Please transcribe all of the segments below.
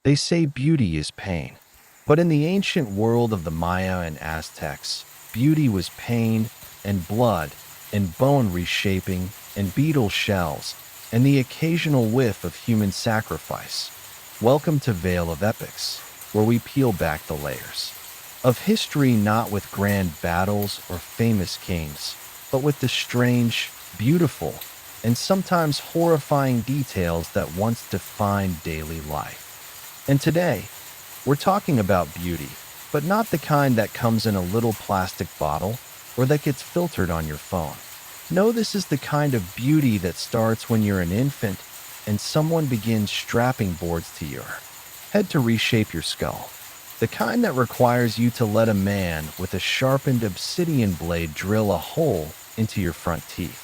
They say beauty is pain. But in the ancient world of the Maya and Aztecs, beauty was pain and blood and bone reshaping and beetle shells and the occasional whiff of human sacrifice. Welcome to Veil of Epochs, where we peel back the layers of history, not with grand battles or famous kings, but with the strange, beautiful, and sometimes horrifying details that once defined daily life. And today, we're talking about beauty, but not the kind that comes in a little plastic bottle or that gets filtered on your phone. No, this is the kind of beauty that starts when you're an infant and someone begins strapping boards to your head to reshape your skull. The kind that requires you to let a man with a sharpened obsidian blade drill a hole into your front teeth.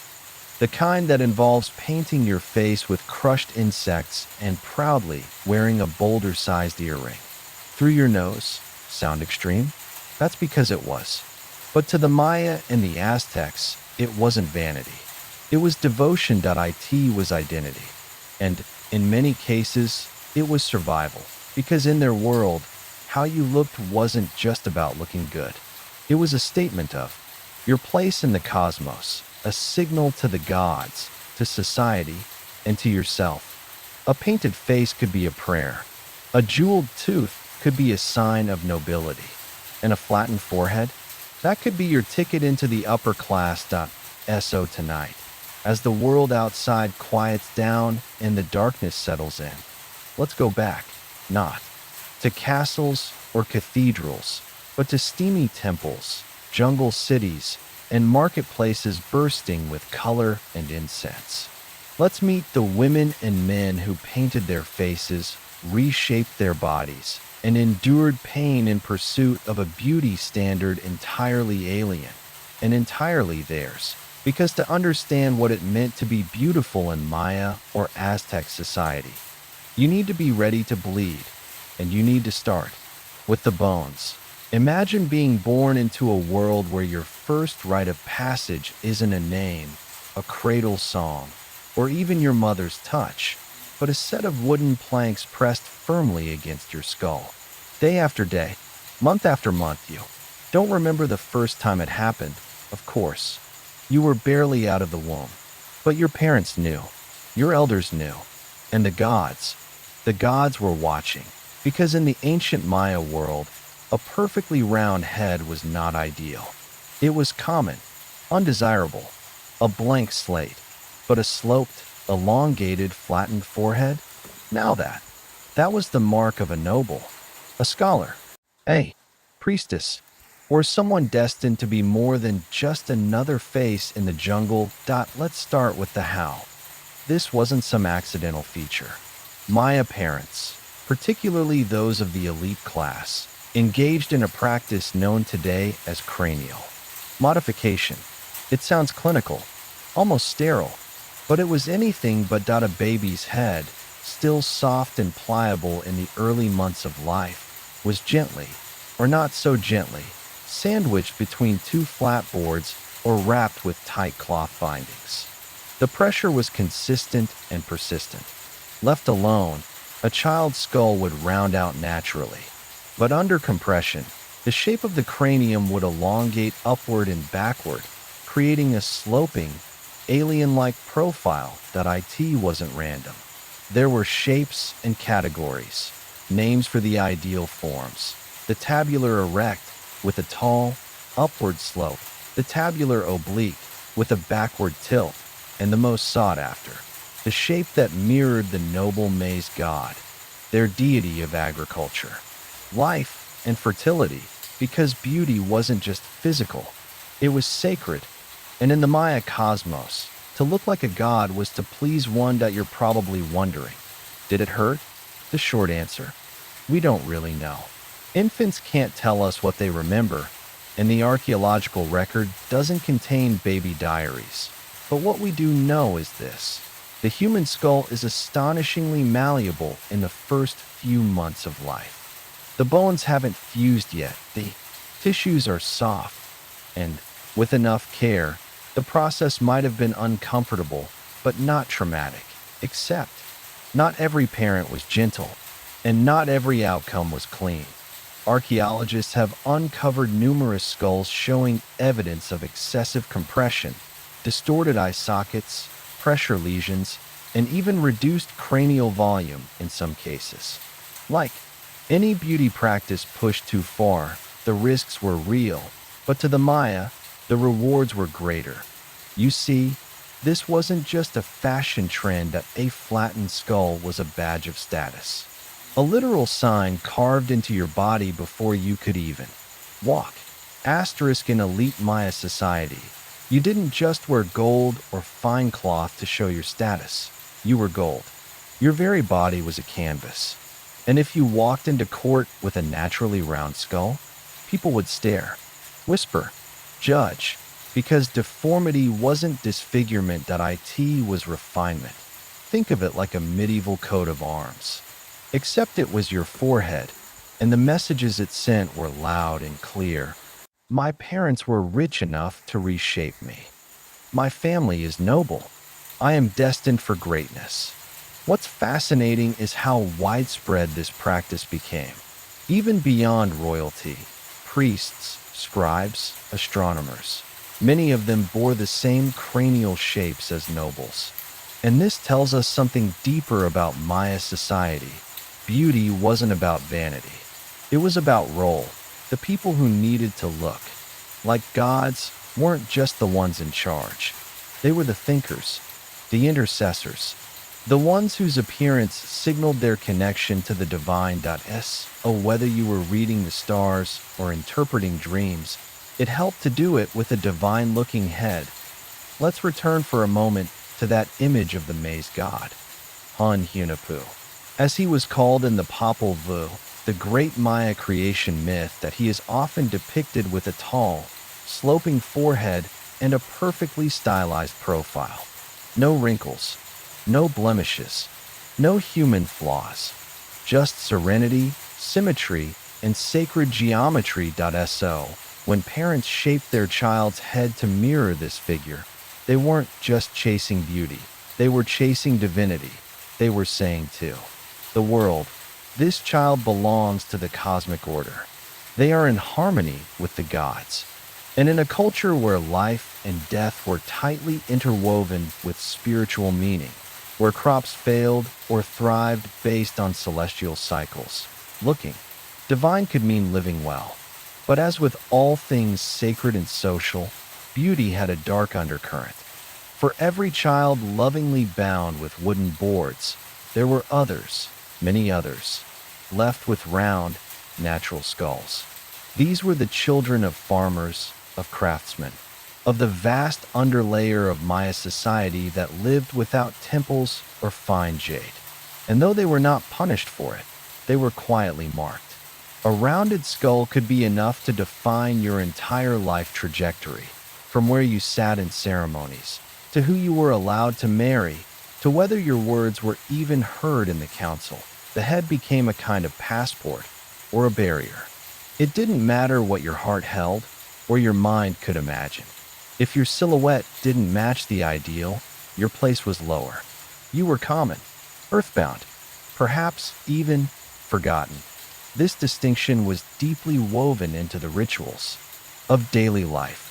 The kind that involves painting your face with crushed insects and proudly wearing a boulder-sized earring through your nose. Sound extreme? That's because it was. But to the Maya and the Aztecs, it wasn't vanity. It was devotion. It was identity. And in many cases, it was survival. Because in their world, how you looked wasn't just about looking good. It was a statement of your place in the cosmos, a signal to the gods, to society, and to yourself. A painted face could be a prayer. A jeweled tooth could be a sign of nobility. And a flattened forehead? That could be your ticket into the upper class. So tonight, as the world outside quiets down and the darkness settles in, let's go back, not to castles or cathedrals, but to steamy temples, jungle cities, and marketplaces bursting with color and incense. Let's meet the women and men who painted their faces, reshaped their bodies, and endured pain in pursuit of a beauty standard entirely alien and entirely theirs. Because to understand what it meant to be beautiful in Maya or Aztec society, you need to be ready to bleed, and you need to start with the bones. Imagine being born into a world where your first rite of passage isn't a name, a cradle song, or even your mother's touch, but a set of wooden planks pressed firmly against your skull. Day after day, month after month, you don't remember the first time it happened, of course. You were barely out of the womb. But your parents knew, your elders knew, and the gods were watching. Because in the ancient Maya world, a perfectly round head was not ideal. It was common, undesirable, a blank slate, but a sloped, elongated, flattened forehead? Now that was the mark of a noble, a scholar, a priestess, or someone destined to be more than just another face in the jungle. Let's start with the how. This wasn't some accidental feature. Maya parents, particularly those of the elite class, engaged in a practice known today as cranial modification. It sounds clinical, almost sterile, but it was anything but. A baby's head, still soft and pliable in the early months of life, was gently, or not so gently, sandwiched between two flat boards or wrapped with tight cloth bindings. The pressure was consistent and persistent. Left alone, a child's skull would round out naturally, but under compression, the shape of the cranium would elongate upward and backward, creating a sloping, alien-like profile. It wasn't random. There were shapes and categories, names for the ideal forms. The tabular erect, with a tall, upward slope, the tabular oblique, with a backward tilt, and the most sought after, the shape that mirrored the noble maize god, their deity of agriculture, life, and fertility, because beauty wasn't just physical, it was sacred. And in the Maya cosmos, to look like a god was to please one. You're probably wondering, did it hurt? The short answer, we don't really know. Infants can't tell us what they remember, and the archaeological record doesn't contain baby diaries. But what we do know is this: the human skull is astonishingly malleable in the first few months of life. The bones haven't fused yet, the tissues are soft, and with enough care, the process might have been uncomfortable, but not traumatic. Except, not every parent was gentle, and not every outcome was clean. Archaeologists have uncovered numerous skulls showing evidence of excessive compression, distorted eye sockets, pressure lesions, and even reduced cranial volume in some cases. Like any beauty practice pushed too far, the risks were real, but to the Maya, the rewards were greater. You see, this wasn't just a fashion trend that a flattened skull was a badge of status. A literal sign carved into your body before you could even walk. Asterisk in elite Maya society, you didn't just wear gold or fine cloth to show your status. You were gold. Your very body was a canvas. And if you walked into court with a naturally round skull, people would stare, whisper, judge, because deformity wasn't disfigurement. It was refinement. Think of it like a medieval coat of arms. Except it was your forehead, and the messages it sent were loud and clear. My parents were rich enough to reshape me. My family is noble. I am destined for greatness. What's fascinating is how widespread this practice became. Even beyond royalty, priests, scribes, astronomers, many of them bore the same cranial shapes as nobles. And this tells us something deeper about Maya society. Beauty wasn't about vanity. It was about role. The people who needed to look like gods weren't just the ones in charge. They were the thinkers, the intercessors, the ones whose appearance signaled their connection to the divine. Whether you were reading the stars or interpreting dreams, it helped to do it with a divine-looking head. Let's return for a moment to that image of the maize god, Hunahpu. As he was called in the Popol Vuh, the great Maya creation myth, that he is often depicted with a tall, sloping forehead and a perfectly stylized profile. No wrinkles, no blemishes, no human flaws, just serenity, symmetry, and sacred geometry. When parents shaped their child's head to mirror this figure, they weren't just chasing beauty, they were chasing divinity. They were saying to the world, this child belongs to the cosmic order. They are in harmony with the gods. And in a culture where life and death were tightly interwoven with spiritual meaning, where crops failed or thrived based on celestial cycles, looking divine could mean living well. But as with all things sacred and social, beauty had a dark undercurrent. For every child lovingly bound with wooden boards, there were others, many others, left with round, natural skulls. These were the children of farmers, of craftsmen, of the vast underlayer of Maya society that lived without temples or fine jade. And though they were not punished for it, they were quietly marked. A rounded skull could be enough to define your entire life trajectory, from where you sat in ceremonies, to who you were allowed to marry, to whether your words were even heard in the council. The head became a kind of passport or a barrier. It didn't matter what your heart held or your mind could imagine. If your silhouette didn't match the ideal, your place was lower. You were common, earthbound, perhaps even forgotten. This distinction was deeply woven into the rituals of daily life.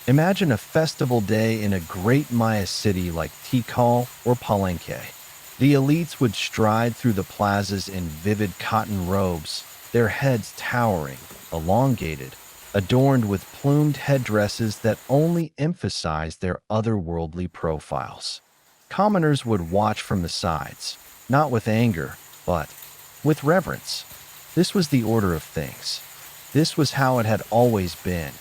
Imagine a festival day in a great Maya city like Tikal or Palenque. The elites would stride through the plazas in vivid cotton robes, their heads towering, elongated, adorned with plumed headdresses that only emphasized their otherworldly profiles. Commoners would watch from the sides, not with anger, but with reverence. This was the order of things. This was how it had always been.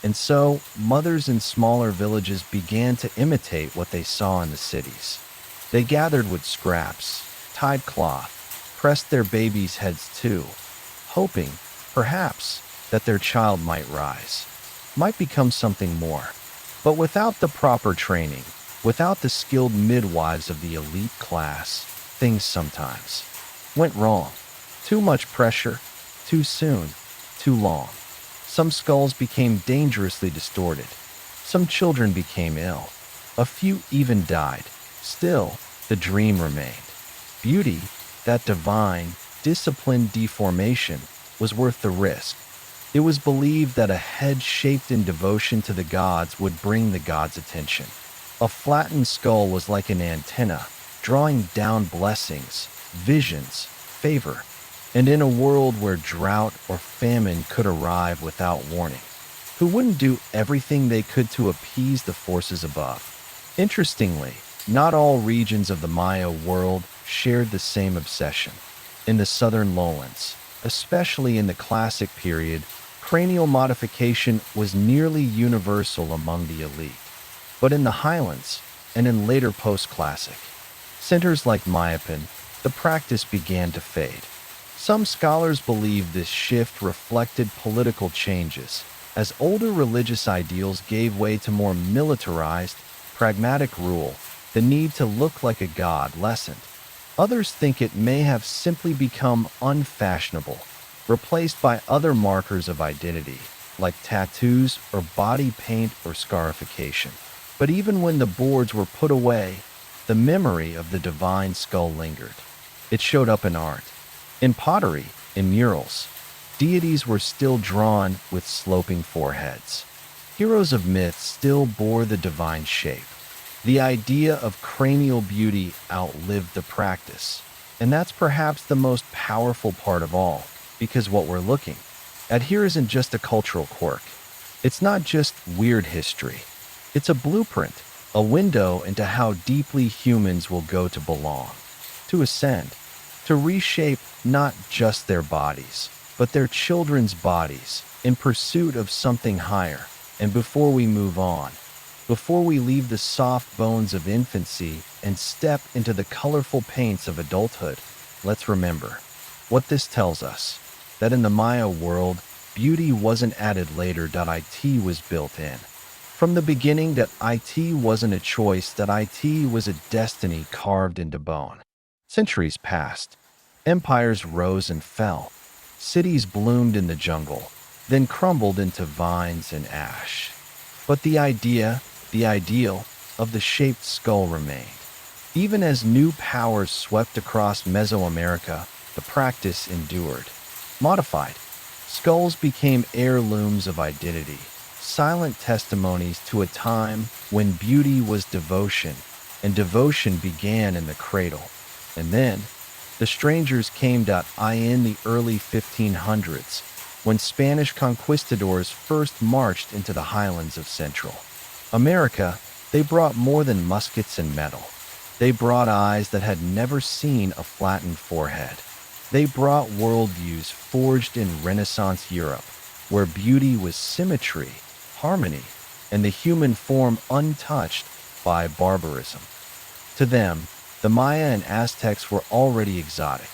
And so, mothers in smaller villages began to imitate what they saw in the cities. They gathered wood scraps, tied cloth, pressed their babies' heads too, hoping, perhaps, that their child might rise, might become something more. But without the proper training, without the skilled midwives of the elite class, things sometimes went wrong. Too much pressure, too soon, too long. Some skulls became dangerously distorted. Some children became ill. A few even died. Still, the dream remained. Beauty, that divine, disciplined deformation was worth the risk. It was believed that a head shaped in devotion to the gods would bring the gods' attention. A flattened skull was like an antenna, drawing down blessings, visions, favor, and in a world where drought or famine could arrive without warning, who wouldn't do everything they could to appease the forces above? Interestingly, not all regions of the Maya world shared the same obsession. In the southern lowlands, especially in the classic period, cranial modification was nearly universal among the elite. But in the highlands, and in later post-classic centers like Mayapan, the practice began to fade. Some scholars believe this shift reflected political changes, as older religious ideals gave way to more militarized, pragmatic rule. The need to look like a god lessened. Others think it may have simply become unfashionable, replaced by other markers of identity, like tattoos or body paint or scarification. But even when the boards were put away, the memory of the divine skull lingered. It showed up in art, in pottery, in murals. Deities were still drawn with sloping foreheads. Heroes of myth still bore the divine shape. The idea of cranial beauty outlived the practice. And that's perhaps the most powerful part of all, because what we're looking at here isn't just a cultural quirk. It's not just weird history. It's a blueprint, a window into how deeply humans will go to belong, to ascend, to reshape not just their bodies, but their children's bodies in pursuit of something higher. And before we move on, before we leave the soft bones of infancy and step into the colorful paints of adulthood, let's remember what this tells us, that in the Maya world, beauty wasn't added later, it was built in. From the beginning, that it wasn't a choice, that it was a destiny carved into bone. Centuries passed. Empires rose and fell. Cities bloomed in the jungle, then crumbled into vines and ash. But the ideal of the shaped skull remained. Even as new powers swept across Mesoamerica, the practice endured. Modified, skulls became heirlooms of identity, silent testimonies to a time when beauty was devotion, and devotion began in the cradle. And then, the strangers came. In the early 1500s, when Spanish conquistadors first marched into the highlands of Central America, they brought more than muskets and metal. They brought eyes that had never seen a flattened forehead. They brought worldviews forged in Renaissance Europe, where beauty was symmetry, harmony, and the human form untouched by barbarism. To them, the Maya and Aztecs were already exotic.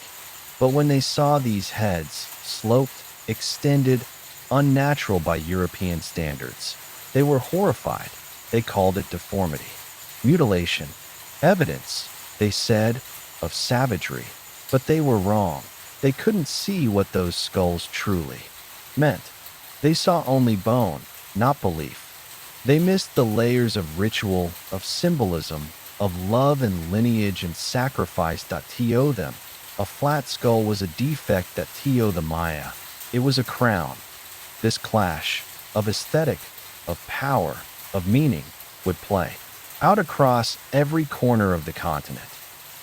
But when they saw these heads, sloped, extended, unnatural by European standards, they were horrified. They called it deformity, mutilation, evidence, they said, of savagery. But they were wrong. They couldn't see what those skulls truly meant. They saw only bone, not belief. They missed the layers of ritual, of symbolism, of love and lineage and sacrifice. To them, a flat skull was a defect. To the Maya, it was a crown. This clash of aesthetic, of power, of meaning would play out across every corner of the continent.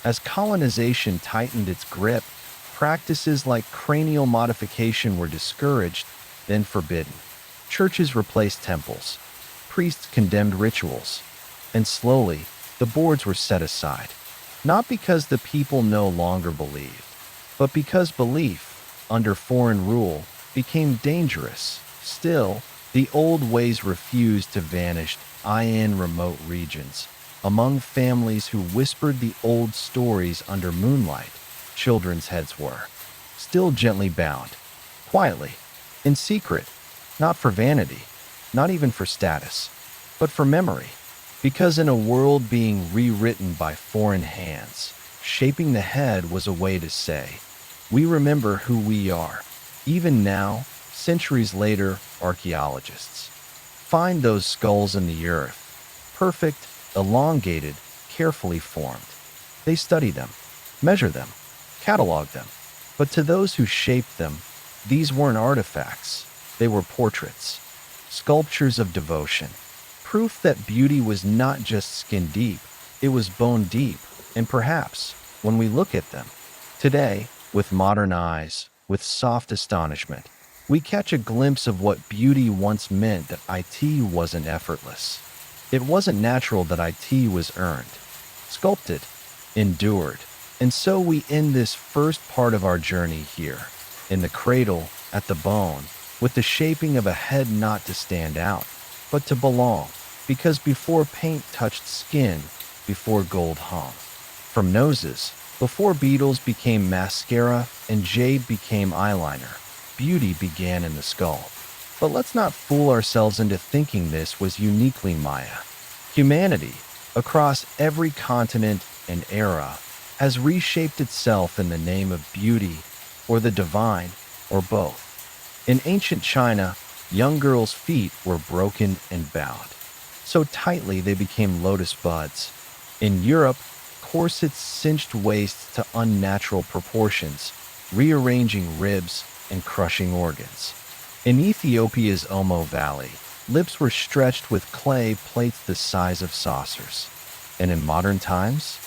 As colonization tightened its grip, practices like cranial modification were discouraged, then forbidden. Churches replaced temples. Priests condemned rituals. And slowly, the boards were set aside. Not because the people no longer believed, but because belief, under foreign rule, became dangerous. Still, the old ways refused to vanish in remote regions. Among families who whispered the old stories under moonlight, children's heads were still gently bound, quietly, in secret, not for vanity, not even for status, but for memory. Because in a world being rewritten by foreign hands, shaping the head was a way to say, we remember who we are. Even now, centuries later, archaeologists find those skulls in the earth, perfect, elongated, carefully formed. They study them, measure them, catalog them. But to those who shaped them, these weren't artifacts, they were portraits, sculptures of devotion, proof that beauty was not just skin deep, it was bone deep, and perhaps, when we look at them, today, with modern eyes, with soft astonishment, we catch a glimpse of what beauty once meant. That it wasn't effortless. It wasn't natural. That it was earned, sculpted, endured. And so we end this first part of our journey here, in the cradle, at the bone, with the shaping of a head not to stand out, but to belong. Because before paint touched skin, before gold hung from noses, before beetles became mascara and jade became eyeliner, beauty began in the skull. But let's not fool ourselves into thinking this was uniquely Maya. Humanity, across every continent and era, has reshaped itself in the name of beauty, or the divine, or both. In ancient China, young girls' feet were broken and bound so tightly they became lotus buds. In Europe, corsets cinched waists to unnatural proportions, rearranging ribs and crushing organs. In Ethiopia's Omo Valley, lips were stretched with clay plates the size of saucers. And in modern times,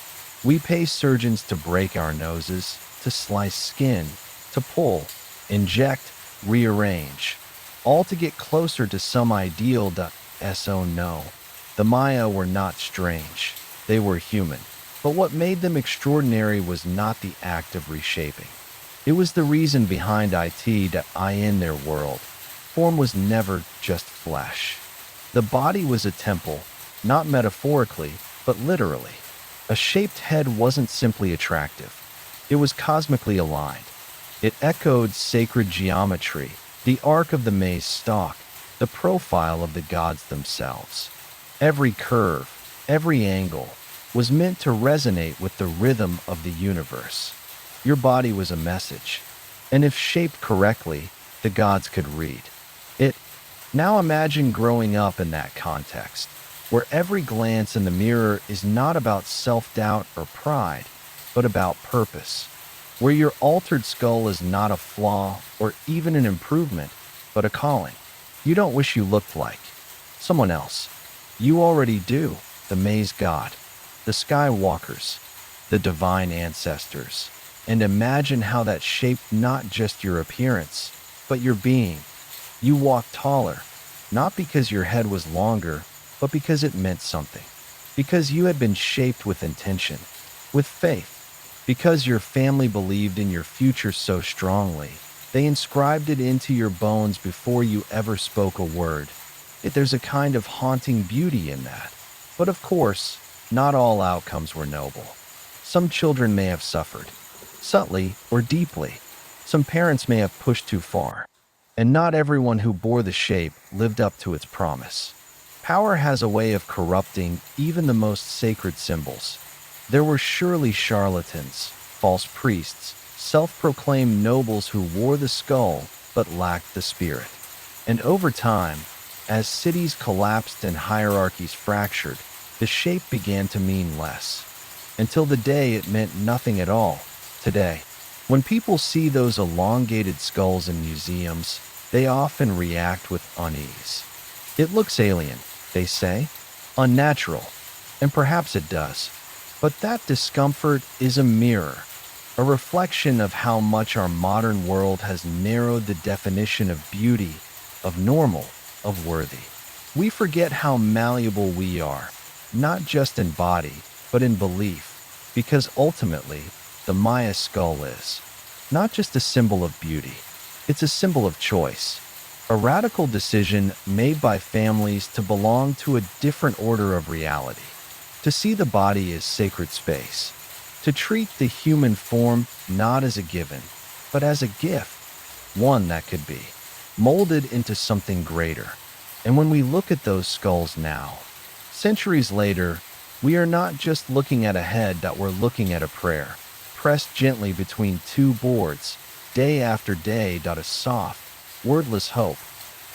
we pay surgeons to break our noses, to slice skin, to pull, inject, rearrange, all to get closer to some ideal. So no, the Maya were not strange. They were human. But what made them extraordinary was not the act of reshaping. It was the reason behind in their world. Form was never just flesh. The body was a temple, not metaphorically, but literally. A shaped head wasn't simply attractive. It was cosmically aligned. It echoed sacred geometry, the arc of the maize stalk, the profile of the gods themselves. Every curve, every angle, was meant to resonate with the rhythm of the universe. Your body was a message, and if shaped correctly, the gods could read it. Now imagine growing up in that context, where every glance in the mirror is not about self-doubt or pride, but about purpose, where your altered skull is not a flaw or even an improvement, but a calling. You don't wish you looked like someone else. You already do. The maize god, the skywalkers, the divine ancestors. And imagine how that shaped not just your appearance, but your being. You walked taller, not because your head was longer, but because it meant something. Because you had been shaped with intention, with faith. Because your family believed in your future so strongly, they inscribed it into your bones before you ever spoke a word. There's a kind of haunting beauty in that. But of course, not all outcomes were noble. Some children may have suffered, subtly or deeply. Some parents may have pushed too far. And not everyone who bore the shape lived up to its promise. Power has a way of corrupting even the most sacred symbols. There were surely charlatans, false priests, self-proclaimed nobles who wore the skull but lacked the spirit. And over time, as cities collapsed and hierarchies fractured, the shape began to mean less, until the day it meant nothing at all. Today, when people see those elongated skulls in museums, they often react with unease. It looks alien, they say, unnatural, and perhaps it does. But that discomfort is a mirror, a reflection of how much our modern world has narrowed the definition of beauty, of normal, of worthy. We forget how malleable we are, not just in body, but in belief, because ultimately, the Maya skull is not just a symbol of beauty, it's a symbol of choice, a radical decision made by families to belong to a different order of reality, to see the body as sacred space, to treat the human form not as a given, but as a gift, one that could be molded into something greater. And when we look at those skulls now, centuries later, we are not just looking at a head, that we're looking at a prayer, pressed gently between two boards, day after day. A soft, wordless hope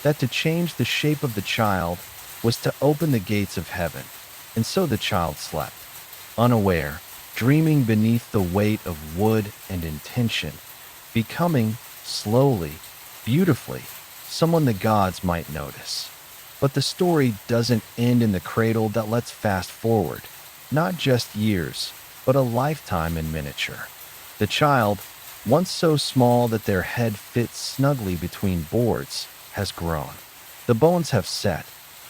that to change the shape of the child was to open the gates of heaven. And so the child slept, unaware, dreaming beneath the weight of wood and intention. becoming, slowly, beautifully, someone the gods might notice. But the story doesn't end in the cradle that lets fast forward, not just years, but a lifetime in miniature. The child, once so small that their head fits snugly between boards, has grown. The bones have set.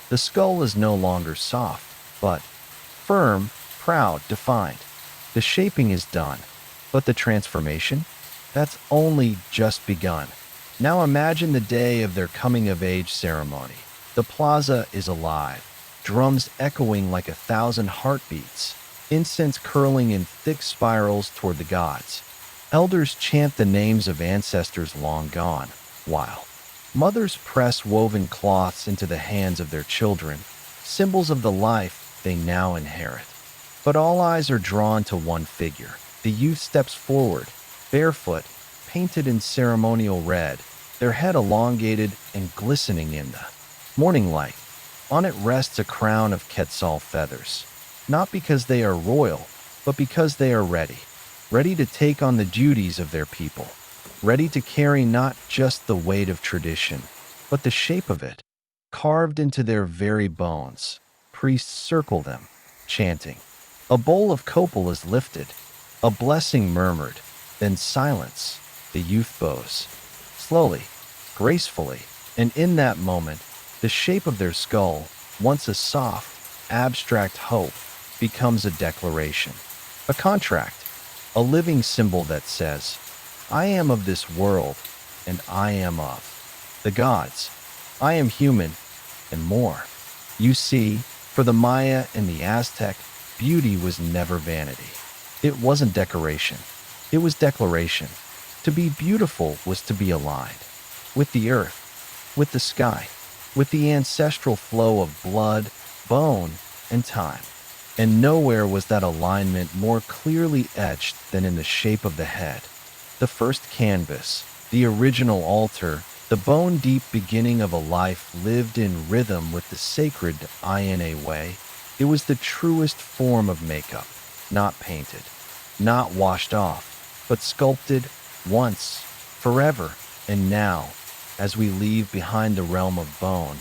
The skull is no longer soft, but firm, proud, defined. The shaping is done, but the transformation? That's only just begun. Now imagine the day of their coming-of-age ceremony. The plaza is alive, drums echoing like 1,000 heartbeats, incense curling in thick spirals toward the gods. Elders chant the names of ancestors long gone, while mothers press woven cloths into the hands of their children, symbols of the life they now inherit. But all eyes are drawn to one figure. The youth steps forward, barefoot, painted in ceremonial red, their head elongated and glistening in the morning light. On it rests a crown of quetzal feathers, not because they are royal, but because they are ready to take on the duties of their people, ready to carry not just the weight of tradition, but the shape of it, carved into their very bones. Priests circle them, chanting. A bowl of copal is lifted, a blessing murmured, then silence. The youth bows, slowly, gracefully, and in that moment, the shape of their skull, once a soft, abstract hope, becomes a declaration, a contract, a living symbol that says, I am of this world, and I am of the gods. I am human, and more. You see, for the Maya and the Aztec, beauty was never vanity. It wasn't decoration. It was declaration. To be beautiful was to be aligned with the earth, with the sky, with the ancestral flow of blood, bone, and time. And nowhere was that alignment more clearly etched than in the shape of the head. The first canvas, the original altar, the bone-deep beginning of a life lived in rhythm with the sacred in a way. It was the truest form of makeup, not painted, not washed off, but sculpted once, forever, and now, as we leave behind the realm of bone,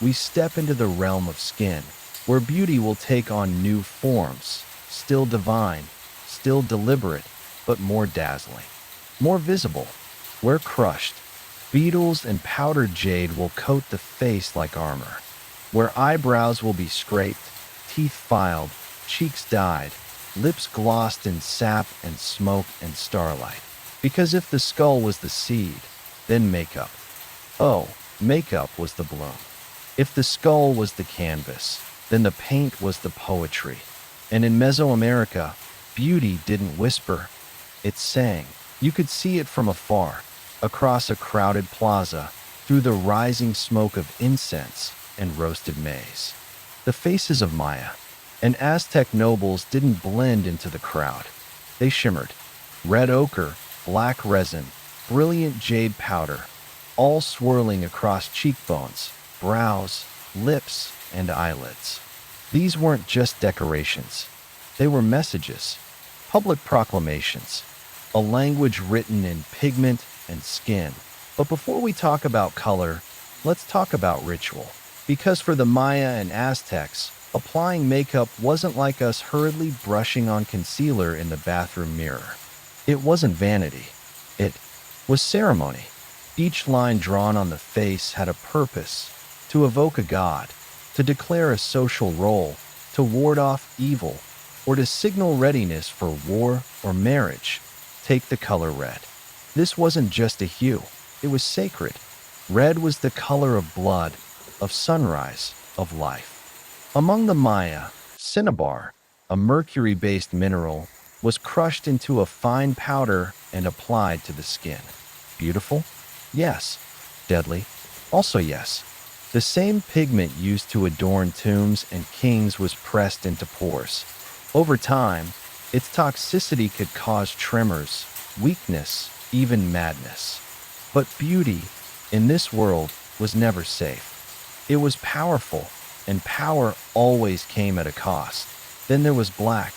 we step into the realm of skin, where beauty will take on new forms, still divine, still deliberate, but more dazzling, more visible. Where crushed, beetles and powdered jade will coat the face like armor, where eyebrows will be scraped, teeth filed, cheeks dyed, lips glossed in sap and smoke and starlight. Because if the skull was the seed, then makeup. Oh, makeup was the bloom. If the skull was the canvas, then the paint was the poetry. And in Mesoamerica, beauty didn't whisper, it sang. You could see it from afar, across a crowded plaza, through the rising smoke of incense and roasted maize. The faces of Maya and Aztec nobles didn't blend into the crowd. They shimmered. Red ochre, black resin, brilliant jade powder, all swirling across cheekbones, brows, lips, and eyelids. These weren't just decorations. They were messages, public proclamations, a language written in pigment and skin. But before we talk about color, let's talk about ritual. Because for the Maya and Aztecs, applying makeup wasn't like us hurriedly brushing on concealer in the bathroom mirror. It wasn't vanity. It was ceremony. Each line drawn on the face had a purpose, to evoke a god, to declare a social role, to ward off evil, or to signal readiness for war or marriage. Take the color red. This wasn't just a hue. It was sacred. Red was the color of blood, of sunrise, of life. Among the Maya, cinnabar, a mercury-based mineral, was crushed into a fine powder and applied to the skin. Beautiful? Yes. Deadly? Also yes. The same pigment used to adorn tombs and kings was pressed into pores. Over time, its toxicity could cause tremors, weakness, even madness. But beauty, in this world, was never safe. It was powerful, and power always came at a cost. Then there was black,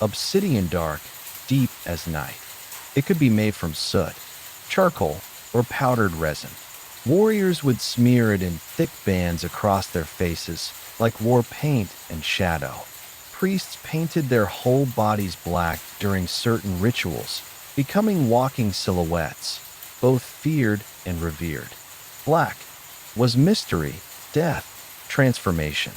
obsidian dark, deep as night. It could be made from soot, charcoal, or powdered resin. Warriors would smear it in thick bands across their faces, like war paint and shadow. Priests painted their whole bodies black during certain rituals, becoming walking silhouettes, both feared and revered. Black was mystery, death, transformation.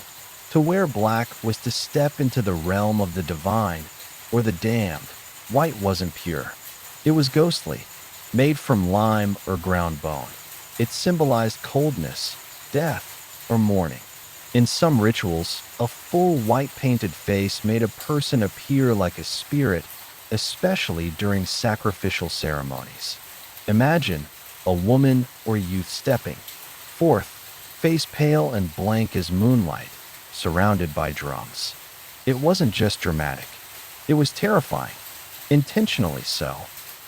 To wear black was to step into the realm of the divine or the damned. White wasn't pure. It was ghostly, made from lime or ground bone. It symbolized coldness, death, or mourning. In some rituals, a full white painted face made a person appear like a spirit, especially during sacrificial ceremonies. Imagine a woman or youth stepping forth, face pale and blank as moonlight, surrounded by drums. It wasn't just dramatic. It was terrifying, intentionally so.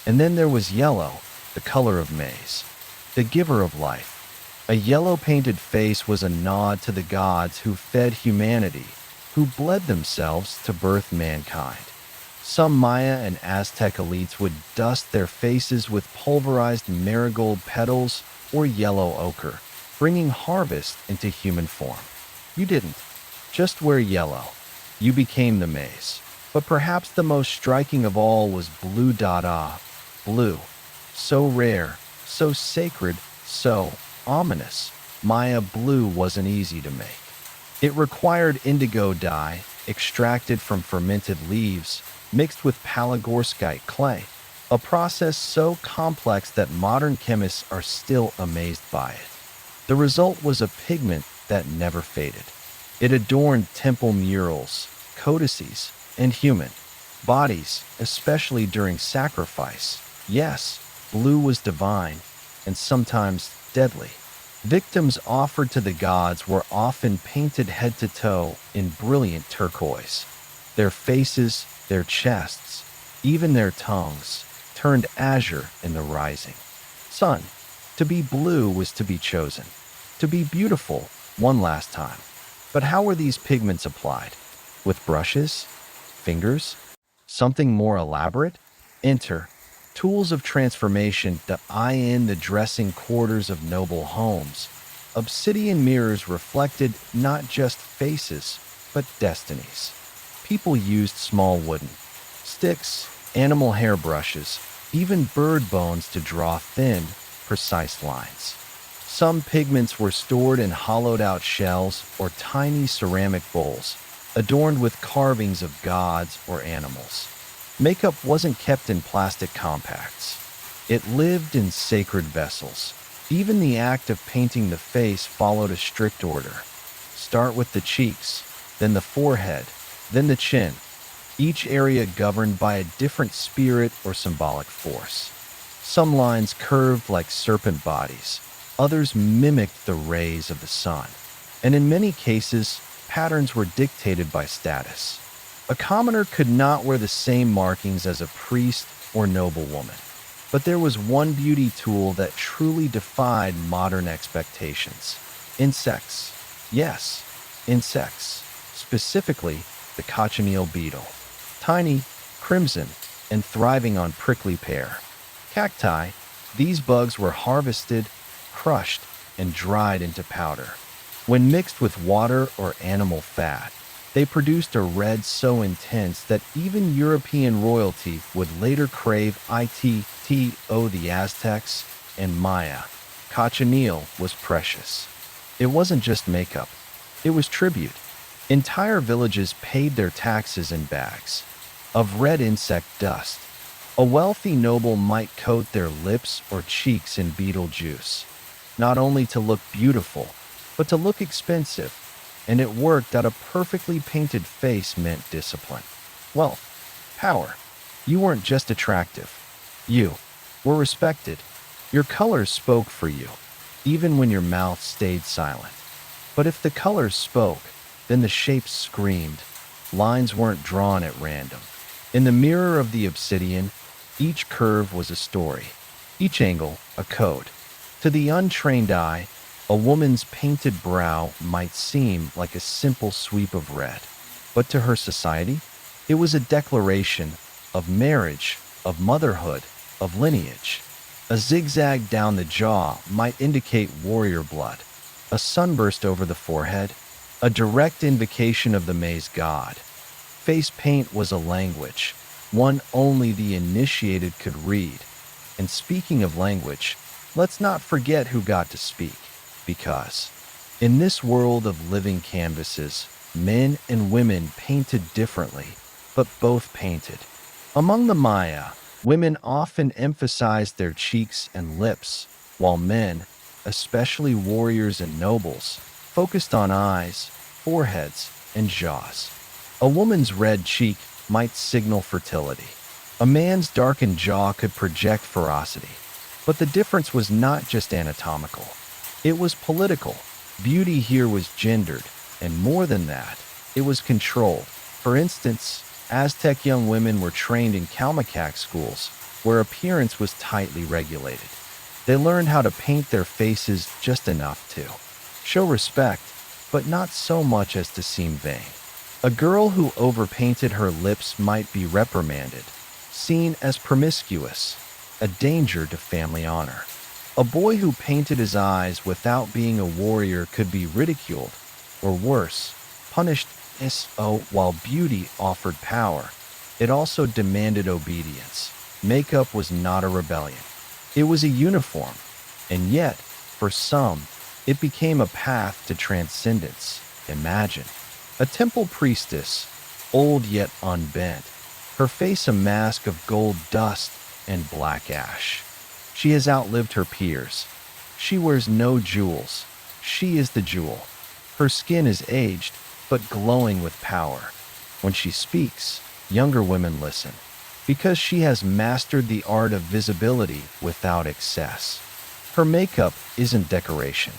And then there was yellow, the color of maize, the giver of life. A yellow-painted face was a nod to the gods who fed humanity, who bled themselves to birth mankind. Some Maya and Aztec elites would dust their faces with pulverized marigold petals or yellow ochre, bringing harvest into human form. You didn't just wear yellow. You became the maize. But perhaps the most striking of all was blue dada, blue. So rare, so sacred, so ominous. Maya blue wasn't easy to make. It required indigo dye, extracted from fermented leaves, mixed with palygorskite clay, a process so complex that modern chemists are still amazed by it. The result was a pigment that never faded. It adorned temple murals, codices, and human bodies, especially during sacrifice. Yes, blue was divine, and sometimes deadly. Victims offered to the gods were often painted head to toe in brilliant turquoise. Their faces, their chests, even their tongues, turned azure in the rising sun. To be blue was to be chosen, to be beautiful one last time. But how were these pigments applied? With brushes? Fingers? Something more elaborate? Enter tools of transformation to eye in the dressing quarters of noble homes. Obsidian mirrors reflected not just faces, but destinies. People used small wooden sticks, animal hair brushes, even bird bones to draw thin, precise lines. Some pigments were stored in hollowed-out shells or tiny ceramic bowls, adorned with carvings of gods or animals. Makeup wasn't kept in plastic compacts. It lived in sacred vessels. Even the act of painting the face followed a strict order. Start with the cheeks, then the forehead, then the chin, each area governed by a different spirit or symbolic force. Some lines curved like serpent bodies, others mimicked the rays of the sun, and in many cases, patterns were dictated by status. A commoner could not wear the same markings as a priest or noblewoman. But there was one beauty tool that truly defied modern expectations. Insects. Yes, insects. Specifically, the cochineal beetle. Tiny, crimson, and thriving on prickly pear. Cacti, these bugs were harvested, crushed, and dried into powder. When mixed with water or animal fat, they produced a red so intense that even European royalty would later crave it. The Aztecs and Maya. Cochineal was precious. It wasn't just makeup. It was tribute. Entire villages paid their taxes in bags of red insect dust. A wealthy noble might coat their lips or cheeks in beetle juice, not only to look beautiful, but to look expensive. And it worked that a perfectly painted face meant discipline. Wealth. Power. You weren't just attractive. You were respected. Your colors spoke for you, even when your mouth stayed silent. But if the colors spoke, then the shapes screamed. Lines weren't drawn at random. In the mirror of the obsidian, each curve was a story, each angle a code. To the untrained eye, a woman's painted brow might seem like a simple sweep of red. But to her society, it was a declaration of marriage, of motherhood, of lineage. A zigzag down the jaw might indicate warrior blood. A sunburst over the forehead, a direct invocation of the maize god. Face paint was a language, one only the initiated could read. And speaking of language, let's not forget who got to speak, because in this world of living canvases, men and women painted differently, but both painted. Among the Maya, women often emphasized their cheeks and lips, while men, especially warriors and nobles, focused on eyes, foreheads, and jaws. A woman's red cheek might signal fertility. A man's darkened jaw could project ferocity. But the difference was not just anatomical. It was political. Beauty here was gendered, and more than that, it was controlled. For instance, Aztec young women were trained in Kalmakak schools, where appearance was tightly regulated. They learned how to paint their faces just enough to show respect, but not so much as to seem vain. A girl who overpainted her lips might be reprimanded, seen as promiscuous, a danger to family honor. A boy who painted his eyes without being a warrior could be ridiculed, or worse, punished. While beauty offered power, it also demanded obedience. Makeup was not a rebellion. It was a uniform, and yet, for some, it became a path to transcendence. Imagine a temple priestess, old yet unbent, her face a mask of gold dust and black ash. She has outlived her peers. She wears no jewels. She is the jewel. Her skin is aged, but glowing with power. When she speaks, younger women listen, because she has mastered the art of visibility without excess. Her makeup isn't decoration.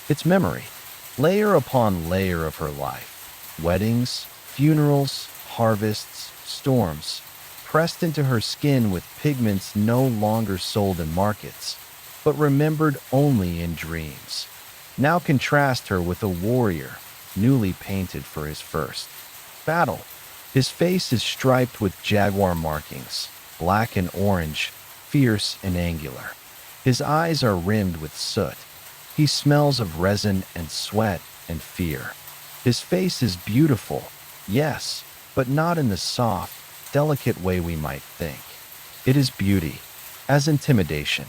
It's memory, layer upon layer of her life. Weddings, funerals, harvests, storms, pressed into her skin with pigments no longer sold in markets, but remembered only in dreams. Now contrast her with a warrior, newly painted for his first battle. His face is striped with jaguar markings, black and orange, fierce and angular. His eyes are rimmed with soot. He smells of resin and sweat and fear. His face is beautiful, yes, but not in the soft, delicate way we might think. It is beauty, as intimidation,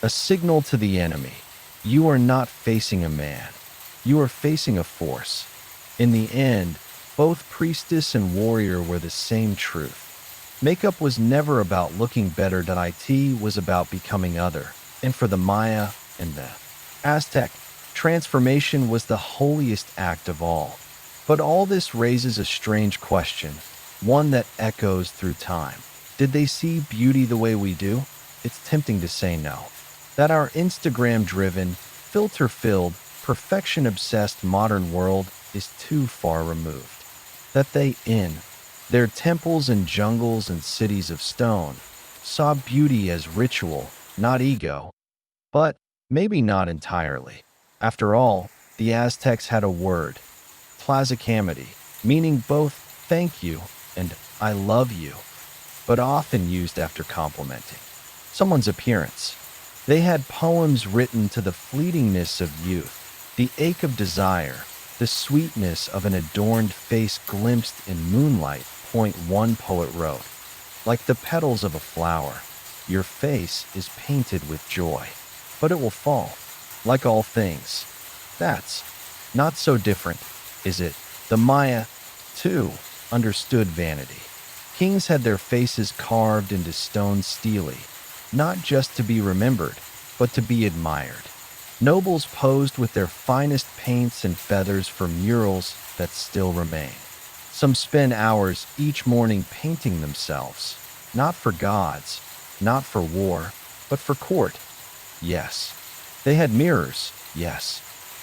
a signal to the enemy. You are not facing a man. You are facing a force. In the end, both priestess and warrior were the same truth. Makeup was never about looking better. It was about becoming other. And for the Maya and the Aztec, transformation was the holiest act of all. But all this raises a strange question, one that echoes through time. Did they see beauty the way we do? It's tempting to say no. That our Instagram-driven, filter-filled, perfection-obsessed modern world is too far removed. That they, in their temples and jungles and cities of stone, saw beauty as ritual, not ego. But maybe not entirely. After all, the Aztecs had a word, tlazacamity, meaning both thank you and I love you, but often used after complimenting someone's appearance. They had poems written to the fleetingness of youth, the ache of desire, the sweetness of an adorned face glimpsed in moonlight. One poet wrote, like the petals of a flower, your face is painted with joy, but it will fall, like all things. That's not so different, is it? The Maya, too, understood vanity. Kings had their faces carved into stone steely, not just to be remembered, but to be admired. Nobles posed with their finest paints and feathers for murals that still remain. Some spend hours each morning painting themselves, not for gods, not for war, but for court. Yes, they had mirrors. Yes,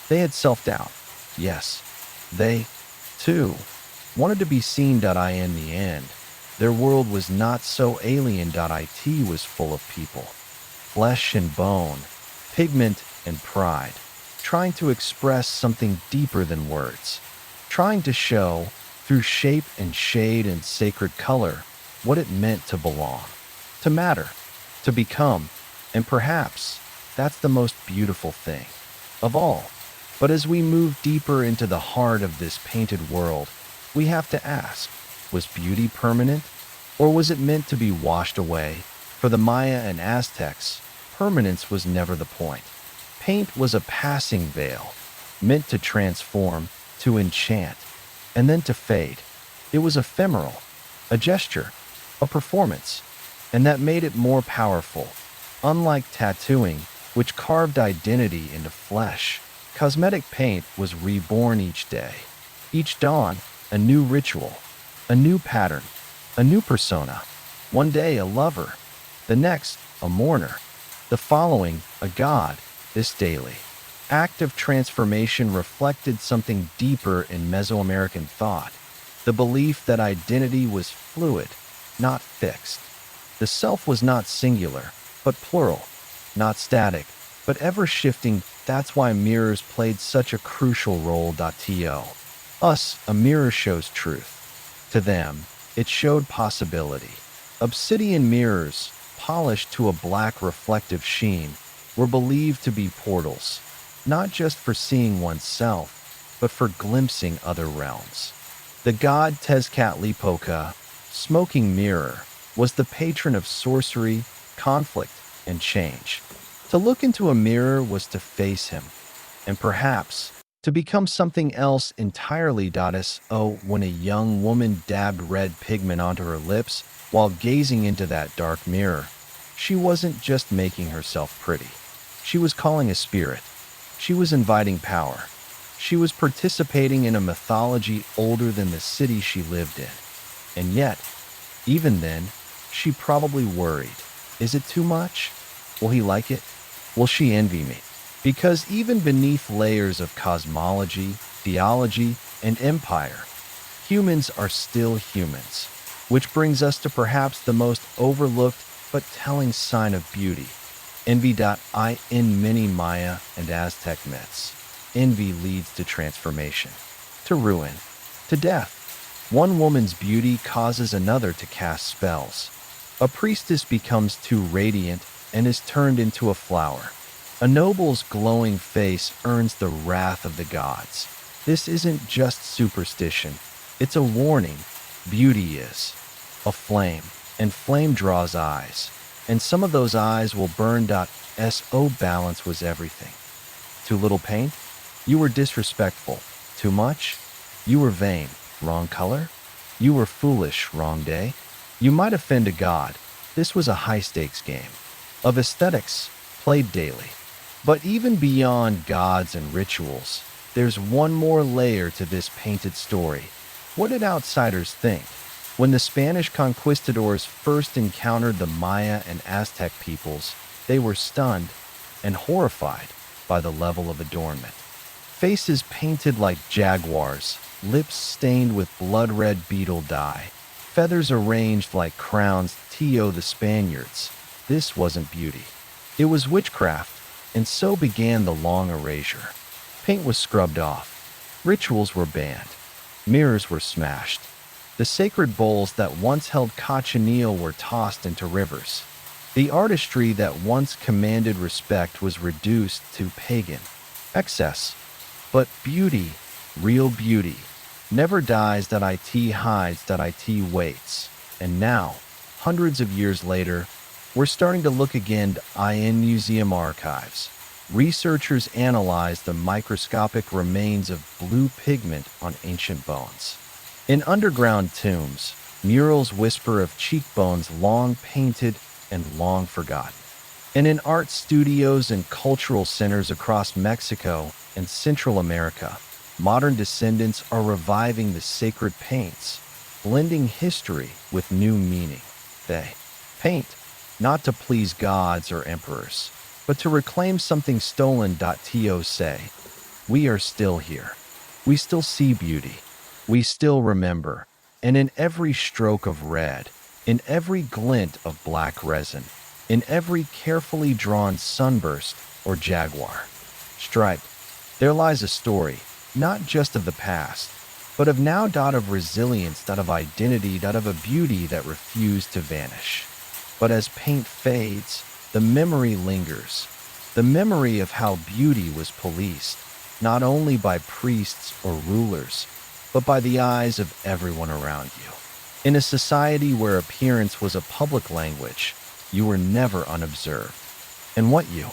they had self-doubt. Yes, they, too, wanted to be seen. In the end, their world was not so alien. It was full of people, flesh and bone, pigment and pride, trying to express something deeper than words, trying to show, through shape and shade and sacred color, what it meant to belong, to matter, to become. And perhaps that's the most beautiful thing of all. But as we move deeper into the heart of this painted world, we have to ask, was beauty permanent? Or was it meant to be washed away? For the Maya and Aztecs, permanence was never the point. Paint was a passing veil, meant to transform, to enchant, and then to fade. It was ephemeral, a gesture, a performance, and that made it more powerful. Unlike tattooing, which carved identity into flesh, cosmetic paint was reborn each day. Each dawn, a new ritual, a new pattern, a new persona. One day, a lover. The next, a mourner. The following, a god. This daily act of transformation reflected something deeper in Mesoamerican thought, the belief that identity was fluid, not fixed. The self was not singular, but plural, not static, but ever-shifting. That's why mirrors played such a crucial role. To us, a mirror shows truth. To them, it showed possibility. Obsidian mirrors, polished to a black reflective sheen, were believed to be portals, not just for seeing oneself, but for glimpsing other realms. The god Tezcatlipoca, smoking mirror, was the patron of sorcery, conflict, and change. To look into a mirror was to face him, and perhaps to become something else entirely. When a young woman dabbed red pigment onto her lips while gazing into that dark mirror, she wasn't just making herself pretty. She was calling a spirit. She was inviting power. She was participating in a mythology older than the city she lived in. And yet, even then, she probably worried. Is it too much? Will he like it? Will she envy me? Because even beneath layers of cosmology, theology, and empire, humans are still humans. Which brings us to perhaps the most overlooked but telling sign of beauty. Envy. In many Maya and Aztec myths, envy leads to transformation, to ruin, to death. One woman's beauty causes another to cast spells. A priestess becomes too radiant and is turned into a flower. A noble's glowing face earns the wrath of the gods. This isn't just superstition, it's a warning. Beauty is a flame, and flame draws eyes. And some of those eyes will burn. Balance was everything. Too little paint? You were disrespectful. Too much? You were vain. Wrong color? You were foolish. Wrong day? You might offend a god. This was a high-stakes game of aesthetics, played daily. But even beyond gods and rituals, there's one more layer to this painted story. What did outsiders think? When the Spanish conquistadors first encountered the Maya and Aztec peoples, they were stunned and horrified by the level of adornment. Faces painted like jaguars, lips stained with blood-red beetle dye, feathers arranged like crowns. The Spaniards. This wasn't beauty. It was witchcraft, and so began the long erasure. Paint was scrubbed off. Rituals were banned. Mirrors were smashed. The sacred bowls that once held cochineal were tossed into rivers. The artistry that once commanded respect was reduced to pagan excess. But beauty, real beauty, never dies. It hides. It waits. And now, hundreds of years later, we're starting to look again. In museum archives, researchers analyze the microscopic remains of blue pigment on ancient bones. In underground tombs, murals whisper of cheekbones long painted and long forgotten. And in art studios and cultural centers across Mexico and Central America, modern descendants are reviving the sacred paints, blending history with new meaning. They paint, not to please gods or emperors, but to reclaim something stolen. To say, we are still here. We still see beauty. We still remember. And in every stroke of red, in every glint of black resin, in every carefully drawn sunburst or jaguar stripe, there lies a story, not just of the past, but of now. Of resilience. Of identity. Of a beauty that refused to vanish. But as paint fades, the memory lingers. The memory of how beauty was policed, not only by priests or rulers, but by the eyes of everyone around you. In a society where appearance was a public language, you were never unobserved. And what you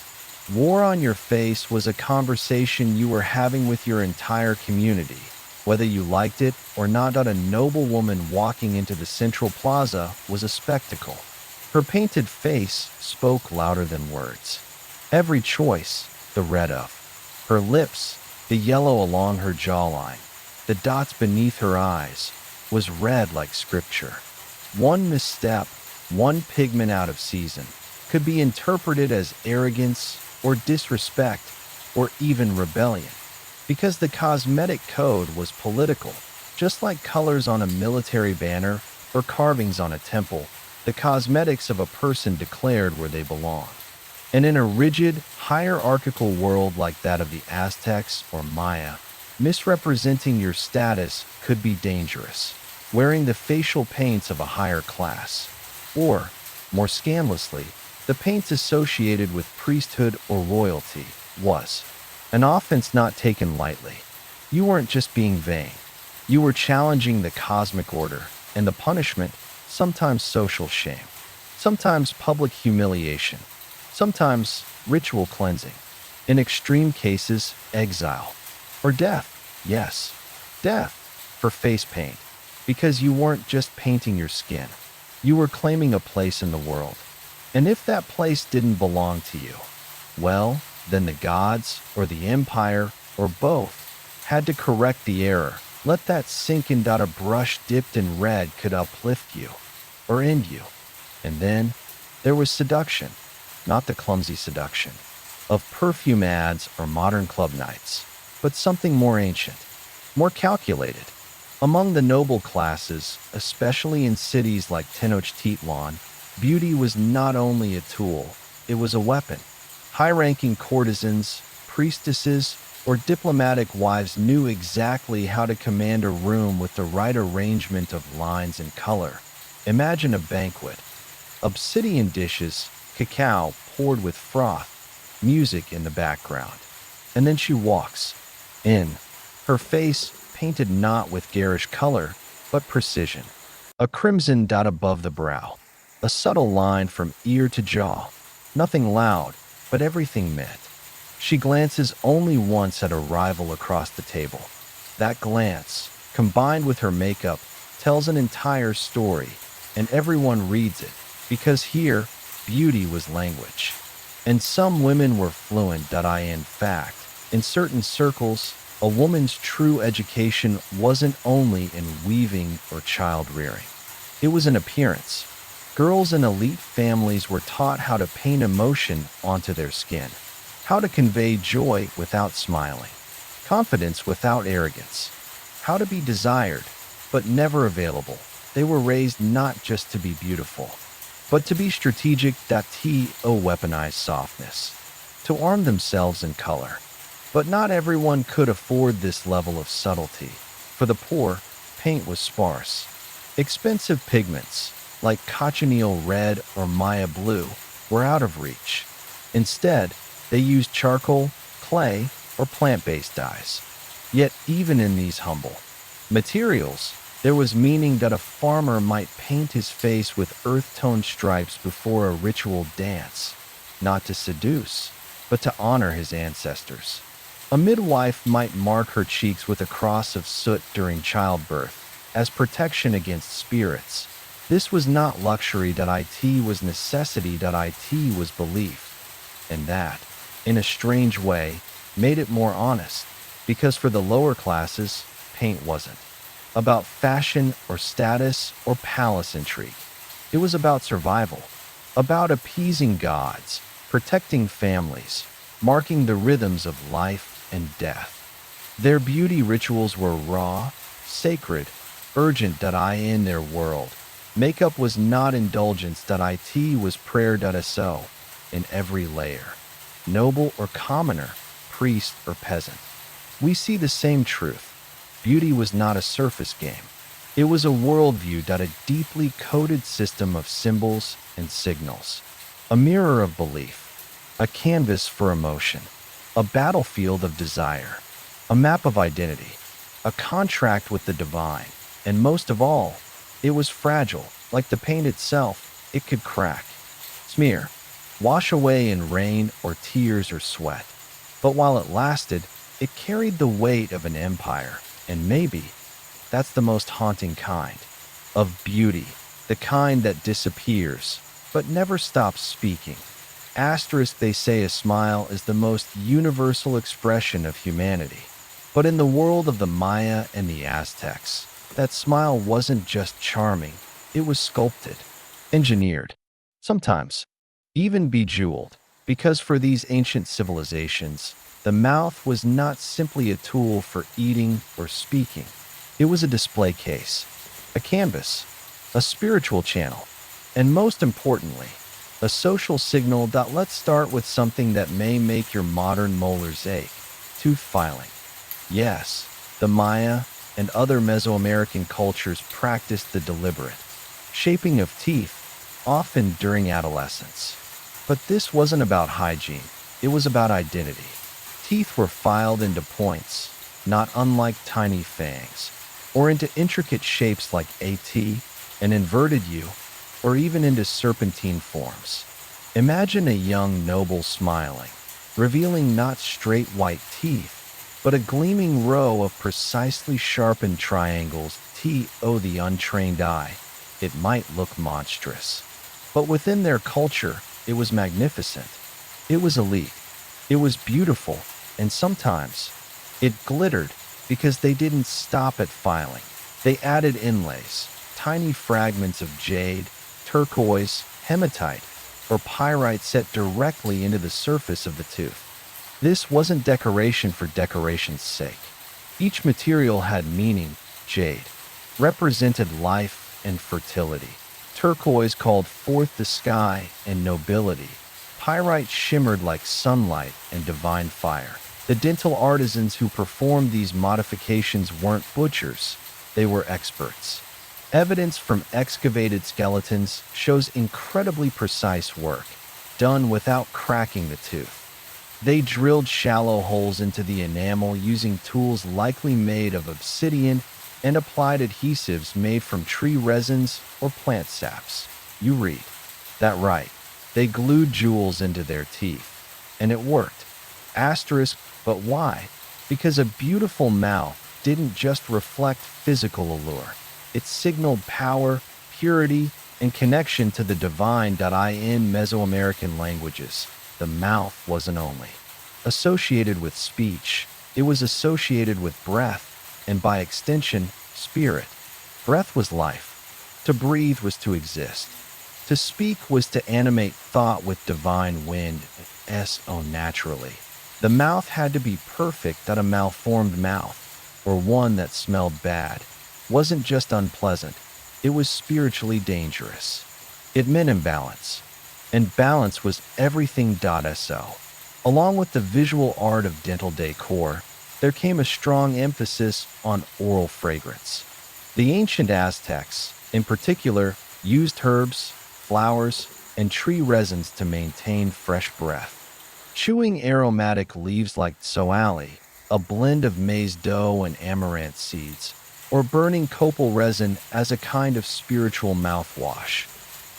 wore on your face was a conversation you were having with your entire community. Whether you liked it or not, a noble woman walking into the central plaza was a spectacle. Her painted face spoke louder than words. Every choice, the red of her lips, the yellow along her jawline, the dots beneath her eyes, was read like scripture. One misstep, one pigment out of season, could be interpreted as arrogance or disrespect or even rebellion, because the cosmetic code was political. Just like colors on a military banner or carvings on a temple, the cosmetics of a person declared where they belonged. And in a rigid, hierarchical world like that of the Aztecs or Maya, misrepresenting your status could be dangerous. Wearing the facial paints of a higher class, or, more scandalously, the paints associated with priesthood or royalty, was an offense not taken lightly. You weren't just being vain. You were challenging the cosmic order, and the punishment, sometimes social shame, sometimes public humiliation, sometimes ritual cleansing, in extreme cases, exile, or death. Yes, death for face paint, because you weren't just painting your skin. You were claiming a place in the world. And if that place didn't belong to you, well, then the gods or the empire or both had to correct the error. Let that sink in. A brush dipped in red could uplift you or end you. And then there was seduction, not the clumsy seduction of perfume ads or modern club nights, but something more ancient, more calculated. Among the noble classes, especially in cities like Tenochtitlan, beauty was not only a tool, it was a weapon. High-ranking courtesans, priestesses, or diplomatic wives knew exactly how to command a room with the right arrangement of lines and color. Imagine a banquet. Obsidian dishes, cacao poured with froth, music in the background. And then she walks in, her face painted not with garish color, but precision. A crimson dot above the brow, a subtle line from ear to jaw. Nothing loud, but everything meant. She glances only once at a rival across the table. That glance, combined with her makeup, tells an entire story, and everyone reads it, because here, beauty was language. And some women were fluent. In fact, in certain circles, a woman's true education wasn't only in weaving or child-rearing. It was an appearance. Girls in elite families were taught how to paint emotion onto their skin, how to convey joy without smiling, confidence without arrogance, how to be desired, but never available. They were raised not just to be beautiful, but to be strategic. Weaponized softness, to arm themselves in color. But not everyone could afford this level of subtlety. For the poor, paint was sparse. Expensive pigments, like cochineal red or Maya blue, were out of reach. Instead, they used charcoal, clay, or plant-based dyes. Yet even in these humble materials, there was meaning. A farmer might paint his face with earth-toned stripes before a ritual dance, not to seduce, but to honor his ancestors. A midwife might mark her cheeks with a cross of soot during childbirth, as protection against spirits. This was not luxury. It was necessity. It was belief. And that, in a strange way, made it more honest, because for the lower classes, paint wasn't about fashion or status or palace intrigue. It was about survival, about appeasing gods, protecting families, marking the rhythms of life and death. Their beauty rituals were raw, sacred, urgent. In their world, makeup was not indulgence. It was prayer. So, in every layer, noble or commoner, priest or peasant, we see the same truth. Beauty was not a surface game. It was a worldview. A deeply coded system of symbols and signals. a mirror of belief, a canvas for emotion, a battlefield of desire, a map of identity, a contract with the divine, and most of all, it was fragile, like the paint itself. It could crack, smear, wash away in rain or tears or sweat. But while it lasted, it carried the weight of an empire, and maybe that's the most haunting kind of beauty, the kind that disappears but never stops speaking. Asterisk, they say a smile is the most universal expression of humanity. But in the world of the Maya and the Aztecs, that smile wasn't just charming, it was sculpted, engineered, sometimes even bejeweled, because for these ancient civilizations, the mouth was not simply a tool for eating or speaking. It was a display case, a canvas, a spiritual channel, and most importantly, a social signal. Let's start with something that may make your modern molars ache: tooth filing. Yes, the Maya and other Mesoamerican cultures practiced the deliberate shaping of teeth, often during adolescence. But this wasn't about hygiene, it was about identity. Teeth were filed into points, not unlike tiny fangs, or into intricate shapes like a T, an inverted U, or even into serpentine forms. Imagine a young noble smiling, revealing not straight white teeth, but a gleaming row of precisely sharpened triangles. The untrained eye, it might look monstrous. But within their culture, it was magnificent. It was elite. It was beautiful, and sometimes it glittered because they didn't stop at filing. They added inlays, tiny fragments of jade, turquoise, hematite, or pyrite set directly into the surface of the tooth. This wasn't decoration for decoration's sake. Each material had meaning. Jade represented life and fertility. Turquoise called forth the sky and nobility. Pyrite shimmered like sunlight and divine fire. The dental artisans who performed these modifications weren't butchers, they were experts. Evidence from excavated skeletons shows incredibly precise work, done without cracking the tooth. They drilled shallow holes into the enamel using tools likely made of obsidian and applied adhesives made from tree resins or plant saps. You read that right. They glued jewels into their teeth. And it worked. Asterisk, but why? Because a beautiful mouth didn't just reflect physical allure. It signaled power, purity, and connection to the divine. In Mesoamerican languages, the mouth wasn't only associated with speech, it was associated with breath, and by extension, spirit. Breath was life. To breathe was to exist. To speak was to animate thought with divine wind, naturally. The mouth had to be perfect. That a malformed mouth, or one that smelled bad, wasn't just unpleasant, it was spiritually dangerous. It meant imbalance. And balance was everything. Along with the visual art of dental decor, there came a strong emphasis on oral fragrance. The ancient Aztecs, in particular, used herbs, flowers, and tree resins to maintain fresh breath. Chewing aromatic leaves like tsoali, a blend of maize dough and amaranth seeds, or burning copal resin as a kind of spiritual mouthwash.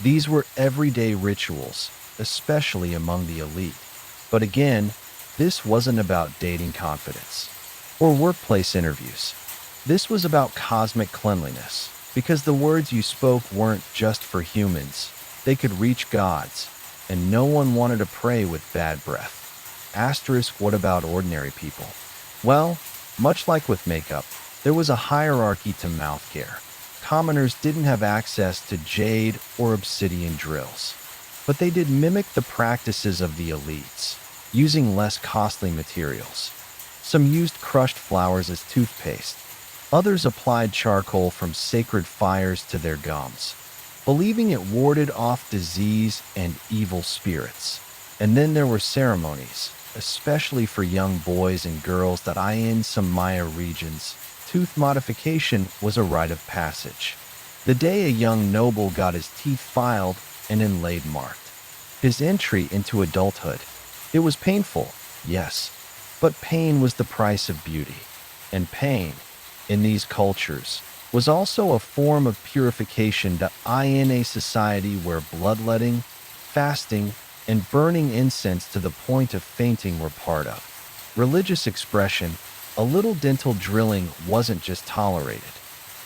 These were everyday rituals, especially among the elite. But again, this wasn't about dating confidence or workplace interviews. This was about cosmic cleanliness, because the words you spoke weren't just for humans. They could reach gods, and no one wanted to pray with bad breath. Asterisk, what about ordinary people? Well, much like with makeup, there was a hierarchy to mouth care. Commoners didn't have access to jade or obsidian drills, but they did mimic the practices of the elites, using less costly materials. Some used crushed flowers as toothpaste. Others applied charcoal from sacred fires to their gums, believing it warded off disease and evil spirits. And then there were ceremonies, especially for young boys and girls. In some Maya regions, tooth modification was a rite of passage. The day a young noble got his teeth filed and inlaid marked his entry into adulthood. It was painful, yes, but pain was the price of beauty. And pain, in these cultures, was also a form of purification in a society where bloodletting, fasting, and burning incense to the point of fainting were part of religious expression. A little dental drilling wasn't just tolerated,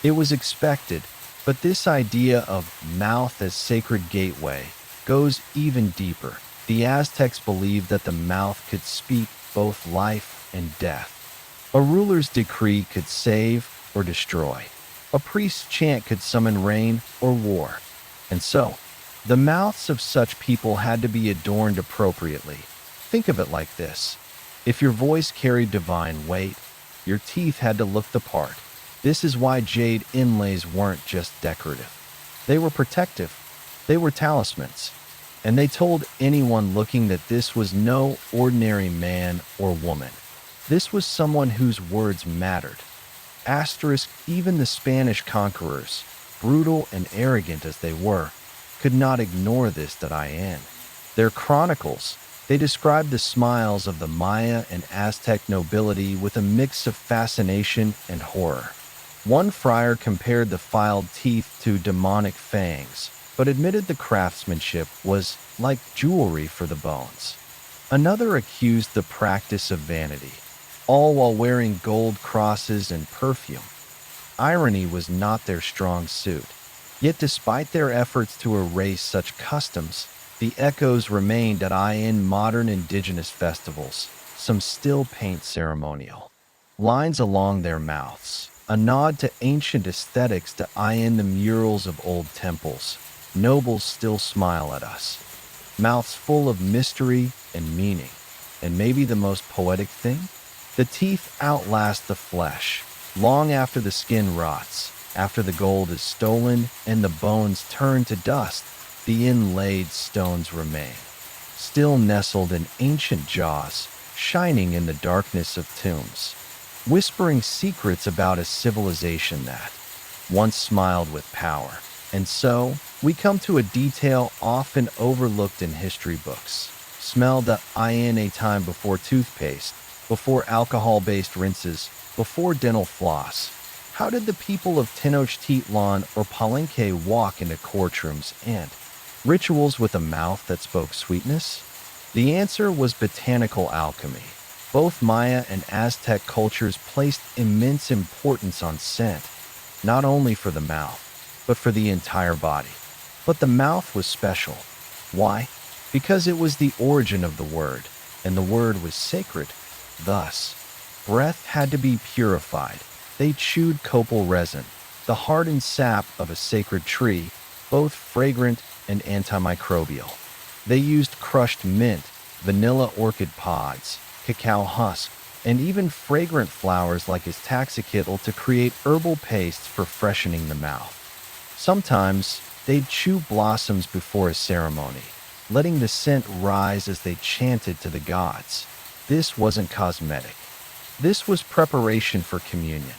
it was expected. But this idea of mouth as sacred gateway goes even deeper. The Aztecs believed that the mouth could speak both life and death. A ruler's decree could save or destroy. A priest's chant could summon rain or war. And so, the mouths of such people had to be adorned appropriately. Think of it like this. If your voice carried divine weight, your teeth had to look the part. This is why jade inlays weren't just decorative. They were protective. They were talismans. And they told anyone looking that this was no ordinary man or woman. This was someone whose words mattered. Asterisk, even the Spanish conquerors, brutal and arrogant as they were, could not ignore this. In their chronicles, they described the smiles of the Maya and Aztec nobility with a mix of fascination and horror. One friar compared the filed teeth to demonic fangs, but admitted the craftsmanship was like jewelry for the bones. Another accused the practice of vanity, all while wearing gold crosses and perfume. Irony was not their strong suit. Yet despite their efforts to erase such customs, the echoes remained in modern indigenous festivals. Some still paint ceremonial lines along their mouths, a nod to ancient aesthetics in the murals of old temples. Nobles still smile at us, mouths full of mystery and meaning. And maybe the most poetic thing? The teeth outlast the flesh. Long after the skin rots, after the gold is stolen and the bones turn to dust, the inlaid stones remain, still nestled in ancient jaws, shining in the darkness of tombs, whispering secrets about a civilization that once smiled with power. And so, we come to a detail often overlooked in history books. Smell in a time before toothpaste, before alcohol-based rinses, before dental floss. How did the people of Tenochtitlan or Palenque walk into courtrooms and rituals with a mouth that spoke sweetness? The answer was botanical alchemy. Both Maya and Aztec cultures placed immense importance on scent, not only for the mouth, but for the entire body. But the mouth was special. Why? Because it was the origin of the word, and the word was sacred. Thus, breath had to be purified. They chewed copal resin, the hardened sap of a sacred tree, both fragrant and antimicrobial. They used crushed mint, vanilla orchid pods, cacao husk, and even fragrant flowers like Taxicitl to create herbal pastes for freshening the mouth. Sometimes, they'd chew blossoms before a ceremony, letting the scent rise as they chanted to the gods. This wasn't cosmetic. This was preparation for communion.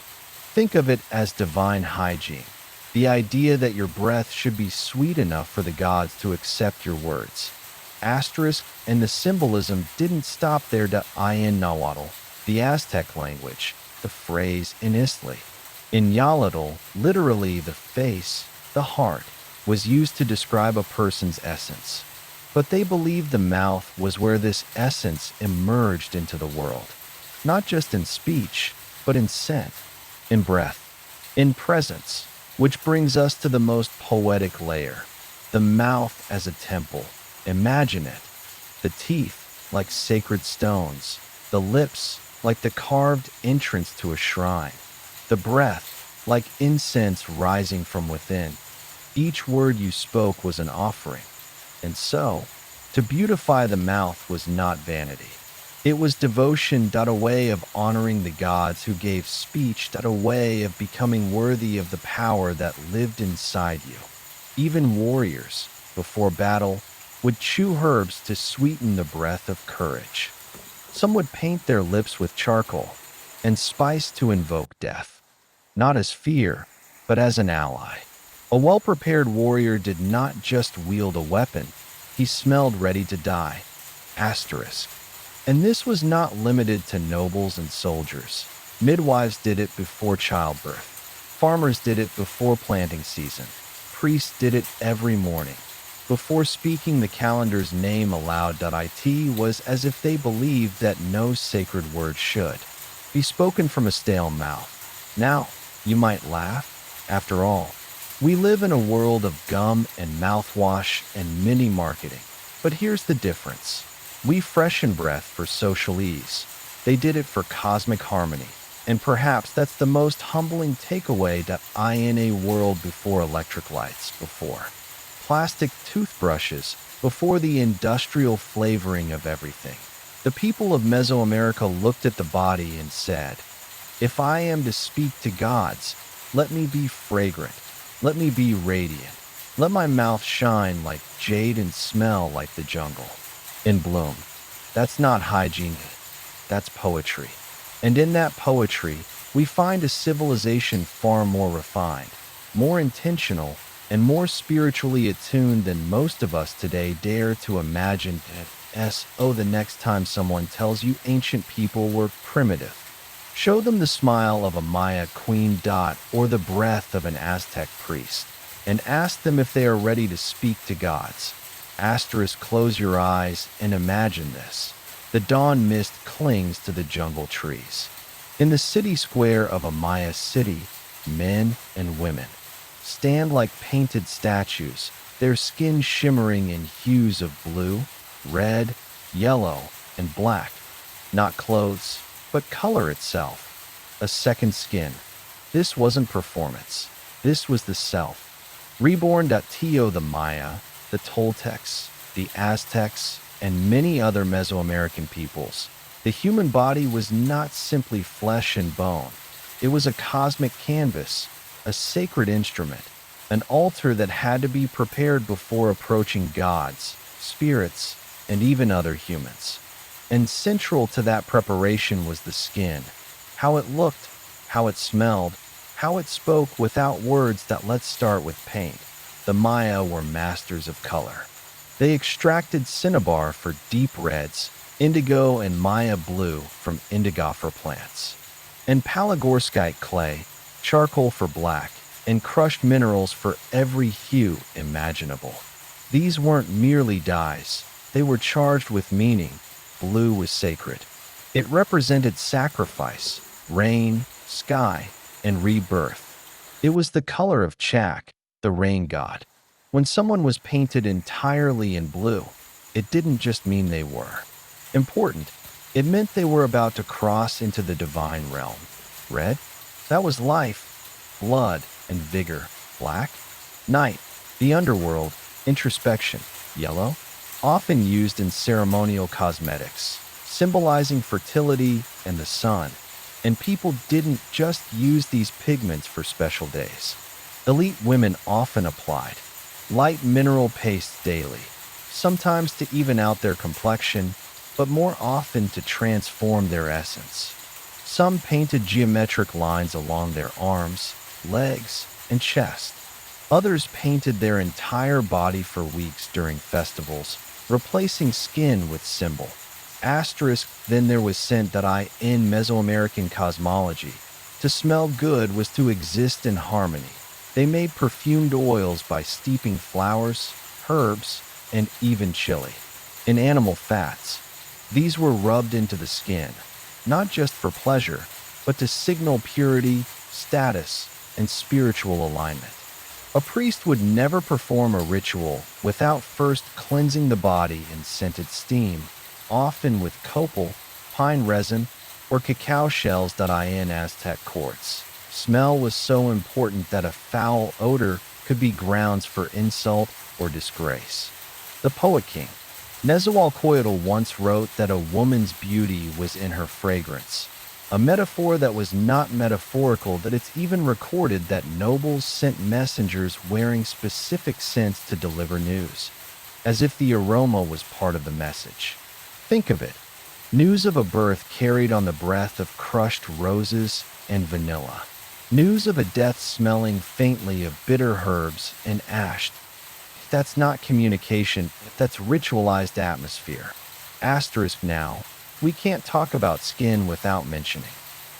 Think of it as divine hygiene, the idea that your breath should be sweet enough for the gods to accept your words. Asterisk, and the symbolism didn't stop there. In Nahuatl, the Aztec language, the phrase inistli, in Yalotl, literally the face, the heart, was used to describe a person's essence. But they believed the mouth was where this essence emerged into the world, not just in speech, but in scent, in breath, in presence, which brings us to the most poetic layer, the mouth as a temple. Imagine it, the teeth like sacred stones, the lips like the carved entrance to a shrine, the breath like incense rising from within. Each word you spoke was an offering. And so, to beautify the mouth was not vanity. It was devotion, a way of honoring the gods who gave speech, a way of becoming worthy of the power that lived inside you. Even warriors, before battle, would chew herbs to sweeten the breath of courage. Some would paint their lips with charcoal and spice to invoke death, not as fear, but as an ally. A well-prepared warrior did not just wield a weapon, He smelled ready to die. Asterisk. And this was not limited to nobles and soldiers. Midwives did it before childbirth. Farmers did it before planting season. Priests did it every morning. Before speaking the calendar's name aloud, it was as if they believed that no sacred word should be spoken from a stale mouth. Now, you might laugh. After all, we live in a world of gum and mouthwash and mini marketing. But here's the difference. We freshen breath for social ease. They did it for cosmic harmony. And perhaps that's the most humbling takeaway that in a world before electric lights, before plastic toothbrushes, before the industrial flavoring of everything, the people of Mesoamerica looked at the body and said, if I am to speak to gods, let me be fragrant, let me be radiant, let my mouth shine like jade and smell like the jungle in bloom. That's not hygiene, that's poetry. And in that poetry, we find a civilization far more refined, more intentional, and more spiritually attuned than most of us today dare to imagine. The next time someone tells you ancient people were primitive, show them the smile of a Maya queen or the breath of an Aztec priest, and ask them if they are ready to speak to gods. Asterisk, close your eyes and imagine this. The dawn mist clings to the jungle trees. In the city square of a Maya city, men and women stand like painted statues, their skin shimmering in hues of blue, red, yellow, and black. Not clothes, but color itself. A second skin. This wasn't performance. This was the self. Reborn. The Maya, the Toltecs, the Aztecs, and many other Mesoamerican peoples, the human body was not simply flesh and bone. It was a cosmic canvas, a sacred instrument, an altar that had to be prepared before approaching gods, spirits, and even other humans. And central to that preparation was the skin, how it looked, how it smelled, how it spoke without words. Let's start with paint. The Maya were masters of color. They extracted cinnabar for deep reds, indigo and Maya blue from indigofera plants, and palygorskite clay, charcoal for black, and crushed minerals for every hue imaginable. These weren't merely dyes, they were charged with meaning. Blue was sacred. It represented sacrifice, rain, sky, and rebirth. It was the color of Chak, the rain god. When someone was painted entirely in blue, it didn't just mean they were important. It meant they were about to cross into the divine realm. Red? That was life, blood, and vigor. Black? Night, the underworld, introspection. Yellow? Often used in ceremonial cosmetics, symbolizing fertility and the sun. And people didn't just use these pigments for special days. Elite women often applied light mineral pastes daily, sometimes to even out their complexion, but more often to transform their essence. Some painted geometric lines along their arms, legs, and chest. Others painted their entire body for weeks during festivals, replacing skin with symbol. Asterisk, then there was scent in Mesoamerican cosmology. To smell good was to exist in harmony. They made perfumed oils by steeping flowers, herbs, and even chili. In animal fats, these were rubbed into the skin, not just for pleasure, but to signal purity, status, and spiritual alignment. A priest would never perform a ritual without first cleansing the body in scented steam, often with copal, pine resin, or cacao shells. In Aztec courts, smell was so important that a foul odor could be grounds for insult or disgrace. The poet king, Nezahualcóyotl, once wrote that a woman's beauty was in her fragrance, a metaphor that was not metaphorical. That it's even recorded that nobles sent messengers wearing specific scents to deliver news, as if the aroma was part of the message. Think of it. News of a birth carried on the breath of crushed roses and vanilla. News of a death smelling faintly of bitter herbs and ash. That's not communication, that's ritualized atmosphere. Asterisk now, we can't talk about skin without mentioning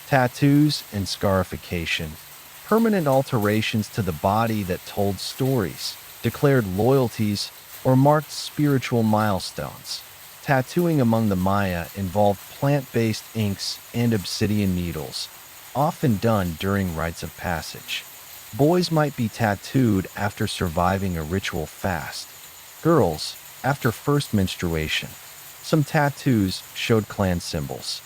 tattoos and scarification, permanent alterations to the body that told stories, declared loyalties, or marked spiritual milestones. Tattooing among the Maya involved plant-based inks and obsidian needles, often done during rites of passage. Boys might be tattooed after surviving a ritual fast. Girls, after first menstruation. Some tattoos showed clan symbols.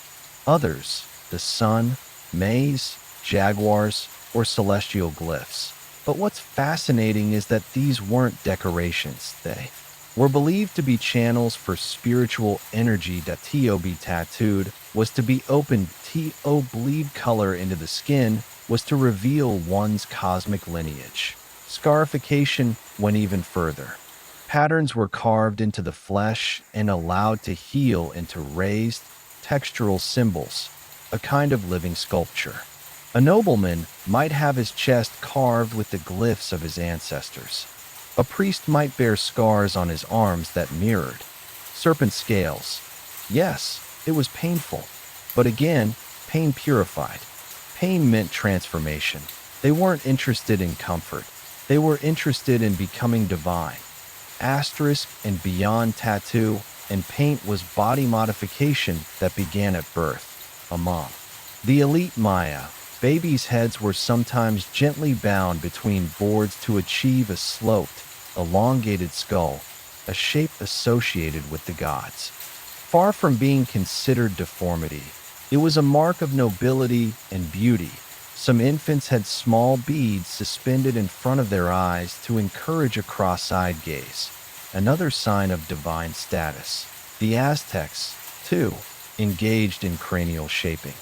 Others, the sun, maize, jaguars, or celestial glyphs. But what's fascinating is that these weren't decorations. They were believed to be channels for spiritual energy. That to be tattooed was to be opened. To bleed color into the skin was to reveal one's cosmic lineage. Scarification went even further. Patterns were carved into the flesh and allowed to heal into raised, textural symbols, a kind of living sculpture. A nobleman might have his chest carved with the glyphs of his ancestors. A priest might bear scars on his arms that mirrored serpent scales. Yes, it was painful, but again, pain purified. Pain meant transformation. They weren't interested in comfort. They were interested in becoming divine. Asterisk and beyond tattoo and paint was body modification that began at birth. Among the elite Maya, babies' heads were sometimes gently bound between boards to achieve a sloped, elongated skull, a shape associated with the gods. Far from being considered deformity, it was a mark of nobility and beauty. Some infants had small beads suspended in front of their eyes to encourage a cross-eyed gaze, another sign of divine status. The Aztecs, too, engaged in cranial shaping,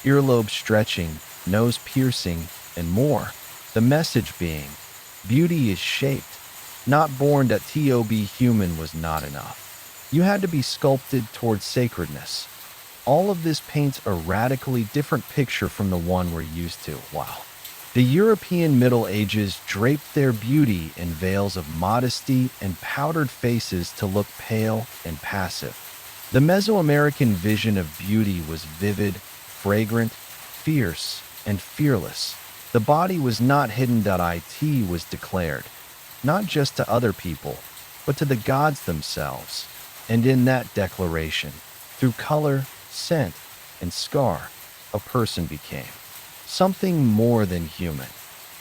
earlobe stretching, nose piercing, and more. The message being, beauty is shaped, not born. That to be human was not enough. You had to be sculpted towards sacredness. All of this paints a radically different picture from the one we're used to. Wow. The European Middle Ages draped their beauty in veils of modesty and powdered faces to look pale and passive. The Mesoamerican vision of beauty was vivid, fragrant, fierce, and fearless. The body was not hidden. It was declared, not just to other people, but to the gods themselves. And in that declaration, through color, scent, and scar, a person became something more than human.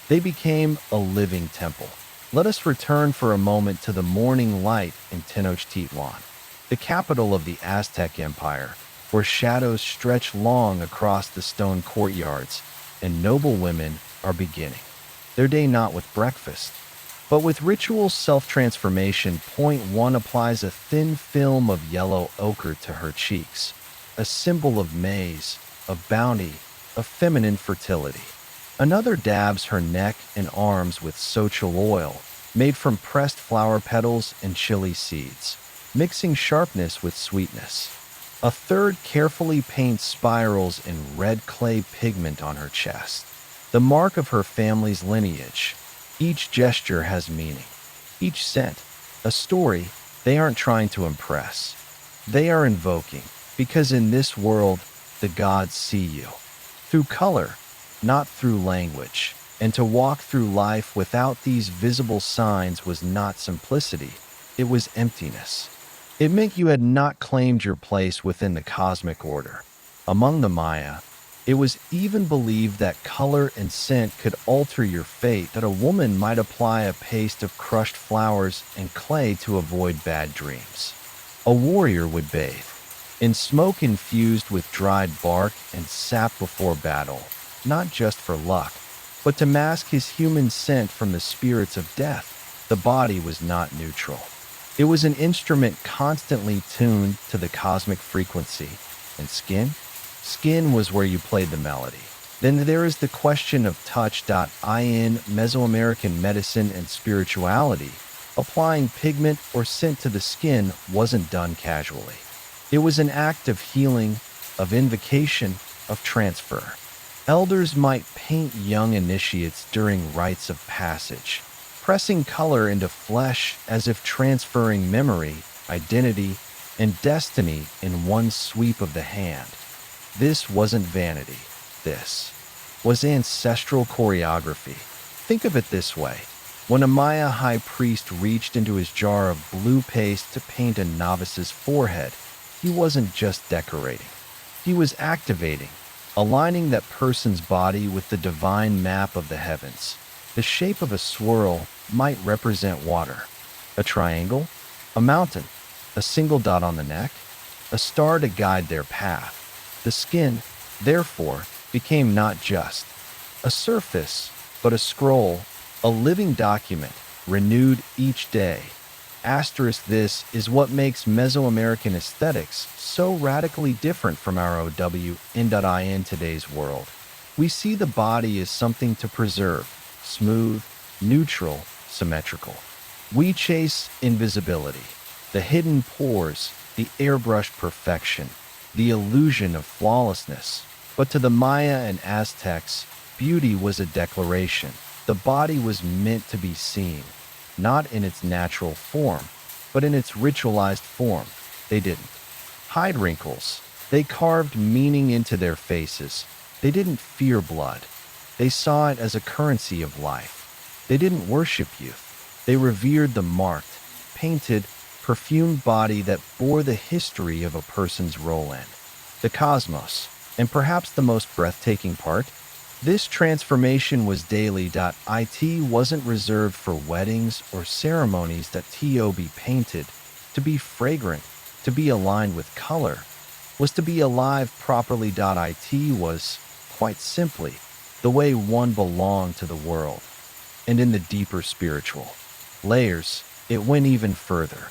They became a living temple. Let us return for a moment to the morning light in Tenochtitlan, the capital of the Aztec Empire, where shadows stretch long across the stone courtyards, and noble women are beginning their day not with breakfast, but with ritual self-transformation. Point 1 applies a thin film of yellow ochre to her cheeks, a symbol of maize, of bounty, of feminine fertility. Another dabs her neck and arms with sochal oil, made from pressed flower petals and chili seeds, mixing sharpness with sweetness. A third carefully paints spirals in red clay pigment on her chest, the mark of her family's lineage. Each gesture has meaning, each scent, a story. They aren't trying to impress. They are invoking, because in this world, the gods see you. Through color, not through language. And to walk through life without these visible signs was not simplicity, it was emptiness. It meant you had not claimed your place within the cosmic order. Among the Maya, it was even believed that color and scent could alter your fate. That a woman might apply a paste of crushed flowers and clay to avoid bad dreams. A warrior would bathe in smoke infused with dried bark and sap before battle, not just for luck, but to mask his human scent from the spirits of death. The body was not neutral. It was an instrument constantly tuned to the cosmic frequency. And skin? Skin was where you played the melody. Then there is the question of touch. In Mesoamerican medicine and spirituality, applying pigment or scent to the skin wasn't done casually. It was an act of healing, of invocation, of transfer. Elders might paint young initiates during rites of passage, pressing color into flesh as if transferring memory, identity, and destiny in one sweep of the hand. This wasn't vanity. This was ancestral choreography. Think of it this way. When a Maya high priest reached into his jar of blue paste to paint a novice's forehead, he wasn't just decorating. He was activating, aligning that person's body with the divine map of the heavens. The shape of a swirl might represent water, a triangle, a mountain, a single dot on the neck, a star to guide their path. The skin, therefore, became not just a surface, but a scroll, a living document, renewed each day. Asterisk, this is what makes Mesoamerican aesthetics so radically different from our in today's world. We see the body as something to preserve, smooth, neutral, symmetrical. We chase invisibility, the hidden pores, the airbrushed perfection, the illusion of flawlessness. But to the Maya and Aztecs, beauty was a declaration. The body was meant to be seen, not in its natural form, but in its ritualized form. They didn't hide wrinkles. They carved meaning into their faces. They didn't fear blood. They saw it as a currency of life. They didn't worship youth. They revered the marked, painted, perfumed body that bore the history of a person's role in the cosmos. And perhaps the most breathtaking part, this transformation was daily. It wasn't reserved for weddings or ceremonies that to be painted, to be fragrant, to be aligned with color, was to be alive properly. It was, quite simply, the way one belonged to the world. And in the deeper spiritual layers, it went even further.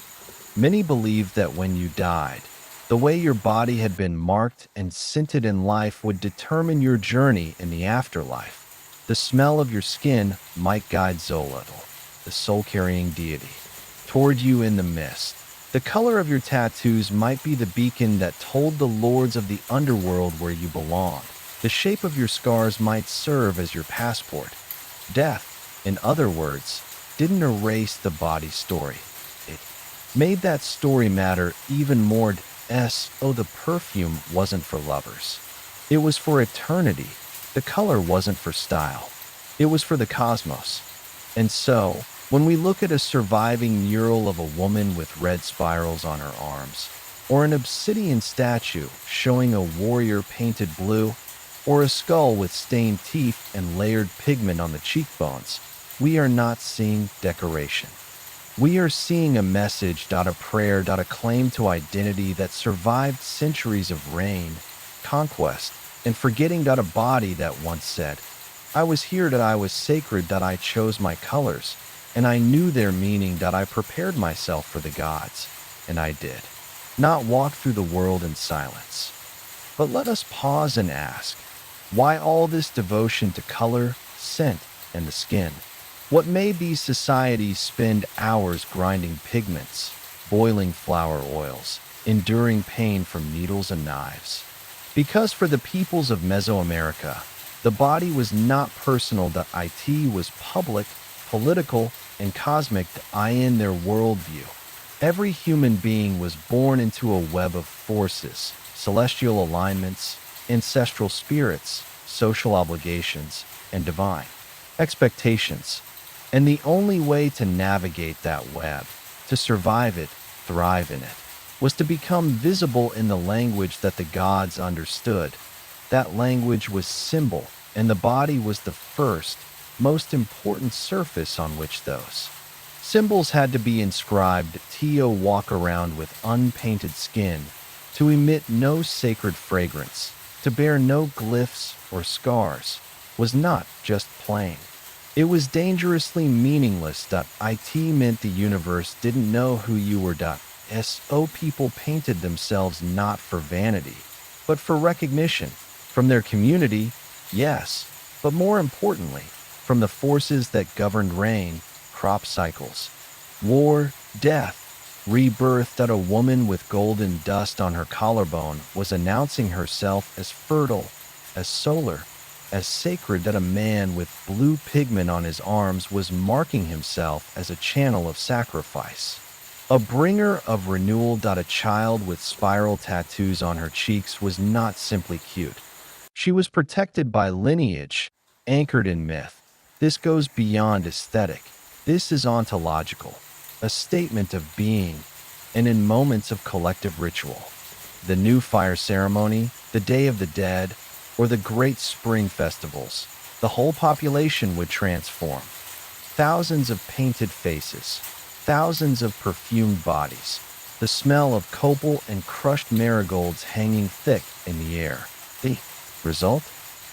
Many believed that when you died, the way your body had been marked and scented in life would determine your journey in the afterlife. The smell of your skin might guide Xolotl, the soul-carrying deity, toward you in the mist. The color of your tattoos might be the beacon that told the lords of the underworld where you belonged. The shape of your scars might serve as your passport. Death, in other words, didn't erase the body story. It made that story matter even more. The perfume wasn't for lovers. It was for eternity. The color wasn't for style. It was for the cosmos. And so, when we look at a surviving mural of a woman with red spirals on her arms, or an obsidian statue showing a warrior painted blue, or a skull with stained teeth and layered pigment on the cheekbones, we are not seeing decoration. We are seeing a message, a prayer, a claim to identity that survived centuries of reign, conquest, and forgetting. A body that once said, I was here, I was sacred, I chose my colors, and I knew their meaning, I prepared myself for the gods, and I did not walk through the world in silence. But let us pause and ask, why all this devotion to color, scent, and the skin? What made these societies spend hours grinding pigments, boiling flower oils, enduring pain from needles and knives? Because for the peoples of Mesoamerica, the body was not personal. It was public, political, and cosmic in their worldview. Every human being was born into a web of forces, celestial alignments, ancestral spirits, social obligations, and divine expectations. And the only way to navigate that web, to survive it, thrive in it, was to become visible in the language that the gods understood. That language was symbol, and the body was the first, most important surface on which those symbols had to be inscribed. To walk around with unpainted skin, to emit no sacred fragrance, to bear no glyphs or scars, was not just plain. It was dangerously meaningless. It meant the universe didn't know who you were. People painted themselves not for vanity, but for recognition. From their community, yes, but more importantly, from the forces that governed rain, crop cycles, war, death, rebirth. A woman with golden dust on her collarbone was announcing herself as fertile, as solar, as sacred that a man with blue pigment on his arms was marking himself as a channel of sacrifice. A bringer of renewal. A child with spiral tattoos on her cheeks was not simply cute. She was protected by lineage, anchored in myth. This goes beyond aesthetic. This is ontological, a statement of being, and in moments of collective ritual. The new fire ceremony, the Day of the Dead, or the great spring festivals, the whole population would transform. Thousands of painted faces, thousands of perfumed bodies, the smell of copal and crushed marigolds hanging thick in the air. The result?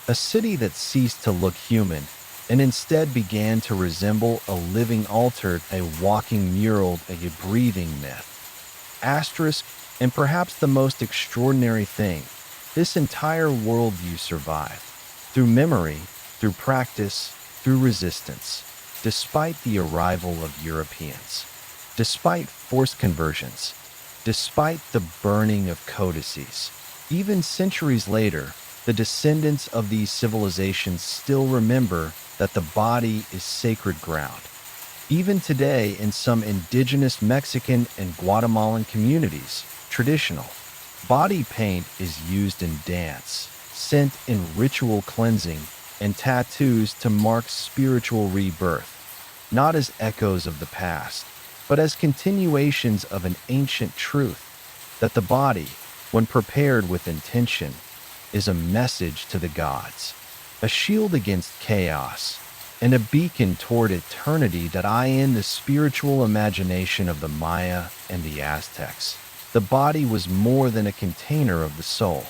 A city that ceased to look human and instead began to resemble a living altar, a walking mural, a breathing myth. Asterisk, and perhaps the most extraordinary thing, this entire worldview survived. Through memory, through practice, through resistance, despite the arrival of Europeans, despite forced conversions, despite the burning of codices. Even centuries later, the descendants of these civilizations still remember that the body is sacred ground. Even today, in some indigenous Mexican and Guatemalan communities, traditional body paint is used in dance, scent in ritual cleansing, and tattoos to mark spiritual rebirth, not as echoes of the past, but as continuations of an ancient truth, that the body, when prepared with intention, is a message to the gods, a shield against chaos, and a beacon toward eternity. That in the spiritual imagination of the Maya and the Aztecs, the body was more than a container of the soul.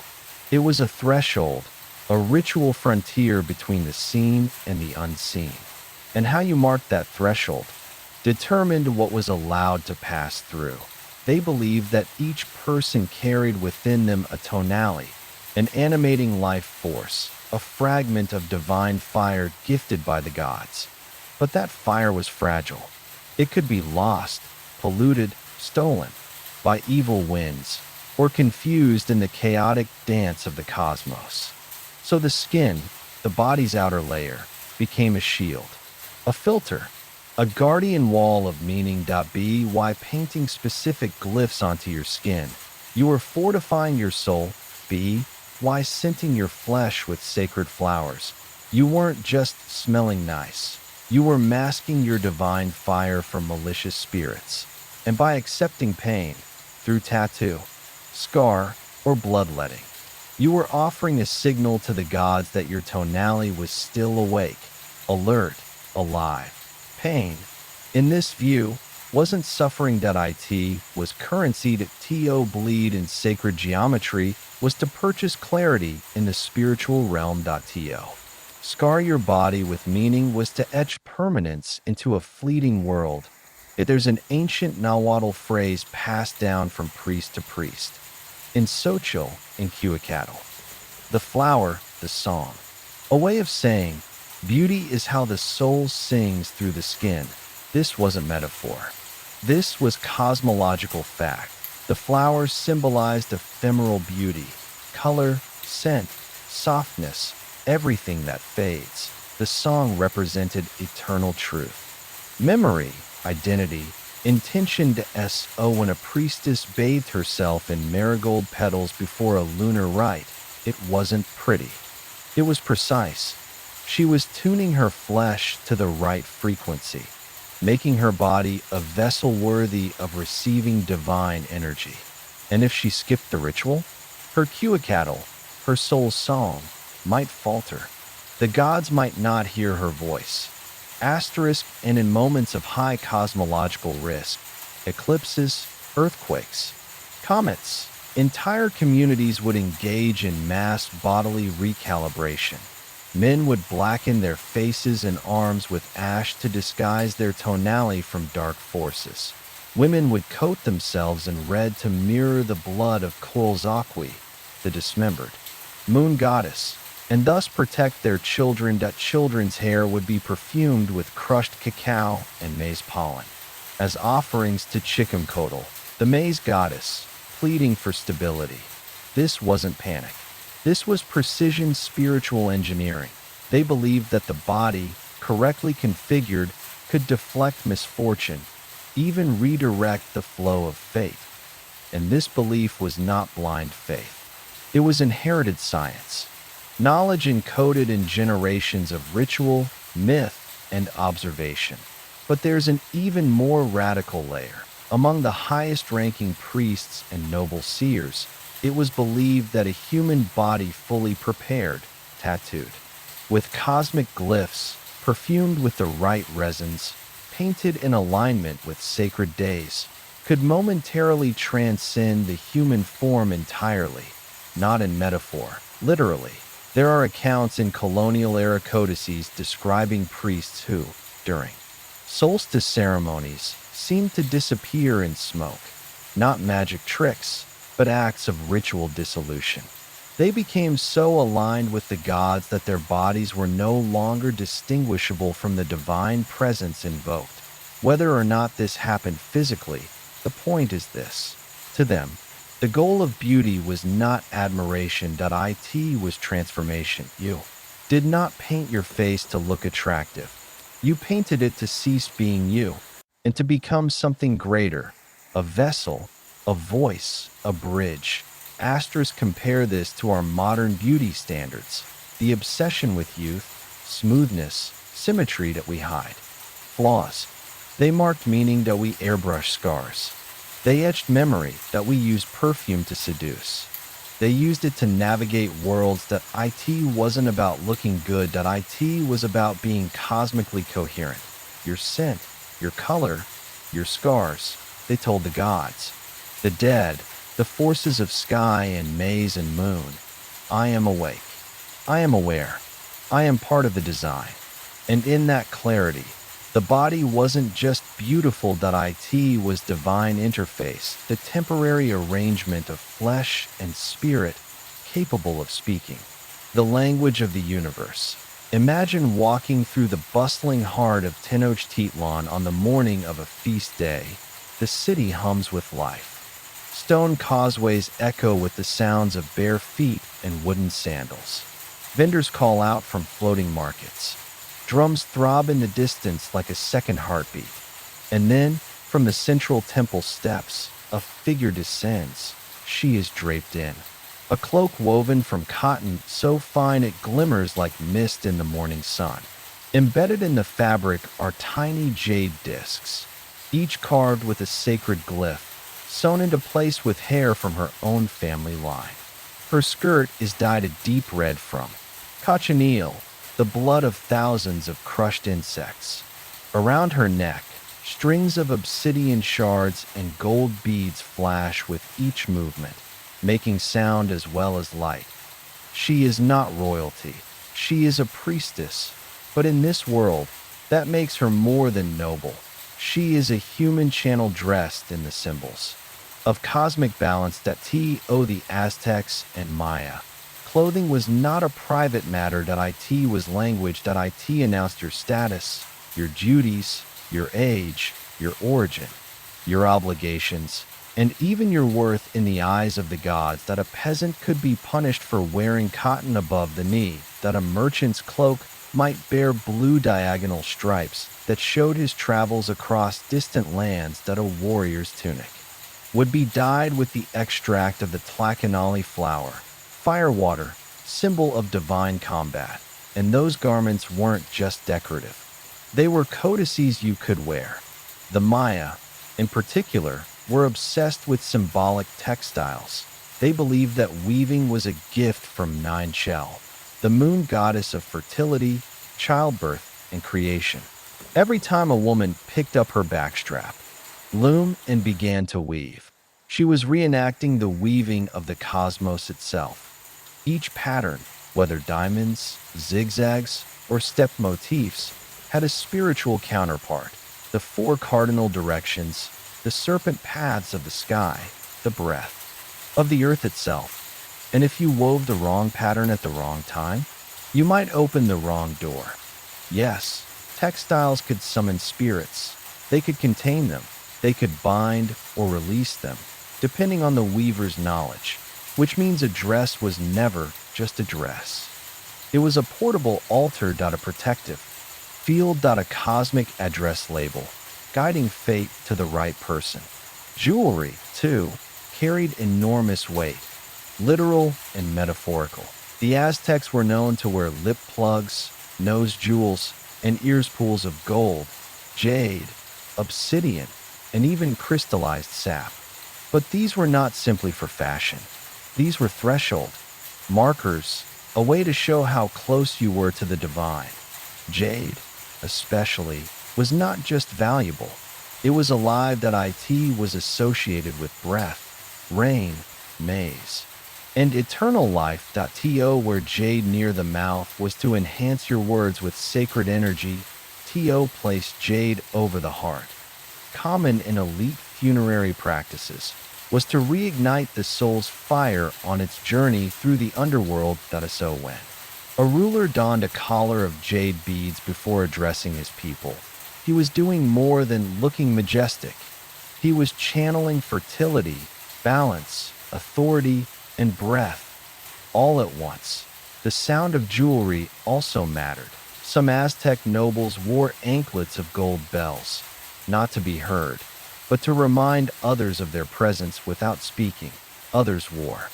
It was a threshold, a ritual frontier between the seen and the unseen. And how you marked that threshold determined what was allowed to pass through. They believed that each person carried within them a tonality, an animating life force, a fragment of divine fire gifted by the gods. But that fire was fragile. It could be lost, polluted, stolen by evil winds, or confused in the chaotic dance of the cosmos. So the skin, the body's outer layer, became a shield, a filter, a guardian wall of meaning. By painting specific glyphs onto your skin, you were fortifying your soul. Why scenting your flesh with sacred flowers? You weren't just smelling nice. You were masking your divine fire from malicious spirits. And by accepting pain, through tattoo, scar, or bloodletting, you were offering a signal to the gods that your tonality was still awake, alert, alive. Pain, in this view, wasn't suffering. It was currency. To bleed in sacred geometry was to purchase clarity in the spiritual realm. To scar your body with meaning was to etch permanence into a fleeting world. There's an ancient Nahuatl phrase passed down from priest to priest. In Xochitl, in Cuacatl, the flower, the song. A way of saying, beauty is how the soul sings through the skin. This wasn't metaphor. This was cosmological fact. The flowers symbolized ephemeral beauty, color, scent, softness, everything that fades. The song represented eternal truth. Memory, identity, intention. When a priestess bathed herself in marigold petals before a lunar rite, it wasn't pretty. It was precise. She was tuning her flesh to the right frequency, making her body a vessel worthy of receiving divine energy. And if she skipped the ritual, her Cuacatl, her soul's song, might falter. The gods might not hear her voice. Asterisk, and in moments of high cosmological risk, eclipses, earthquakes, comets, entire communities would engage in mass bodily recalibration. Men would blacken their faces and arms with ash to disguise their tonality from dark forces. Women would coat themselves in red to mirror the blood of Quetzalcoatl, the dismembered moon goddess, and thus protect their children. Children's hair would be perfumed with crushed cacao and maize pollen, as offerings to Chicumcotl, the maize goddess, pleading for stability. This wasn't panic. This was precision spiritual engineering. They believed that the body, correctly configured, could deflect misfortune, even redirect the flow of fate. And this belief was not blind faith. It was inherited science, knowledge encoded in generations of ritual, myth, and observation. But there's an even more radical layer. Among the highest-ranking priests and noble seers, it was believed that a human body fully prepared, tattooed, with cosmic glyphs, perfumed with the right resins, painted in alignment with sacred days, could momentarily transcend the human form entirely, not in metaphor, literally. There are accounts in colonial-era codices describing priests who, during solstice ceremonies, seemed to disappear in smoke. Not magic tricks, but acts of ritual dissolution. They became so aligned with the gods that their bodies were no longer distinguishable from the divine presence invoked. Whether or not this happened physically, the point is this. To them, the goal of beauty was not admiration. It was transformation. You did not paint your face to look attractive. You painted it to cease being you and to become something greater, a vessel, a voice, a bridge. Asters compare this to our modern beauty standards, the obsession with youth, smoothness, symmetry that we hide. Flaws. They marked meaning that we airbrush scars. They etched memory that we use perfume to seduce. They used it to navigate worlds that it wasn't about looking good, that it was about being cosmically coherent. Your scent, your color, your scars, they told the gods, the dead, the forces of sky and maze and moon. I am awake. I am aware. I am part of the design. And in that clarity, the body wasn't just beautiful. It was divine interface, the temporary arrangement of flesh and spirit capable of speaking the language of the universe. Imagine walking through the bustling heart of Tenochtitlan on the morning of a feast day. The city hums with life. Stone causeways echo with the sounds of bare feet and wooden sandals. Vendors call out from floating markets. Drums throb in the distance like a second heartbeat. And then, from the central temple steps, a figure descends. She is draped in a cloak woven from cotton so fine it glimmers like mist in the morning sun. Embedded in the fabric are tiny jade discs, each carved with a sacred glyph, sewn into place with hair from her own family line. Her skirt is dyed a deep red from cochineal, the blood of thousands of crushed insects. Around her neck, strings of obsidian shards and gold beads flash with each movement, making sound as well as light. She is not royalty. She is a priestess. But in this world, that makes her more than noble. She is a human channel dressed in the symbols of cosmic balance that the Aztecs and Maya. Clothing was not a private matter. It was language. It announced your status, your duties, your age, your origin, your obligations, and even your worth in the eyes of the gods. That a peasant could be punished for wearing cotton above the knee, that a merchant's cloak might bear blue diagonal stripes that showed his travels across distant lands, that a warrior's tunic would be dyed with the extract of the tlacanali flower, firewater, symbol of divine combat. And those garments weren't just decorative. They were codices you could wear. The Maya, in particular, were obsessed with symbolic textiles. They believed that weaving was a gift from Ninchel, the moon goddess of fertility, childbirth, and creation. Every time a woman picked up her backstrap, loom, and began to weave, she was reenacting the weaving of the cosmos itself. Each pattern, whether diamonds, zigzags, or step motifs, had a spiritual counterpart. The four cardinal directions, the serpent paths of the sky, the breath of the earth itself. And if you wove the wrong pattern at the wrong time, you might open the wrong door. Yes, textiles could summon spirits. They could contain them. They could bind or release them, depending on the weaver's knowledge, which means a dress was never just a dress. It was a portable altar, a protective field, a cosmic address label, guiding fate to the right person. Jewelry, too, carried enormous weight, literal and metaphorical. The Aztecs were known to wear lip plugs, nose jewels, and earspools of gold, jade, obsidian, and even crystallized sap. But these were not simply for fashion. These were threshold markers, a way to show how close you were to the divine. Jade, especially, was not just valuable. It was alive. It was associated with breath, rain, maize, and eternal life. To wear jade near the mouth was to enhance your words with sacred energy. To place jade over the heart, common in elite funerary practices, was to reignite the soul's fire on its journey through the underworld. So when a ruler donned a collar of jade beads before addressing his people, he was doing more than looking majestic. He was channeling fertility, balance, authority, and breath, all at once. The sound of jewelry also mattered. Some Aztec nobles wore anklets of gold bells, not to be heard, but to remind others of their presence without speaking. Others wore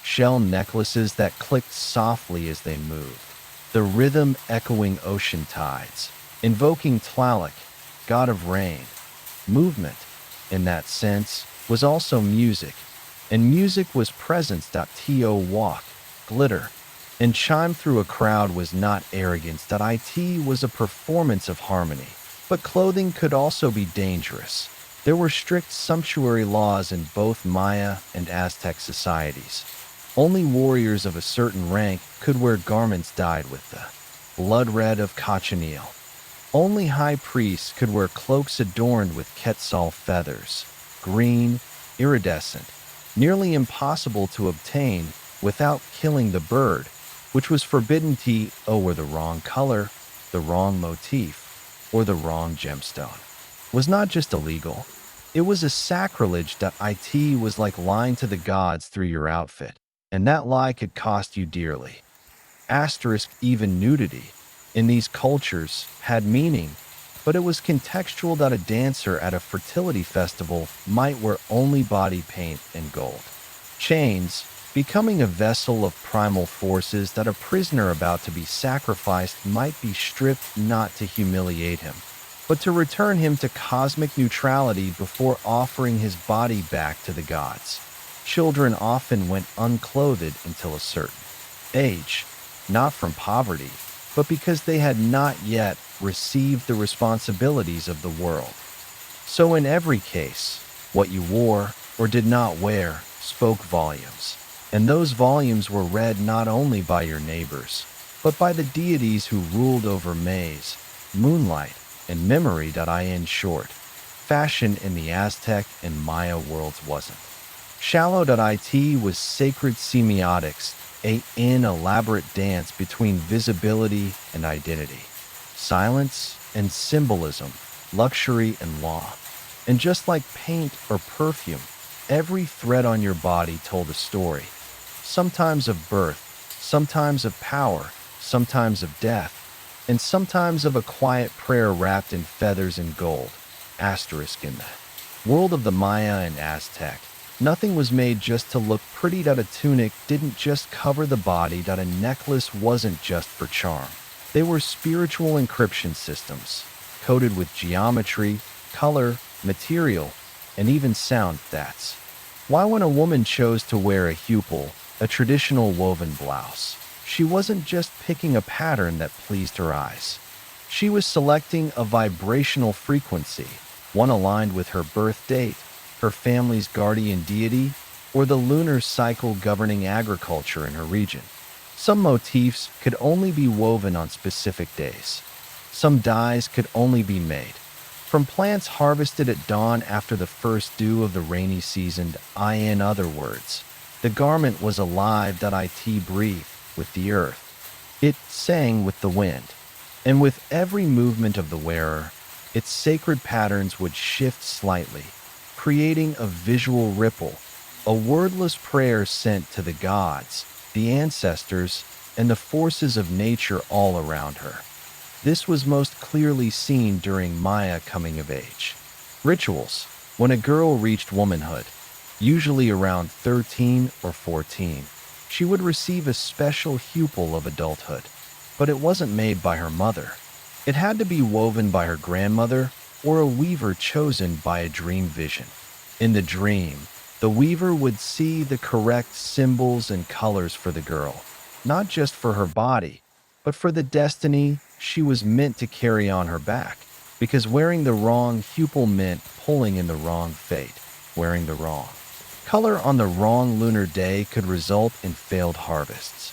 shell necklaces that clicked softly as they moved, the rhythm echoing ocean tides, invoking Tlaloc, god of rain. Movement, in that sense, was also music, and music was presence. To walk, glitter, and chime through a crowd was not arrogance. It was a performance of harmony. But clothing could also be dangerous. There were strict sumptuary laws in both Maya and Aztec societies. Only warriors of a certain rank could wear garments dyed with the blood red of cochineal. Only high priests could wear cloaks adorned with quetzal feathers, green, iridescent, nearly impossible to obtain without killing the bird, which was forbidden. To were the wrong color, the wrong motif, or the wrong gemstone was not just illegal, it was a sacrilege. It was like lying to the gods through your outfit, and that lie could cost you dearly. Even nudity in these cultures had meaning, but it was contextual. A dancer at a fertility festival might wear only body paint and gold chains, becoming a vessel of primal forces. A prisoner about to be sacrificed might be stripped not to humiliate him, but to return him to cosmic neutrality before offering his body back to the gods. Children often went unclothed until a certain age, not from poverty, but because they had not yet received the responsibilities of the world. So in every case, what you wore or did not wear spoke volumes, and those volumes were read not only by your neighbors, but by the deities who ruled over maize, moonlight, and memory. In short, fashion in the Aztec and Maya worlds wasn't shallow. It was sacred semiotics, an elaborate dance between visibility and identity, silence and symbolism, luxury and law. And just like paint or perfume, every thread on your body told a story, sometimes of birth, sometimes of power, sometimes of death, and sometimes of a quiet prayer wrapped in feathers and gold. In the world of the Maya and Aztec, nothing was made just to look pretty. A tunic didn't just cover the body. A necklace wasn't just for charm. They were spiritual encryption systems, coded with geometry, color, material, and even sound. That's why when a woman chose to wear a hupel, a traditional woven blouse, she wasn't just picking a pattern that pleased her eyes. She was selecting a vibrational frequency, one aligned with her birth date, her family's guardian deity, or the lunar cycle governing agriculture in her region. Some motifs could only be woven on specific days. Some dyes could only be made from plants harvested at dawn after the first dew of the rainy season. In other words, the garment was alive. It breathed with the earth. It sang with the wind. And with every movement of the wearer, its sacred patterns would shift slightly, creating a visual ripple, a wordless prayer sent to the gods, the ancestors, and the forces of nature all around her. This was most clearly seen during Maya coming of age. Rituals. When a girl reached womanhood, usually around 13 or 14, she would receive a special hupil of adulthood, but it wasn't made by her mother. It had to be woven by her grandmother or a weaver chosen by a dream vision. In the dream, the weaver would see the correct symbols and colors for the girl, not just for her body, but for the destiny she was meant to carry on her back, because wearing the wrong hupil meant pulling in the wrong fate. Wearing the wrong color on the wrong lunar day could result in failed harvests,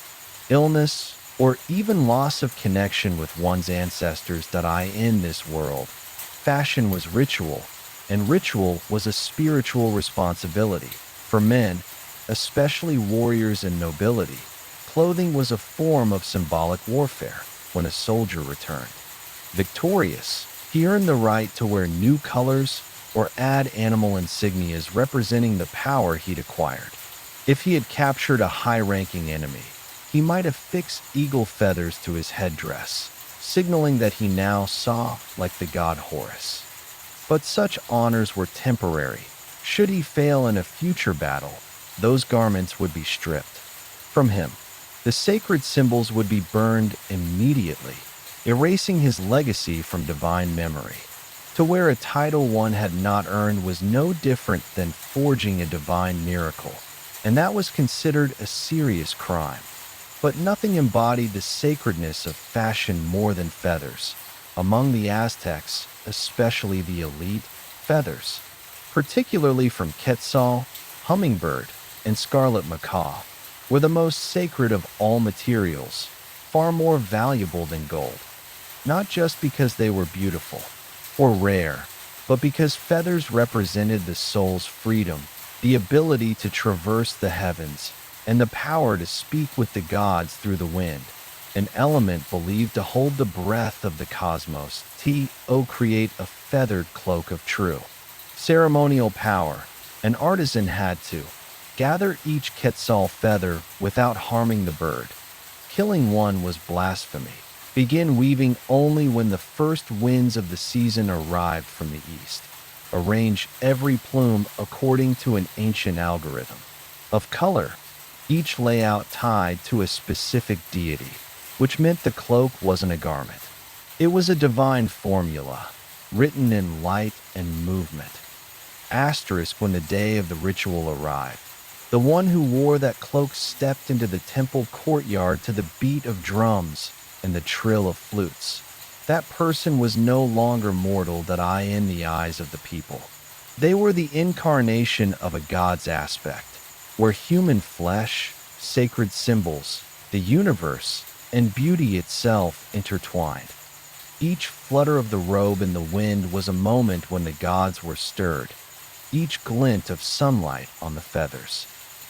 illness, or even loss of connection with one's ancestors that I in this world. Fashion was ritual, and ritual was a spiritual responsibility. For men, especially warriors and nobility, clothing was a form of symbolic warfare. When a soldier returned victorious, he earned the right to wear new colors or add animal insignias representing the power he'd acquired. If he had captured a high-ranking enemy, he might affix eagle feathers to his headdress, signaling that he now saw like the god Horus. But such honors were temporary. Should he fail in a future battle, those garments would be stripped from him. The sacred symbols would be burned immediately, erasing his legacy from divine memory. To wear a title one had not earned was no different than forging a divine miracle, and that was considered a serious crime. But nothing embodied the sacredness of fashion more than feathers. Among the Aztecs, especially the elite, feathers, particularly from quetzal, hummingbird, and scarlet macaw, were the most sacred of all materials, far more valuable than gold. Not just because they were beautiful or rare, but because feathers represented the soul's freedom, the ability to traverse the heavens, and the power to speak with the gods through the wind, an element believed to hold the breath of the cosmos. Create a feathered cloak of true ceremonial power. An artisan had to gather each quetzal feather without harming the bird. Killing one was blasphemy. Begin weaving only when the first winds of the season arrived from the east. Arrange every plume according to an ancient algorithm of color, each layout tied to a specific deity, which meant the cloak wasn't a garment. It was a divine formula, written in light and movement. Asterisk when the day of the ritual arrived. The one who wore that cloak stepped into the temple courtyard to the beat of drums and the trill of flutes. That person was no longer mortal that I in the eyes of the people. They were the incarnation of a god's aspect, where human flesh, sacred symbols, the universe, and beauty itself intertwined. Each flutter of the robe in the wind was a moment when the gods were stirred. Each glint of sunlight on the feathers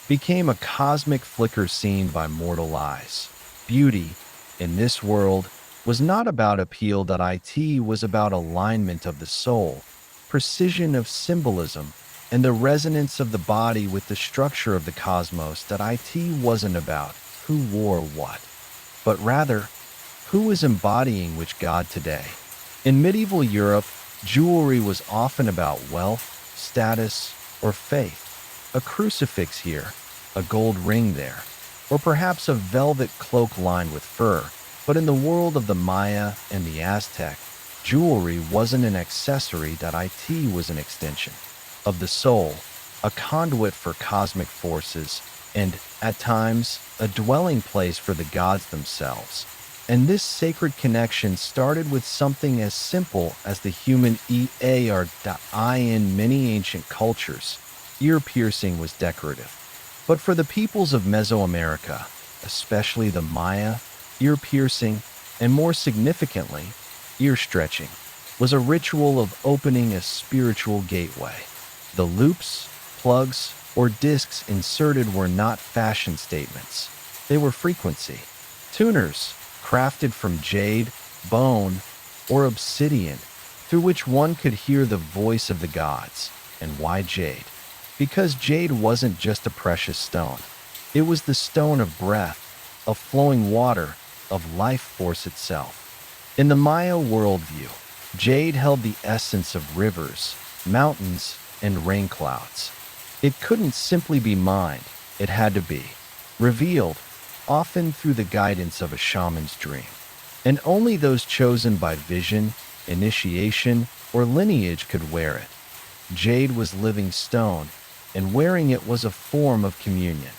became a cosmic flicker seen by mortal eyes. Beauty, in this world, was not about appeal. It was about alignment of the soul, precision of symbolism, and the resonance of the body with the structure of the cosmos. It wasn't about who wore what, but rather who is embodying which god today. In medieval Europe, jewelry was often about wealth, status, or faith. A crucifix here, a gold ring there, or perhaps a velvet cloak lined with fur. But in the world of the Maya and the Aztec, jewelry wasn't an accessory. It was an extension of the soul, a conduit for cosmic forces, and, at times, a dwelling place for the gods themselves. And this sacred connection started with something as simple as the human ear. In many ancient cultures, ear piercing was decorative. But for the peoples of Mesoamerica, especially the Maya, ear piercing, and more significantly, ear stretching, was a ritual of opening a spiritual gateway. The loops, plugs, or discs inserted were not fashion statements. They were frequency tuners, crafted from jade, bone, or obsidian, through which one could hear the voice of the gods. And why jade? Because jade wasn't just a precious stone. It was the stone of breath, of flowing water, of life force itself. In the Maya worldview, jade held the essence of rivers, mountains, and rain clouds. It couldn't simply be mined, it had to be revealed, often through the guidance of a shaman's dream. And only those chosen by vision, initiation, or lineage could wear it. Jade was living stone, and wearing it was a form of communion.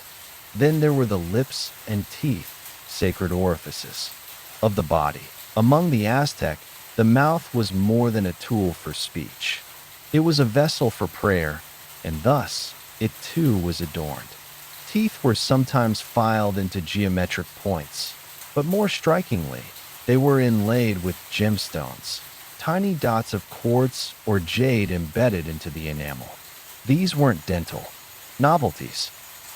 Then there were the lips and teeth, sacred orifices of the body. Among the Aztec, the mouth was more than a tool for speech. It was a vessel for prayer, and thus it too was adorned. Teeth were sometimes filed into geometric points, but more strikingly, they were inlaid with gemstones, tiny dots of quartz or jade embedded into the enamel. These weren't dental novelties.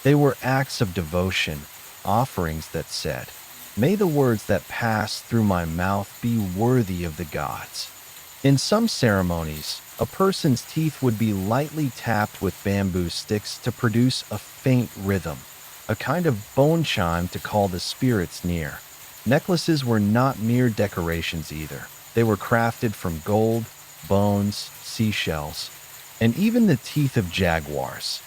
They were acts of devotion, offerings that said, "May the words that pass through my mouth be worthy of the gods." In some ceremonies, a person's teeth would be lightly tapped with bamboo sticks to produce a faint rhythm, a kind of bone chime to call the spirits near. Necklaces were not mere decorations either. They were crafted from gold, bones, seashells, and even the teeth of jaguars,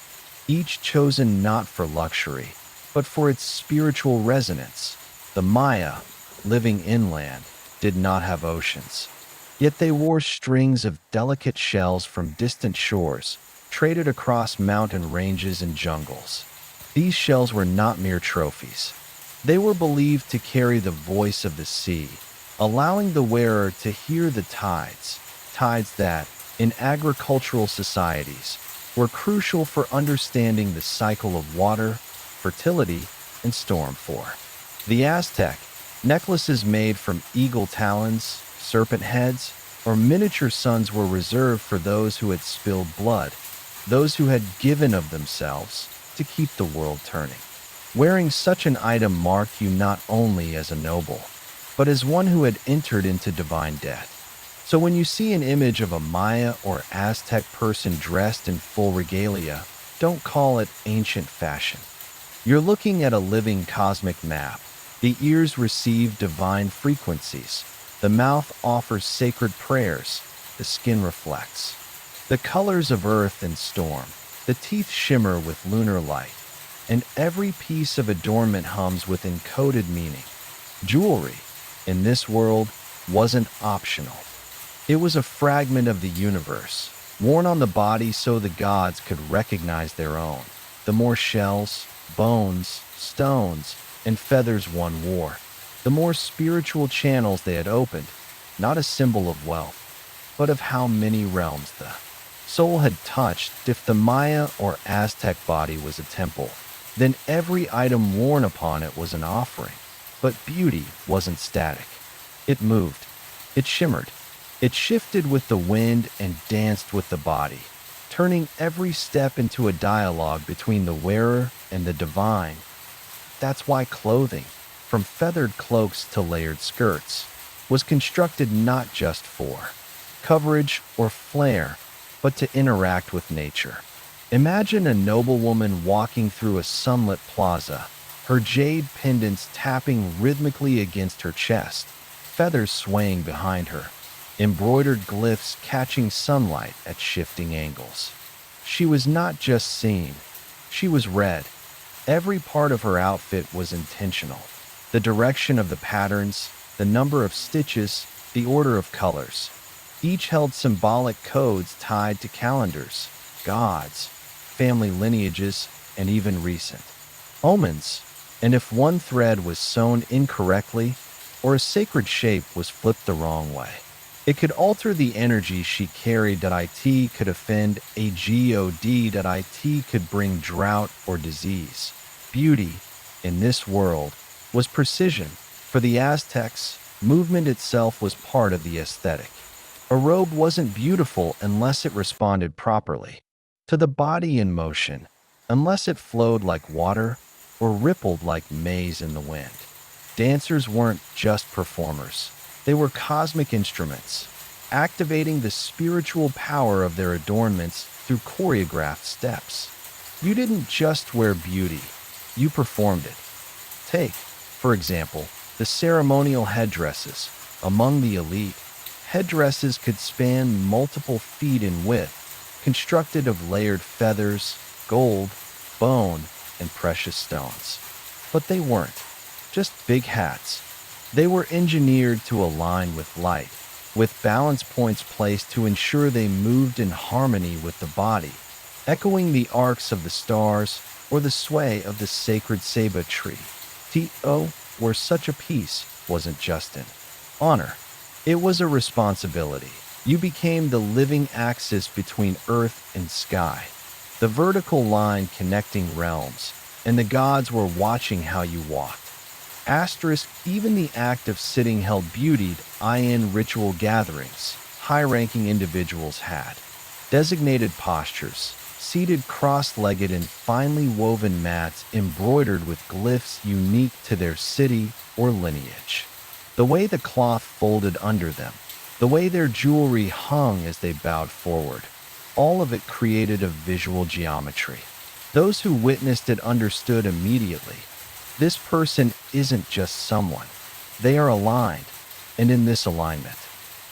each chosen not for luxury, but for its spiritual resonance. The Maya, living inland, did not have oceans. Yet they wore strings of delicate shells from distant shores, traded across mountain ranges and jungles. These shells were not mere trophies. They were believed to carry the voice of the sea, allowing the wearer to hear the tides that, in agricultural societies, were crucial for understanding the cycle of water, fertility, and storm. For the Aztec, necklaces made from eagle talons, serpent heads, or miniature suns were reserved for those who had spilled blood, those who had given of themselves to keep the world turning. Wearing such an item marked you not only as a noble, but as one who had entered into divine death. So when you see an image of a Maya or Aztec person dressed in full regalia, don't call it ancient fashion. You're looking at a living cosmic map. The ears receive divine frequencies. The mouth offers sacred prayers. The skin reflects the colors of earth and storm. The teeth shimmer with lunar light, and every piece of adornment hums with encoded meaning. Jewelry, in this world, wasn't optional. It was a fragment of the universe, worn on the body so the gods could recognize their own. The more shells, bones, stones, and feathers one wore, the more spiritual channels they had opened, not a symbol of wealth, but of how many realms the soul had touched. If the Maya or Aztec body was a temple, then every item worn upon it was an offering. But beauty wasn't static. It moved. It shimmered. It shifted with the wind and danced with the body, turning every step into a dialogue between the wearer and the divine. That's why clothing, from feathered cloaks to layered skirts, was constructed not just for coverage or flair, but to interact with nature. Imagine a noblewoman walking through a sunlit plaza, her jade pendants tapping rhythmically against her chest, feathers swaying behind her, embroidered glyphs catching sunlight at shifting angles. She was not just seen, she was read. Every part of her outfit was intentional. The direction of the patterns, the number of stitches, the order of colors. Each held symbolic codes tied to calendars, gods, family lineages, and even recent omens. And if one thread was sewn incorrectly, or a sacred shape was flipped the wrong way, it could alter the energy she carried. It could offend a god. It could bring drought or disease. Beauty, in this world, was precision. For the Aztecs, movement itself was part of the aesthetic. A robe wasn't beautiful unless it responded properly to the body in motion, unless it flowed like water or rippled like maize in the wind. Dancers weren't just performers. They were cosmic instruments, activating the spiritual power of their adornments through choreographed steps. You didn't just wear beauty, you performed it. Take For example, the ceremonial headdresses. Among the elite, headdresses could span multiple feet in width, constructed of layered feathers, gold, bone, and precious stones. But they weren't just big hats. They were engineered to align with light, with balance points placed to ensure they moved in harmony with the body, echoing the arcs of the stars or the sway of the sacred ceiba tree. T.O., where such a piece wasn't just an honor, it was a responsibility. You became the living axis between earth and sky, the vertical line connecting realms, and the gods were watching how you walked. Even the act of sitting held beauty in ritual gatherings. High-ranking individuals had designated postures, seated cross-legged in finely woven mats embroidered with glyphs unique to their city or lineage. The way the cloth folded under them, the way their jewelry hung as they bowed forward, all of it created a visual geometry. Those who witnessed it understood immediately. This person isn't just someone. They are aligned, and in this alignment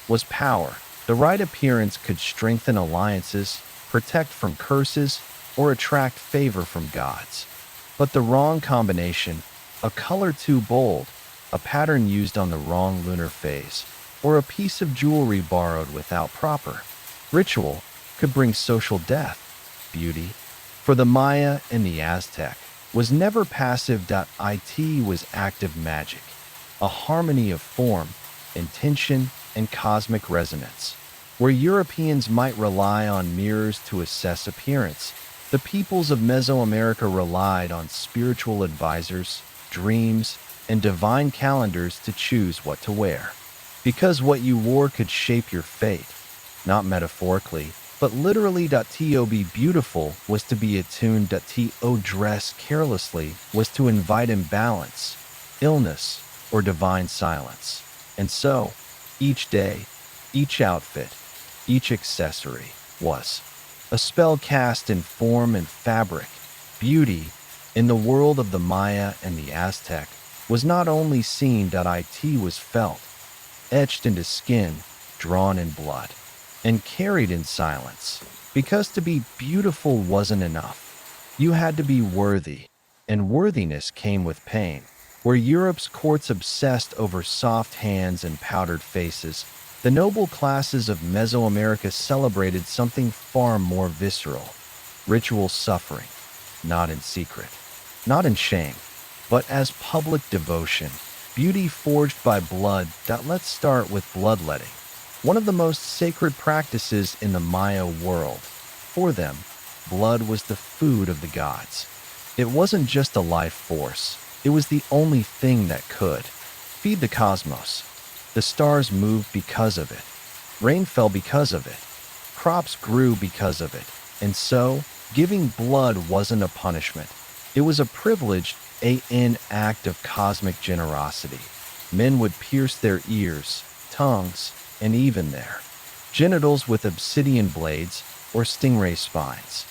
was power. The right appearance could strengthen alliances, protect from curses, or attract favor from gods. But the wrong combination, a color too bold, a pattern used on the wrong lunar phase, or a piece of jewelry borrowed without proper ritual, could bring social death. Beauty, for the Maya and the Aztec, was never passive. It was active magic, a harmony of form, intention, and cosmic resonance. Where Europeans might rely on mirrors to assess appearance, the peoples of Mesoamerica relied on spiritual advisors, dreams, and divine calendars to choose what to wear. Because what you wore could shape your fate, not metaphorically, but literally. To be beautiful was to be attuned. To dress carelessly was to invite imbalance, illness, or divine silence. And so, each day, each outfit, each accessory was a spell cast in form and fabric. Beauty, in the world of the Maya and the Aztec, was not only seen. It was felt, etched into skin, drawn in blood, and carried in silence. Because to be beautiful wasn't enough. You had to be worthy, and worthiness came with pain. Where Europe's courts obsessed over soft hands and powdered faces, the noble classes of Mesoamerica celebrated something far more visceral: ritual suffering, not in secret, not in shame, but as public devotion. Beauty forged by blood. Let's start with bloodletting, one of the most sacred practices in the Maya world. For them, blood was the food of the gods. It wasn't just a life force, it was the only thing that could feed the cosmos. The stars moved because of it. Rain fell because of it. Crops grew because of it. And so, giving blood wasn't a punishment. It was a privilege, an act of cosmic generosity. Men would pierce their ears, tongues, and even their genitals with obsidian blades or stingray spines.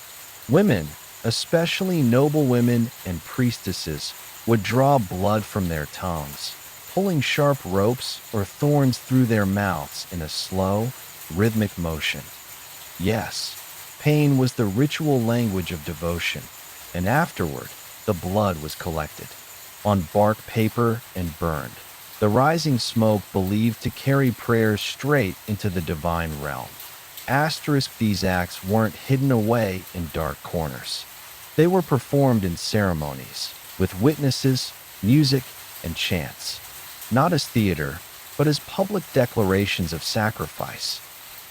Women, especially noble women and priestesses, would draw blood from their tongues, pulling sharp ropes or thorns through their mouths in a slow, rhythmic motion. Yes, pain was the ritual language of devotion, and afterward, the blood was collected on bark paper and burned. The rising smoke believed to carry prayers straight into the divine realm. These acts weren't hidden away in dark corners. They were performed in ceremonies, with witnesses, music, and chants. Not as theater, but as public declarations of sacrifice,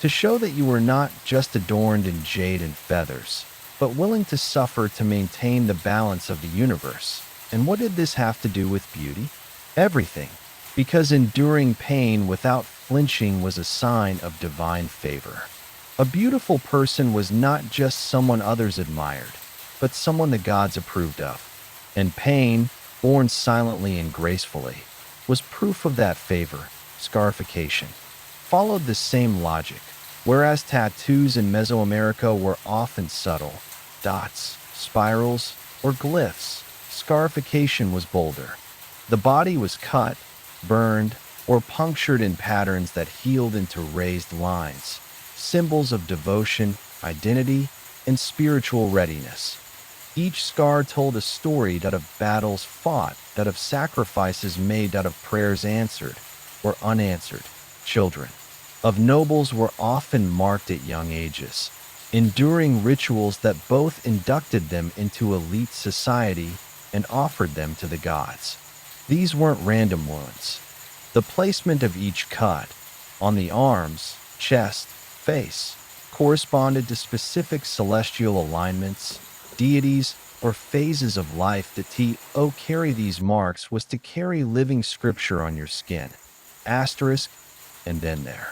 to show that you were not just adorned in jade and feathers, but willing to suffer to maintain the balance of the universe. And what did this have to do with beauty? Everything. Because enduring pain without flinching was a sign of divine favor. A beautiful person was not just someone others admired, but someone the gods approved of. And pain, borne silently and gracefully, was proof of that favor. Scarification followed the same logic. Whereas tattoos in Mesoamerica were often subtle, dots, spirals, or glyphs, scarification was bolder. The body was cut, burned, or punctured in patterns that healed into raised lines, symbols of devotion, identity, and spiritual readiness. Each scar told a story that of battles fought, that of sacrifices made, that of prayers answered or unanswered. Children of nobles were often marked at young ages, enduring rituals that both inducted them into elite society and offered them to the gods. These weren't random wounds. The placement of each cut, on the arms, chest, face, corresponded to specific celestial alignments, deities, or phases of life. To carry these marks was to carry living scripture on your skin. Asterisk, and then there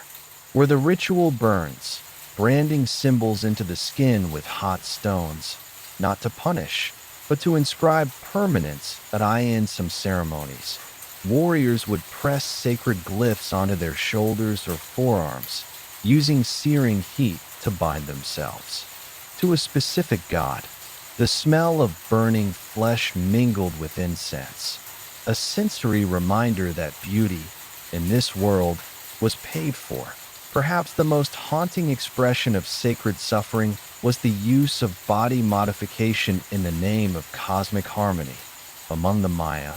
were the ritual burns, branding symbols into the skin with hot stones, not to punish, but to inscribe permanence. In some ceremonies, warriors would press sacred glyphs onto their shoulders or forearms, using searing heat to bind themselves to a specific god. The smell of burning flesh mingled with incense, a sensory reminder that beauty, in this world, was paid for. Perhaps the most haunting expression of sacred suffering was the use of body modification in the name of cosmic harmony. Among the Maya,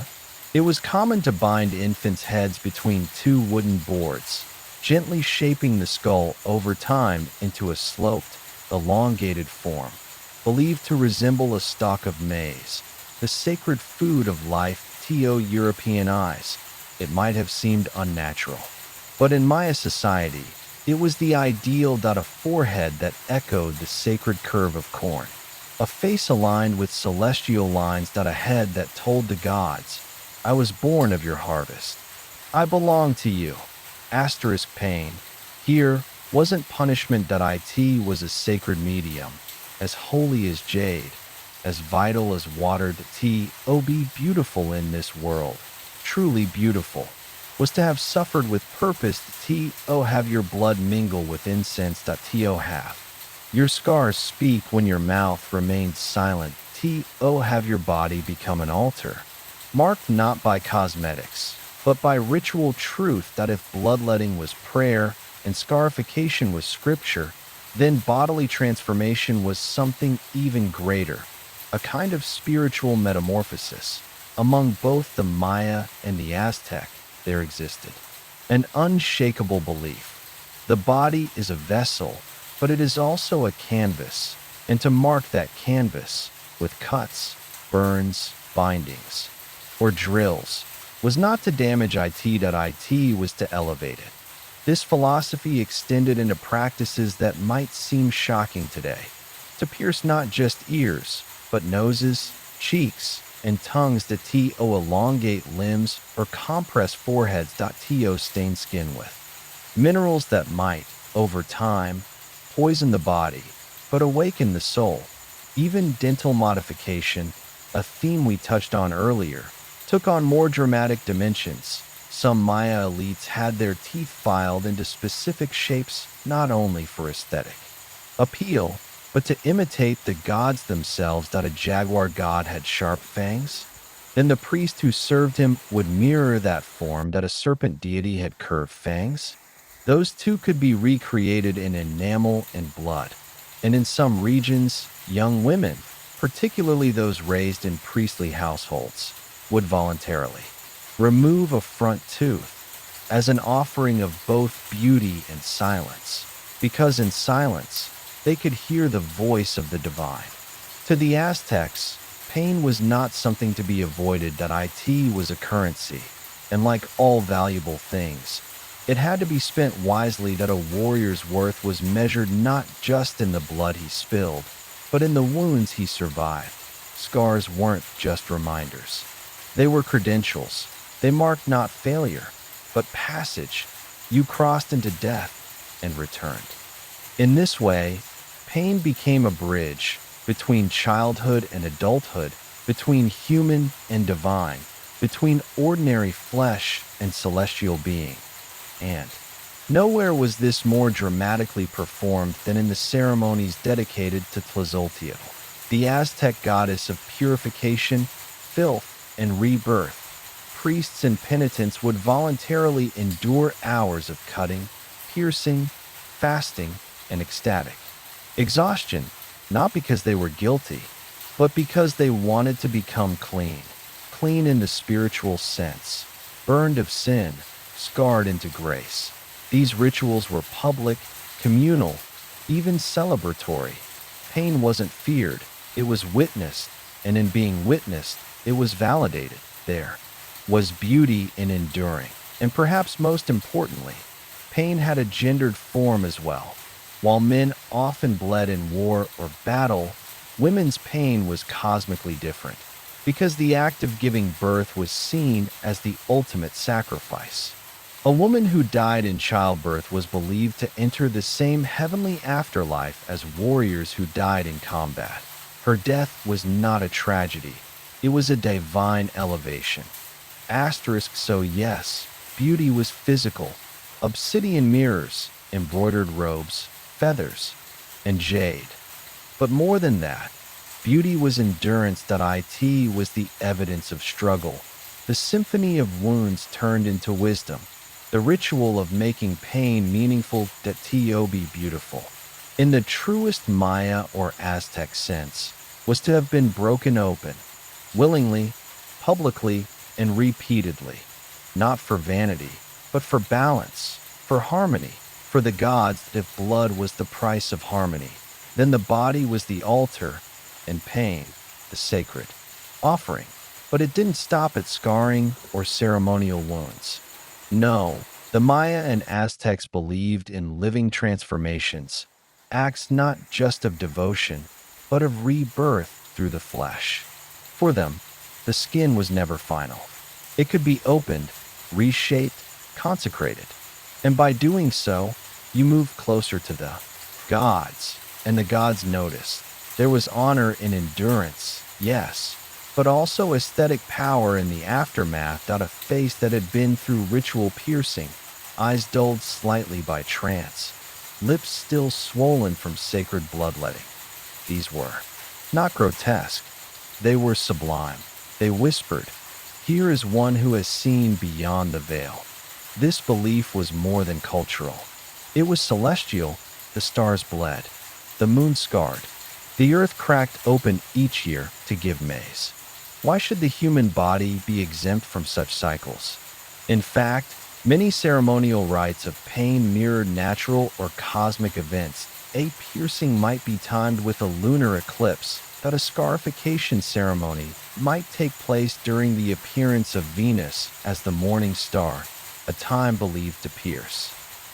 it was common to bind infants' heads between two wooden boards, gently shaping the skull over time into a sloped, elongated form, believed to resemble a stalk of maize, the sacred food of life. To European eyes, it might have seemed unnatural. But in Maya society, it was the ideal. A forehead that echoed the sacred curve of corn, a face aligned with celestial lines. A head that told the gods, I was born of your harvest. I belong to you. Asterisk pain. Here wasn't punishment. It was a sacred medium, as holy as jade, as vital as water. Be beautiful in this world, truly beautiful, was to have suffered with purpose. Have your blood mingle with incense. Have your scars speak when your mouth remained silent. Have your body become an altar, marked not by cosmetics, but by ritual truth. If bloodletting was prayer and scarification was scripture, then bodily transformation was something even greater, a kind of spiritual metamorphosis. Among both the Maya and the Aztec, there existed an unshakable belief. The body is a vessel, but it is also a canvas, and to mark that canvas with cuts, burns, bindings, or drills was not to damage it was to elevate it. This philosophy extended into practices that might seem shocking today, to pierce not just ears, but noses, cheeks, and tongues. To elongate limbs or compress foreheads. To stain skin with minerals that might, over time, poison the body, but awaken the soul. Even dental modification, a theme we touched on earlier, took on more dramatic dimensions. Some Maya elites had their teeth filed into specific shapes not only for aesthetic appeal, but to imitate the gods themselves. A jaguar god had sharp fangs. Then the priest who served him would mirror that form. A serpent deity had curved fangs. Those two could be recreated in enamel and blood. And in some regions, young women, particularly those raised in priestly households, would voluntarily remove a front tooth as an offering of both beauty and silence, because in silence they could hear the voice of the divine. To the Aztecs, pain was not something to be avoided. It was a currency, and like all valuable things, it had to be spent wisely. A warrior's worth was measured not just in the blood he spilled, but in the wounds he survived. Scars weren't just reminders. They were credentials. They marked not failure, but passage. You crossed into death and returned. In this way, pain became a bridge between childhood and adulthood, between human and divine, between ordinary flesh and celestial being. And nowhere was this more dramatically performed than in the ceremonies dedicated to Tlazolteotl, the Aztec goddess of purification, filth, and rebirth. priests and penitents would voluntarily endure hours of cutting, piercing, fasting, and ecstatic exhaustion, not because they were guilty, but because they wanted to become clean, clean in the spiritual sense, burned of sin, scarred into grace. These rituals were public, communal, even celebratory. Pain wasn't feared, it was witnessed, and in being witnessed, it was validated. There was beauty in enduring, and perhaps most importantly, pain had a gendered form as well. While men often bled in war or battle, women's pain was cosmically different, because the act of giving birth was seen as the ultimate sacrifice. A woman who died in childbirth was believed to enter the same heavenly afterlife as warriors who died in combat. Her death was not a tragedy, it was a divine elevation. So yes, beauty was physical. Obsidian mirrors, embroidered robes, feathers, and jade. But more than that, beauty was endurance. It was the evidence of struggle. The symphony of wounds turned into wisdom. The ritual of making pain meaningful. Be beautiful, in the truest Maya or Aztec sense, was to have been broken open, willingly, publicly, and repeatedly, not for vanity, but for balance, for harmony, for the gods that if blood was the price of harmony, then the body was the altar, and pain, the sacred offering. But it didn't stop at scarring or ceremonial wounds. No, the Maya and Aztecs believed in living transformations, acts not just of devotion, but of rebirth through the flesh. For them, the skin was never final. It could be opened, reshaped, consecrated, and by doing so, you moved closer to the gods, and the gods noticed. There was honor in endurance, yes, but also aesthetic power in the aftermath. A face that had been through ritual piercing, eyes dulled slightly by trance, lips still swollen from sacred bloodletting. These were not grotesque, they were sublime. They whispered, "Here is one who has seen beyond the veil." This belief was more than cultural. It was celestial. The stars bled, the moon scarred, the earth cracked open each year to give maize. Why should the human body be exempt from such cycles? In fact, many ceremonial rites of pain mirrored natural or cosmic events. A piercing might be timed with a lunar eclipse, that a scarification ceremony might take place during the appearance of Venus as the morning star, a time believed to pierce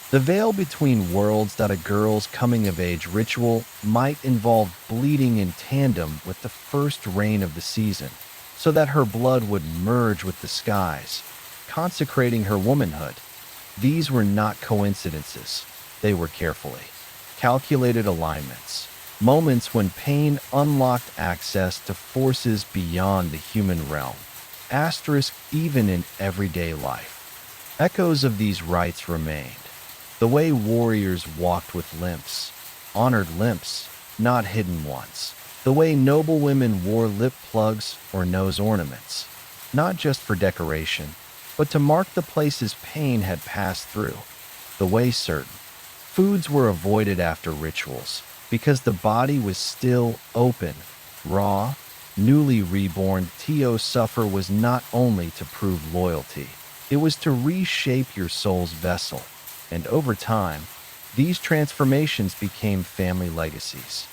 the veil between worlds. That a girl's coming-of-age ritual might involve bleeding in tandem with the first rain of the season, so that her blood would merge with the skies, consecrating her womanhood. These were not coincidences. They were carefully calculated alignments, moments when pain unlocked access to forces beyond the human realm. Even in everyday life, echoes of these rites remained. The way warriors walked with limps, honored limps, not hidden ones. The way noble women wore lip plugs or nose ornaments, not just for decoration, but to mark the places pain had passed through. The way certain foods were avoided after rituals, because the body was still open, raw, newly reborn. To suffer was not only to prove loyalty, it was to reshape your soul's vessel. And over time, these transformations became family legacies.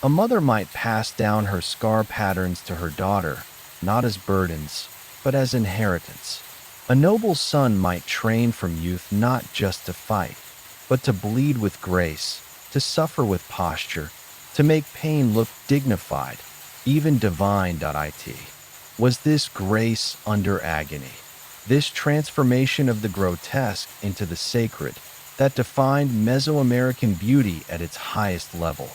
A mother might pass down her scar patterns to her daughter, not as burdens, but as inheritance. A noble son might train from youth not just to fight, but to bleed with grace, to suffer with posture, to make pain look dignified, even divine. Was this grace under agony? This transformation of the grotesque into the sacred that defined Mesoamerican beauty at its highest level.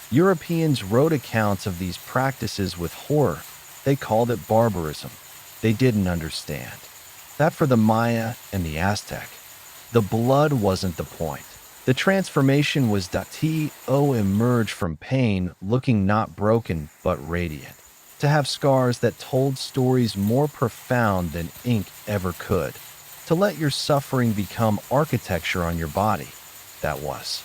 Europeans wrote accounts of these practices with horror. They called it barbarism. They didn't understand that for the Maya and the Aztec, the blood wasn't the point. The transformation was to emerge from pain looking not broken but radiant, to have scars that told stories more profound than ink ever could, to let your suffering become architecture on your body. That was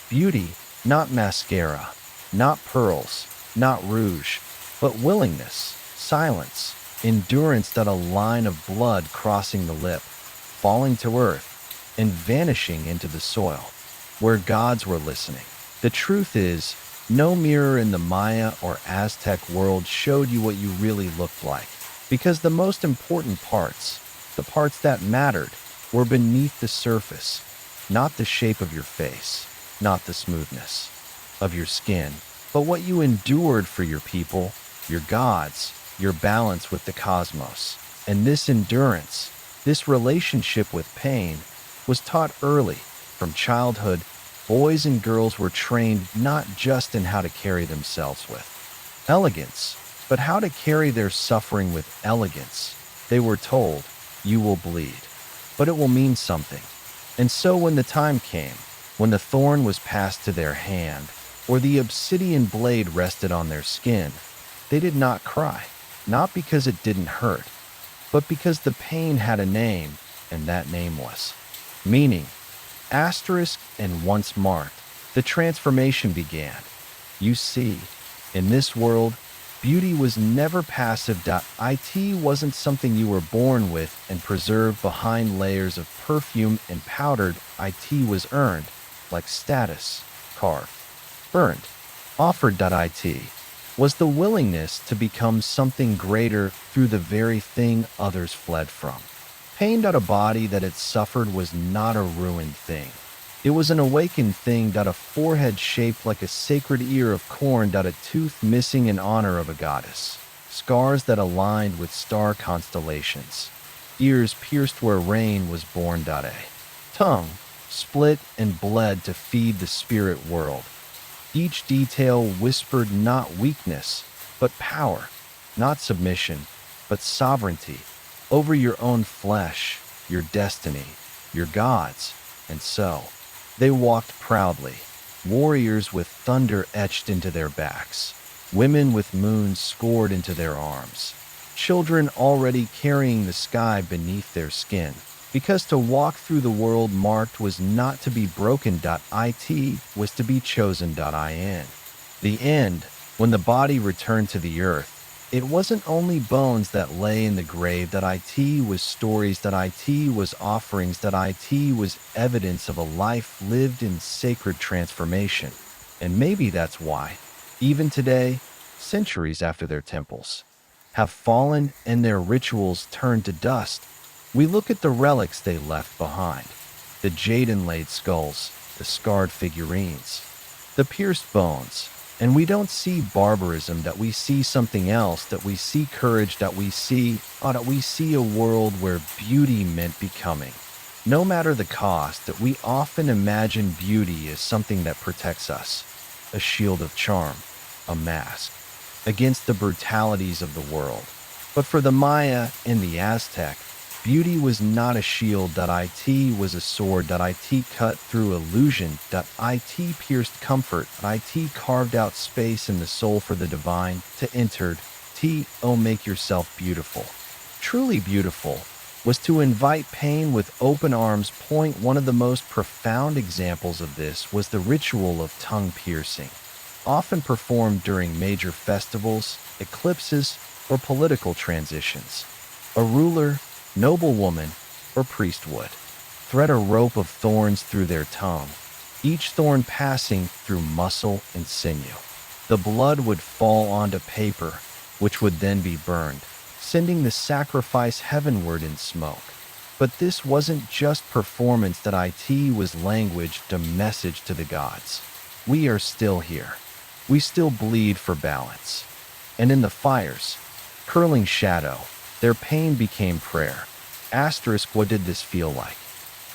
beauty, not mascara, not pearls, not rouge, but willingness, silence, endurance, that a line of blood crossing the lip, falling to earth, and vanishing into the soil, where gods were listening. The truth is, no mirror in the Maya or Aztec world showed you what you really looked like, because the most important parts, the parts that mattered, were beneath the surface, not the shape of your face, not the smoothness of your skin, but what you endured for your people, your gods, your balance with the cosmos. And this endurance, this relationship with pain, was taught early. From childhood, boys and girls were trained not just in how to carry themselves with elegance, but how to carry their suffering with elegance. They were told, "You will bleed, but it will mean something." And so when the time came, when the thorn was passed to their hand, or the obsidian blade rested on their skin, they did not cry, not because it didn't hurt, but because the pain had a name, and that name was meaning. Asterisk, and once marked, the transformation began. You see, in this world, beauty was never passive. It wasn't something you were born with and preserved behind layers of perfume and powdered. It was earned, like status, carved, burned, offered. It was the willingness to become something greater through the very thing others fled from. Pain. A body that had suffered was not a ruined thing. It was an awakened thing. A forehead shaped like a sacred ear of corn. A tooth missing in honor of a goddess. Scars that aligned with star constellations. Ears pierced where rain was born. A tongue split and bled to feed the spirit world. Each detail whispered not weakness, but power, not submission, but sovereignty over your own flesh, your destiny, your gods. And so, they walked proudly, warriors with thunder etched into their backs, women with moons scored into their arms, children already carrying the sky beneath their skin. Because to walk through the world marked was not to be broken. It was to be chosen. In the end, when the body returned to the earth, it wasn't only bones that lay in the grave. It was stories. It was offerings. It was evidence of a life lived in sacred transformation. And maybe that's why, even today, centuries after their temples have fallen and their rituals turned to dust, we look at the relics they left behind, the jade-inlaid skulls, the scarred figurines, the pierced bones, and we don't see barbarism. We see something else. We see courage. We see a world where beauty meant becoming. No matter the cost, we often imagine beauty as something that protects us, a shield of charm, a mask, against the brutalities of the world. But for the Maya and the Aztec, beauty was not a shield. It was a sword. It cut through illusion. It pierced comfort. It carved out space in the soul for the divine to enter. Make yourself beautiful. Truly beautiful was to invite pain with open arms. One of the most profound examples of this was the ritual of tongue piercing, often performed during major festivals, eclipses, or political transitions. A ruler, noblewoman, or priest would thread a rope of thorns through their tongue, each thorn passing through muscle and sinew. The blood would fall onto paper, which would then be burned, sending the sacrifice heavenward in smoke. But this wasn't just performance. It was language, a message to the gods. We are still here. We still bleed for balance. And in the fires, curling shadow, their pain became prayer. Asterisk, what did this feel like?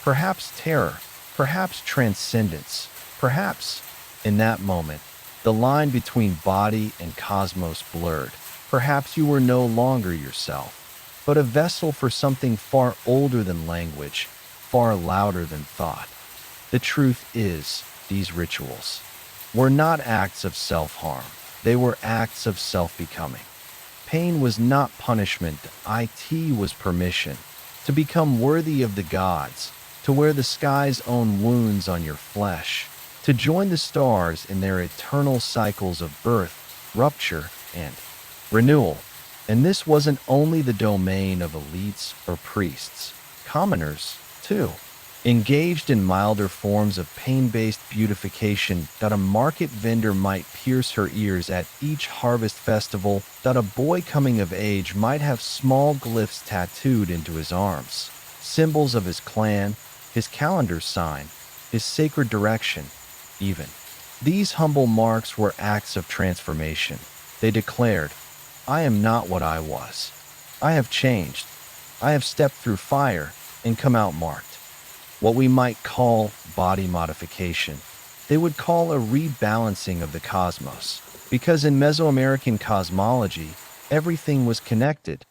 Perhaps terror, perhaps transcendence, perhaps, in that moment, the line between body and cosmos blurred. Perhaps you were no longer yourself, but a vessel for something far older than language, far louder than thought. The truth is, these rituals were not acts of self-harm. They were acts of self-becoming. Pain was not punishment, it was permission. To become worthy of the gods, to wear the sky's own wounds on your flesh, to join the stars in their eternal cycles of birth, rupture, and renewal. And this wasn't only the domain of elites or priests. Commoners, too, engaged in milder forms of pain-based beautification, that a market vendor might pierce her ears at each harvest festival, that a boy coming of age might have small glyphs tattooed into his arms, symbols of his clan, his calendar sign, his sacred direction, even. These humble marks were acts of transformation. They declared, I am not what I was. I have changed. I have stepped through fire and come out marked. What we might call body modification, they would call a rebalancing of the cosmos. Because in Mesoamerican cosmology, everything was connected.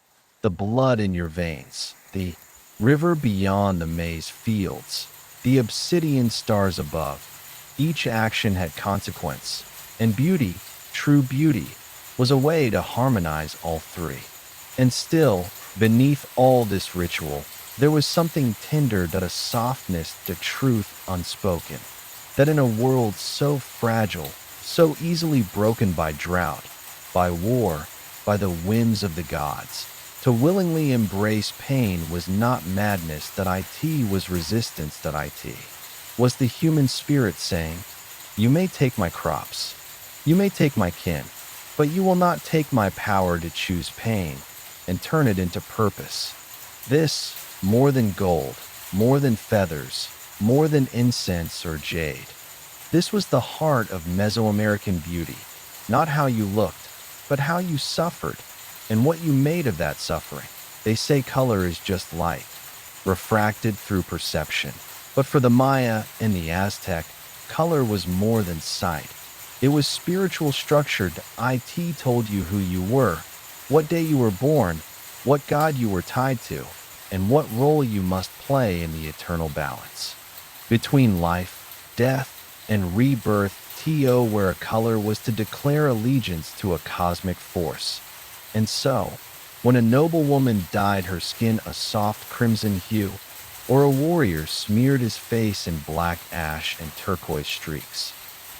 The blood in your veins, the river beyond the maize fields, the obsidian stars above. Each action had consequence, and beauty, true beauty, was a way to harmonize all three. And still, beneath all this ritual, there was something tender, that a softness, the truth unspoken, that in a world so fragile, so easily broken by drought, by war, by the whims of the gods, to willingly embrace pain was not madness, that it was resistance, that it was the human spirit saying, you may take my crops, you may take my kin, but you will not take my power to choose pain and turn it into purpose. This, more than gold, more than feathers, more than incense or jade. This was the heart of Mesoamerican beauty, not how you looked, but how you suffered, and what you made of that suffering. They say color is just light, refracted through perception. But for the Maya and the Aztec, color was more than sight. It was spiritual structured. It told you who you were, what day you were born, what god you were tied to, and what role you must play in the eternal balance. Between life, death, and rebirth, where a color was to declare allegiance to a cosmic force. And so, when a noble woman dyed her skin a soft crimson hue, or a warrior smeared his face in black ash and turquoise streaks,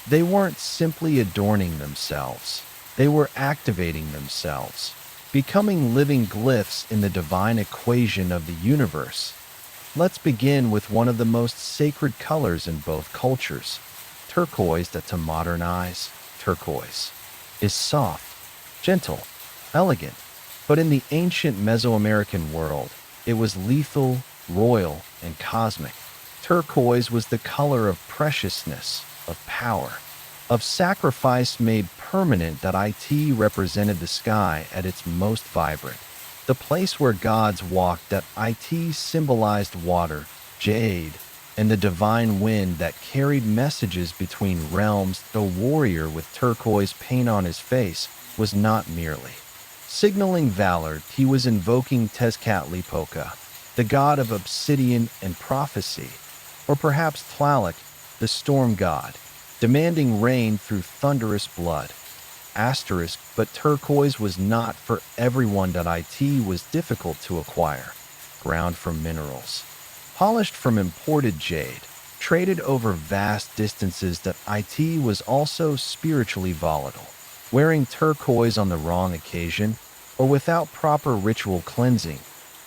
they weren't simply adorning themselves, they were activating themselves, becoming living glyphs in the divine equation of the universe. Let's begin with one of the most sacred colors in both cultures, turquoise. That to modern eyes, turquoise is soft, gentle, elegant, but in the ancient Mesoamerican world, it was lethal, royal, and cosmic. Turquoise was the color of preciousness, of power, of sacrifice made permanent. That it represented the sky at its most vibrant, the place where gods walked. That it symbolized water, jade, and the divine wind that carried messages between realms. The warrior with turquoise paint on his face was not merely signaling valor, he was invoking Tezcatlipoca, the god of obsidian and prophecy, or perhaps Tlaloc, the storm god, demanding rain through thunderous blood. But turquoise was not for everyone. It was difficult to acquire, ground from minerals, polished from imported jade, traded over vast distances. That it was also spiritually volatile. Wearing turquoise on the wrong occasion, or without proper ritual cleansing,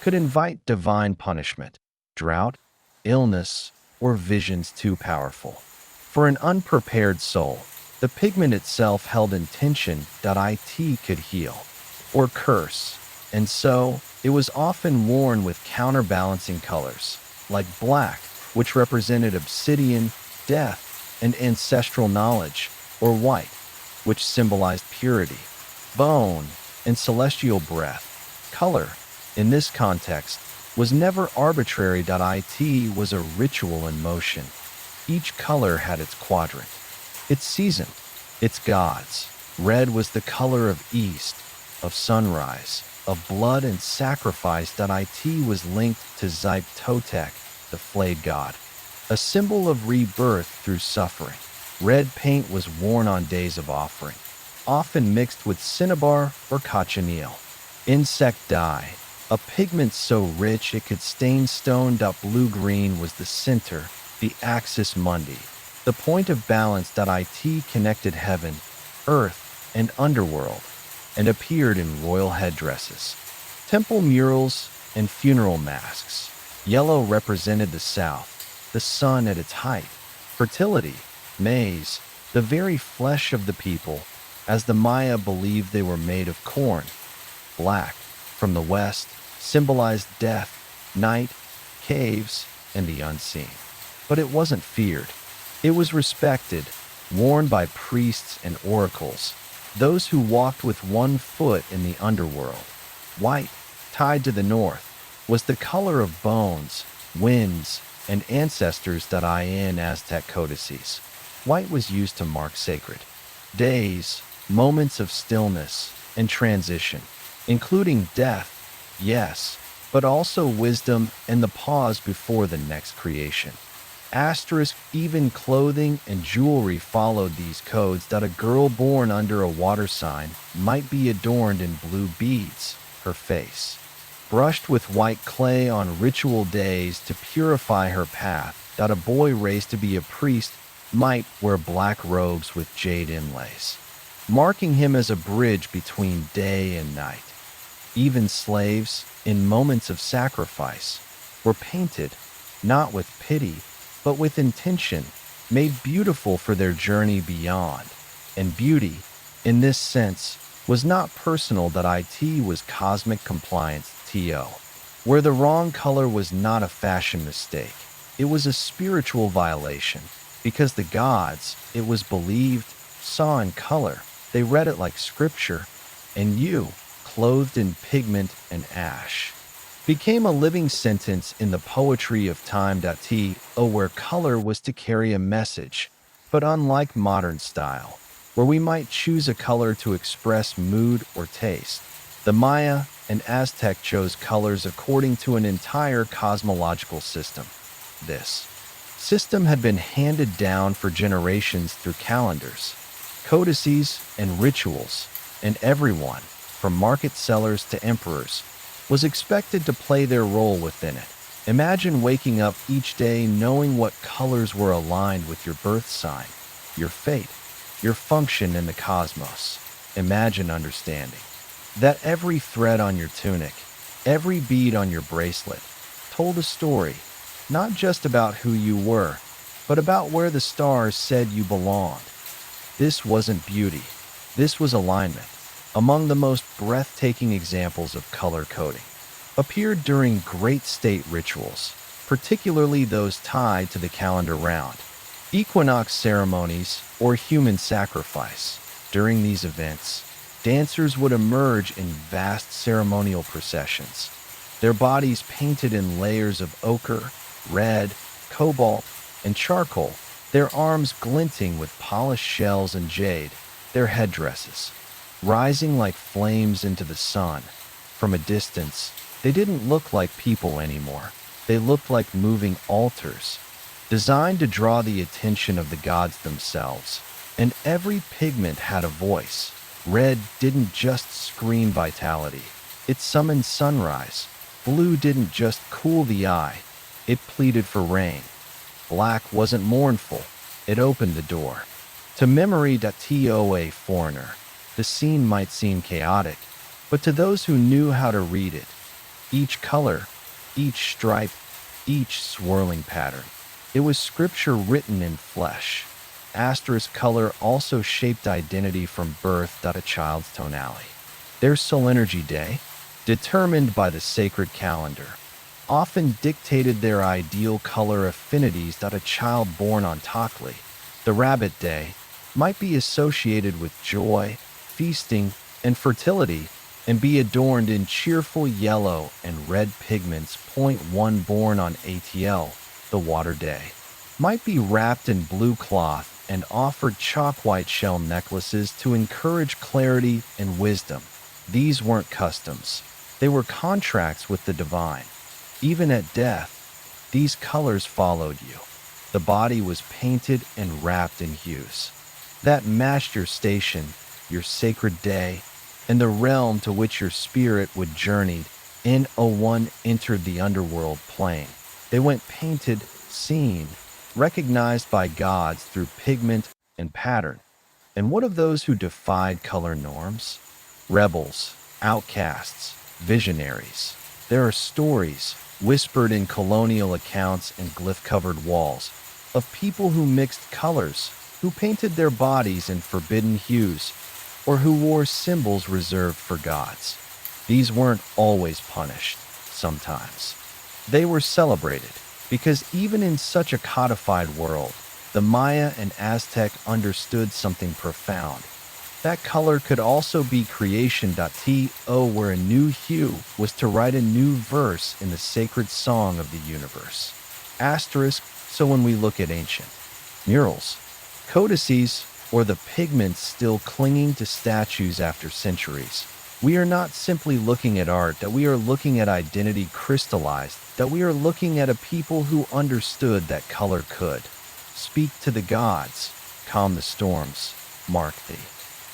could invite divine punishment, drought, illness, or visions too powerful. For an unprepared soul, the pigment itself held intention. That it could heal, or curse, and so it was often worn with counterbalancing colors, like black, which represented obsidian, death, and ancestral knowledge, or white, which symbolized purity, bone, and celestial breath. Color, in this context, was never arbitrary. It was a ritual in motion. Each color had its quadrant, its season, its gods. Red was the color of east, of sunrise, of blood and sacrifice. That it was linked to Totec, the flayed god, a symbol of rebirth through suffering. Red paint was worn on days of offering, often mixed with cinnabar or cochineal. Insect dye, a pigment so rich it could stain stone. Blue-green was the center, the axis mundi, the point of balance. It connected heaven, earth, and underworld, and appeared in royal headdresses, temple murals, and funeral masks. Yellow represented the south, the sun at its height, fertility, maize, the very flesh of the people, as the Maya believed they were made of corn. Black, from the west, symbolized death, night, caves, and the unseen. But it wasn't feared. It was respected, worn by priests and oracles, those who walked with one foot in the underworld. White, tied to the north, was the color of bones, winds, and ancestors. In Aztec codices, white was used to mark sacred days, moments of stillness, and transition, including death, yes, but also wisdom and the pause before the next creation. Even clothing and jewelry followed these codes. A girl born under a water sign might be adorned in blue beads, her face brushed with white clay on ritual days to purify her path. A boy raised to be a priest might wear black robes with jade inlays, marking him as a bridge between day and night. Even slaves, in moments of sacrifice, were painted, not with pity, but with intention, made beautiful for their journey beyond. And beauty, in this sense, was not personal. It was cosmic compliance, where the wrong color was not a fashion mistake. It was a spiritual violation, because the gods, it was believed, saw in color. They read it like scripture, and you, clothed in pigment and ash, became a living sentence in the poetry of time. Where color was to carry a message, but unlike modern style, where we might choose a color to express mood or taste, the Maya and Aztec chose colors according to an entire cosmological system. This system had been handed down for generations through calendars, codices, and rituals, and everyone, from market sellers to emperors, was expected to play their role within it. Imagine waking up each day knowing what colors were aligned with your birth sign, your fate, your function in the cosmos. Imagine understanding that every thread on your tunic, every bead on your bracelet, told a story, not just about who you were, but about where the stars said you belonged. This wasn't beauty. This was alignment. Among the most breathtaking examples of color coding appeared during great state rituals, particularly those tied to the calendar round, equinox ceremonies, or human sacrifice. During these events, dancers would emerge in vast ceremonial processions, their bodies painted in layers of ochre, red, cobalt, and charcoal, their arms glinting with polished shells and jade, their headdresses rising like flames into the sun. From a distance, they didn't look like people anymore. They looked like moving altars, designed to draw the attention of the gods themselves. And every pigment had a voice. Red didn't just scream vitality, it summoned sunrise. Blue didn't just cool the eye, it pleaded for rain. Black wasn't mournful, it opened the door to memory. To a foreigner, the scene might seem chaotic, but to those who knew how to read it, each color, each stripe, each swirling pattern, it was scripture written in flesh. Asterisk color also shaped identity from birth. A child's tonality, their soul energy day, determined by the sacred calendar, often dictated their ideal color affinities. A child born on Tokli, the rabbit day, might be associated with joy, feasting, and fertility, and be adorned in cheerful yellow and red pigments. One born on Atl, the water day, might be wrapped in blue cloth and offered chalk white shell necklaces to encourage clarity and wisdom. These weren't customs. They were contracts with the divine. Even at death, these colors followed you. The body was painted and wrapped in hues that matched your station, your sacred day, and the realm to which your spirit would journey in one entered the underworld plane. They went painted, seen, recognized by gods through pigment and pattern. And what of those who defied color norms? Rebels, outcasts, visionaries. There are stories, whispered in colonial accounts and glyph-covered walls, of people who mixed colors, who painted their bodies in forbidden hues, or who wore symbols reserved for gods. These weren't always punished, sometimes. They were celebrated, because even in such a codified world, the Maya and Aztec understood something profound. That color could also be creation. Where a new hue was to write a new verse in the sacred song of the universe. Asterisk, so when we look at ancient murals, codices, or the pigments still clinging to statues after centuries, we are not simply looking at art, that we are looking at identity crystallized, that we are looking at a people who understood that color could speak to the gods, calm the storms, mark the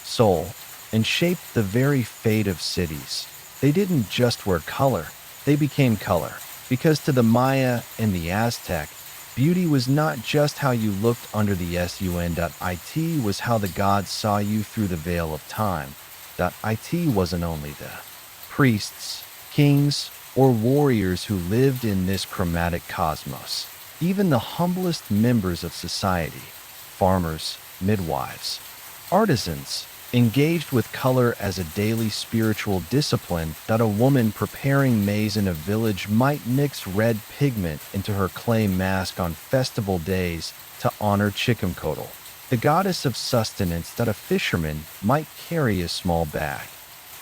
soul, and shape the very fate of cities. They didn't just wear color, they became color, because to the Maya and the Aztec, beauty was not just how you looked under the sun. It was how the gods saw you through the veil of time. It wasn't only the priests, kings, or warriors who lived in this chromatic cosmos. Even the humblest members of society, farmers, midwives, artisans, engaged with color as a daily spiritual discipline. That a woman preparing maize in a village might mix red pigment into her clay mask on festival days to honor Chicumcotl, the goddess of sustenance. That a fisherman might carry a small bag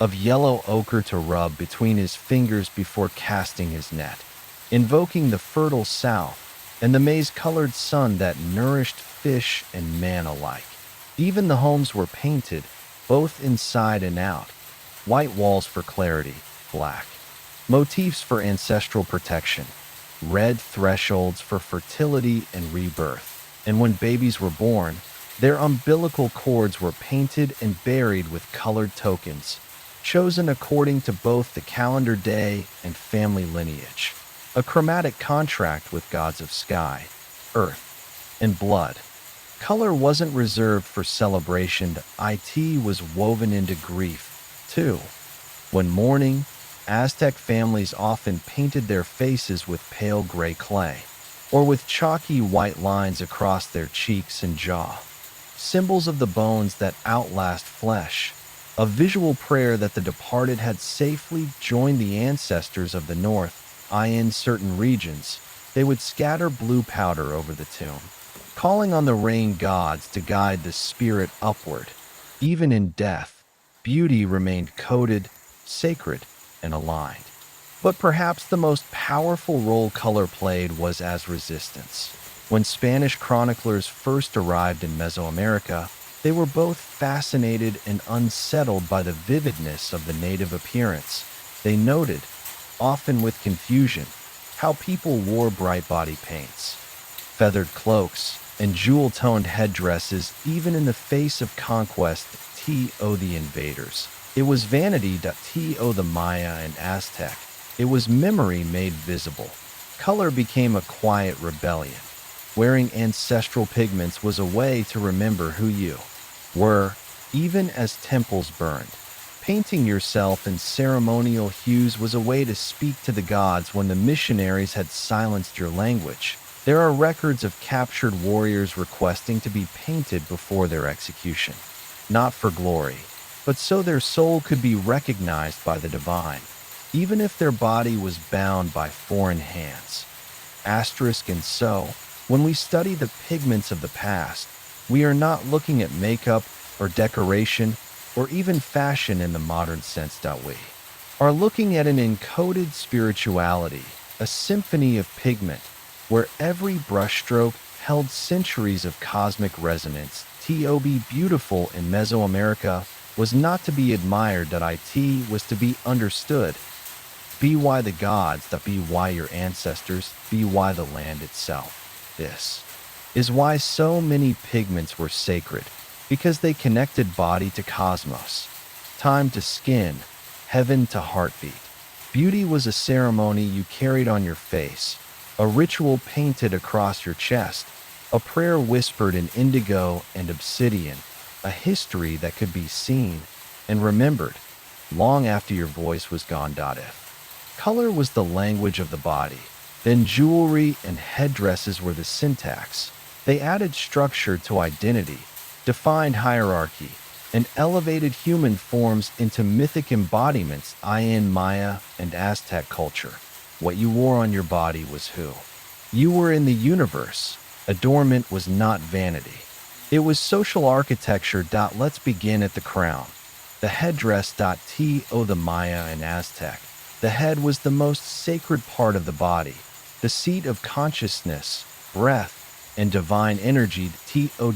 of yellow ochre to rub between his fingers before casting his net, invoking the fertile south and the maize-colored sun that nourished fish and man alike. Even the homes were painted, both inside and out. White walls for clarity, black motifs for ancestral protection, red thresholds for fertility and rebirth. And when babies were born, their umbilical cords were painted and buried with colored tokens, chosen according to both the calendar day and family lineage. A chromatic contract with gods of sky, earth, and blood. Color wasn't reserved for celebration. It was woven into grief, too. When mourning, Aztec families often painted their faces with pale gray clay, or with chalky white lines across their cheeks and jaw. Symbols of the bones that outlast flesh, a visual prayer that the departed had safely joined the ancestors of the north. In certain regions, they would scatter blue powder over the tomb, calling on the rain gods to guide the spirit upward. Even in death, beauty remained coded, sacred, and aligned. But perhaps the most powerful role color played was as resistance. When Spanish chroniclers first arrived in Mesoamerica, they were both fascinated and unsettled by the vividness of the native appearance. They noted, often with confusion, how people wore bright body paints, feathered cloaks, and jewel-toned headdresses even in the face of conquest. The invaders. It was vanity. The Maya and Aztec. It was memory made visible. Color became a quiet rebellion. Wearing ancestral pigments was a way to remember who you were, even as temples burned. Painting yourself in ceremonial hues was a way to speak to the gods when the missionaries had silenced your language. There are records of captured warriors requesting to be painted before their execution, not for glory, but so their soul could be recognized by the divine, even if their body was bound by foreign hands. And so, when we study the pigments of the past, we are not looking at makeup or decoration or even fashion in the modern sense. We are looking at an encoded spirituality, a symphony of pigment, where every brushstroke held centuries of cosmic resonance. To be beautiful in Mesoamerica was not to be admired. It was to be understood. Be why the gods, be why your ancestors, be why the land itself. This is why so many pigments were sacred, because they connected body to cosmos. time to skin, heaven to heartbeat. Beauty was a ceremony you carried on your face, a ritual painted across your chest, a prayer whispered in indigo and obsidian, a history that could be seen and remembered long after your voice was gone. If color was the language of the body, then jewelry and headdresses were the syntax. They added structure to identity, defined hierarchy, and elevated human forms into mythic embodiments in Maya and Aztec culture. What you wore on your body was who you were in the universe. Adornment was not vanity. It was social architecture. Let's begin at the crown. The headdress. The Maya and Aztec. The head was the most sacred part of the body, the seat of consciousness, breath, and divine energy.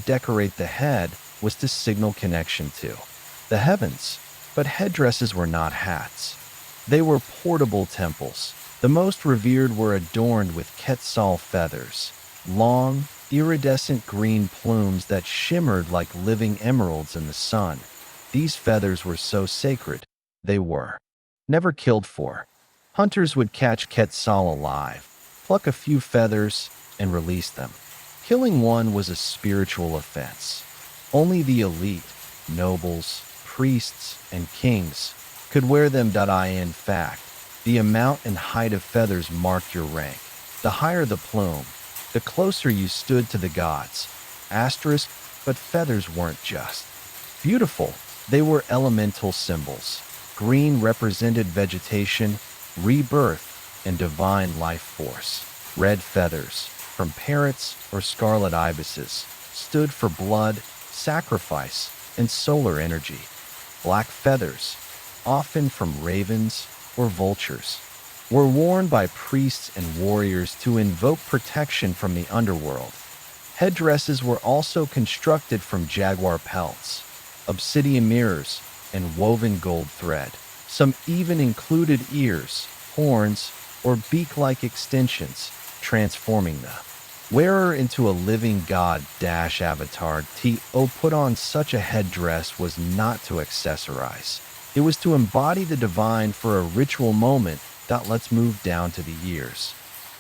Decorate the head was to signal connection to the heavens. But headdresses were not hats. They were portable temples. The most revered were adorned with quetzal feathers, long, iridescent green plumes that shimmered like living emeralds in the sun. These feathers were so sacred, they were never killed for. Hunters would catch quetzal alive, pluck a few feathers, and release them. Killing one was a spiritual offense. Only the elite, nobles, priests, and kings could wear them. In fact, the amount and height of feathers marked your rank. The higher the plume, the closer you stood to the gods. But feathers weren't just beautiful, they were elemental symbols. Green represented vegetation, rebirth, and divine life force. Red feathers, from parrots or scarlet ibises, stood for blood, sacrifice, and solar energy. Black feathers, often from ravens or vultures, were worn by priests and warriors to invoke protection from the underworld. Headdresses were also constructed from jaguar pelts, obsidian mirrors, and woven gold thread. Some even included ears, horns, or beak-like extensions, transforming the wearer into a living god. Avatar. Put on such a headdress was not to accessorize. It was to embody the divine for a ritual moment. Let's move down to the ears,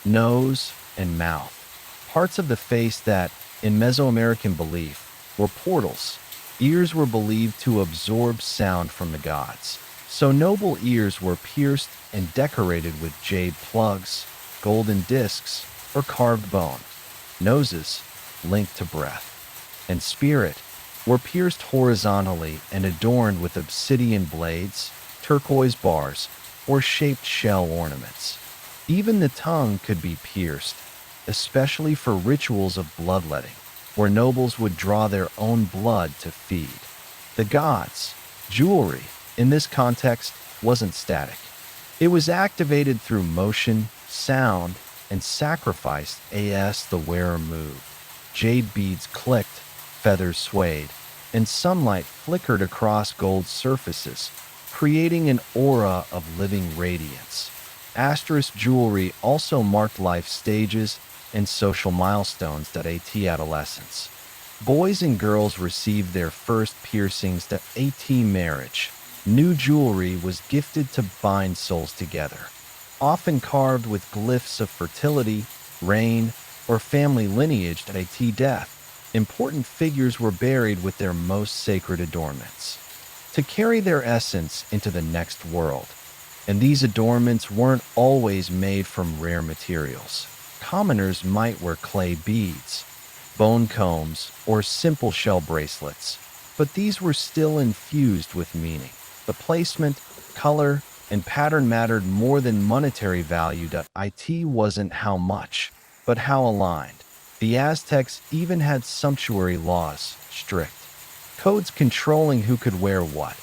nose, and mouth. Parts of the face that, in Mesoamerican belief, were portals. Ears were believed to absorb sound from the gods. So noble ears were pierced and decorated with jade plugs, golden discs, or carved bone. Noses, linked to breath and spirit, were pierced horizontally and adorned with obsidian blades, turquoise bars, or shaped shell ornaments. Even the tongue could be pierced, especially for rituals of bloodletting, where nobles would draw their own blood to feed the gods. Jewelry, in this context, wasn't static. It was activated through motion, sound, and sacrifice as the wearer moved. Jade beads clicked, feathers swayed, and sunlight flickered across gold surfaces, creating an aura of living radiance. Jewelry also marked life stages and social milestones. Adolescence. Boys and girls received their first piercings. Marriage. New jewelry was gifted to bind souls together, often carved with glyphs of fertility, rain, or family lineage. Death. Important figures were buried with their most sacred adornments to carry their essence into the next world. And these adornments weren't always made from rare materials. Commoners might wear clay beads, bone combs, or simple shell bracelets, but these were still infused with meaning. The placement, color, and pattern mattered more than monetary value. It wasn't how much, but how aligned. The Aztecs even had sumptuary laws, strict codes controlling who could wear what.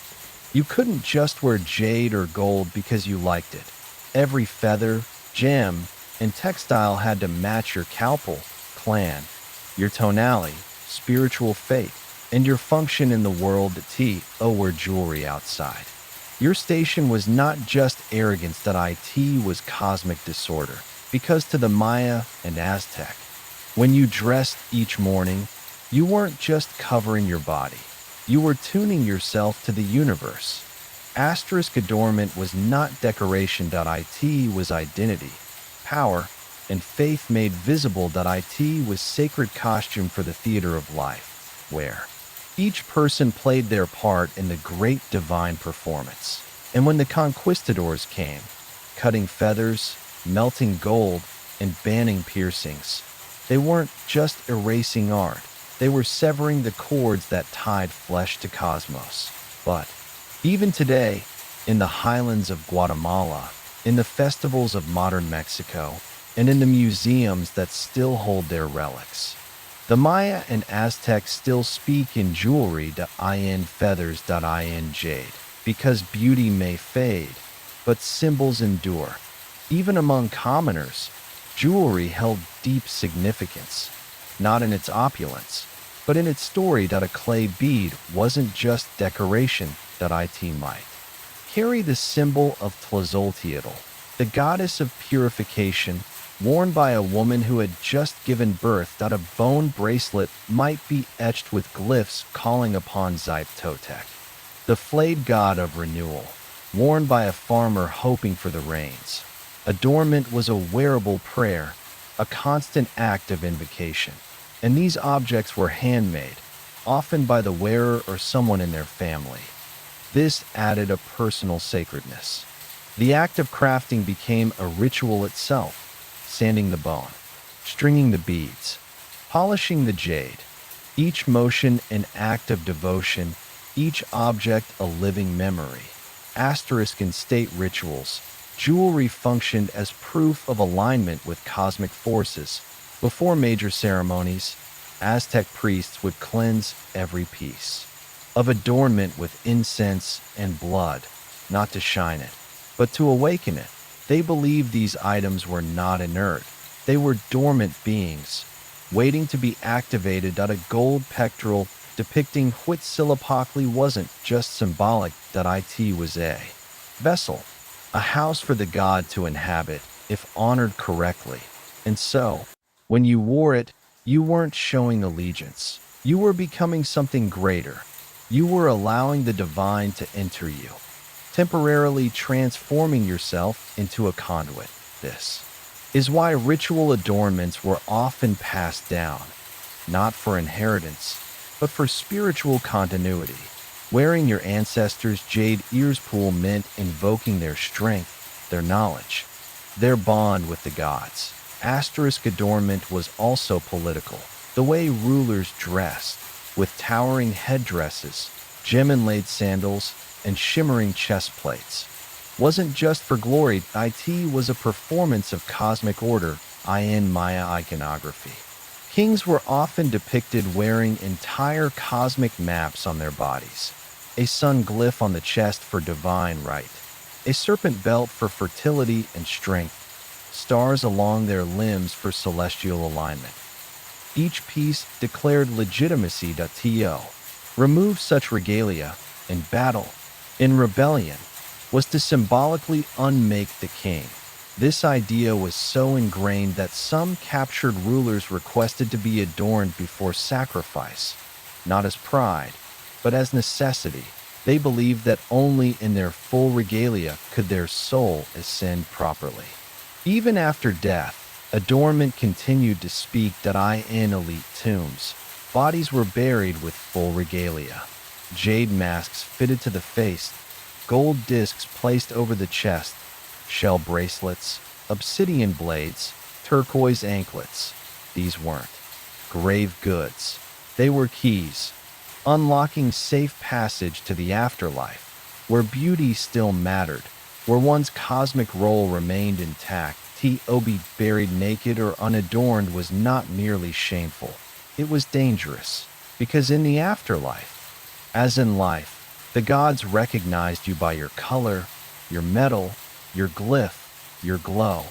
You couldn't just wear jade or gold because you liked it. Every feather, gem, and textile had to match your Kalpal, clan, your tonality, spiritual faith, and your function in the world. Wore jewelry outside. Your station was not just arrogance. It was cosmic disorder. Because to the Maya and Aztec, when you dressed each morning, you weren't just covering your body. You were tuning yourself to the universe. Asterisk adornment was not decoration. It was identity, power, and faith made visible. It was sacred costume for the theater of life, where each person played their part in the great divine performance. And when the conquistadors came, cutting feathers, melting gold, and banning piercings, they weren't just erasing art, they were severing the cords that tied flesh to cosmos. But even today, in the highlands of Guatemala, in the festivals of modern Mexico, and in the museums that still hold their relics, the Maya and Aztecs still speak in jewelry. In feathers. In jade, because beauty may fade, but symbols endure. Even among commoners, jewelry held deep significance, not in its opulence, but in its story. A clay bead wasn't just decoration. It might carry the symbol of Tlazolteotl, the goddess of purification, worn by a woman who had just given birth. A bone bracelet might be etched with glyphs calling upon Zyptotec, the flayed god of renewal, worn by a farmer hoping for the rains. Adornment was a wearable prayer, a constant act of invocation, and these objects were handmade, often by the wearer or someone in their family. This added a personal sacredness. The act of crafting became a ritual itself, sanding the bone, stringing the beads, polishing the jade, each motion an act of devotion, each object a living memory. Asterisk in state rituals, jewelry functioned as proof of alignment with cosmic forces. Before major ceremonies, Aztec priests would cleanse every piece of adornment with incense and blood, not to shine it, but to awaken it. They believed these items were not inert. They were dormant beings, waiting to be activated. A gold pectoral depicting Huitzilopochtli wasn't just symbolic. It was a vessel, a house for the god to inhabit if honored correctly. And so, when you wore it, you weren't showing allegiance. You were becoming something greater. You were allowing the divine to enter you, temporarily transforming yourself into a conduit. This is why ritual adornments were often passed down, not for inheritance, but for spiritual continuity. Wearing your ancestors' jade earspool meant invoking their strength, their knowledge, their bond with the gods. Asterisk adornment was also political. The way rulers dressed, with towering headdresses, gem-inlaid sandals, and shimmering chest plates, wasn't just for glory. It was a performance of cosmic order. In Maya iconography, kings were often depicted wearing entire cosmic maps on their bodies. A sun glyph on the chest for divine right, a serpent belt for fertility and strength, stars along their limbs for celestial alignment. Each piece declared legitimacy. To remove such regalia in battle, in rebellion, was to symbolically unmake the king. This idea was so ingrained that some captured rulers requested to be adorned before sacrifice, not as pride, but as necessity. They believed that only in their full regalia could their soul ascend properly. Even after death, adornment continued to speak. In elite tombs, bodies were buried with full regalia. Jade masks fitted to the face, gold discs placed over the chest, shell bracelets, obsidian blades, turquoise anklets. These weren't grave goods. They were keys, unlocking safe passage to the afterlife, where beauty still mattered, where one's cosmic role remained intact. To be buried naked or unadorned was not merely shameful. It was dangerous, because in the afterlife, as in life, the gods recognized you by your color, your metal, your glyph, your glow.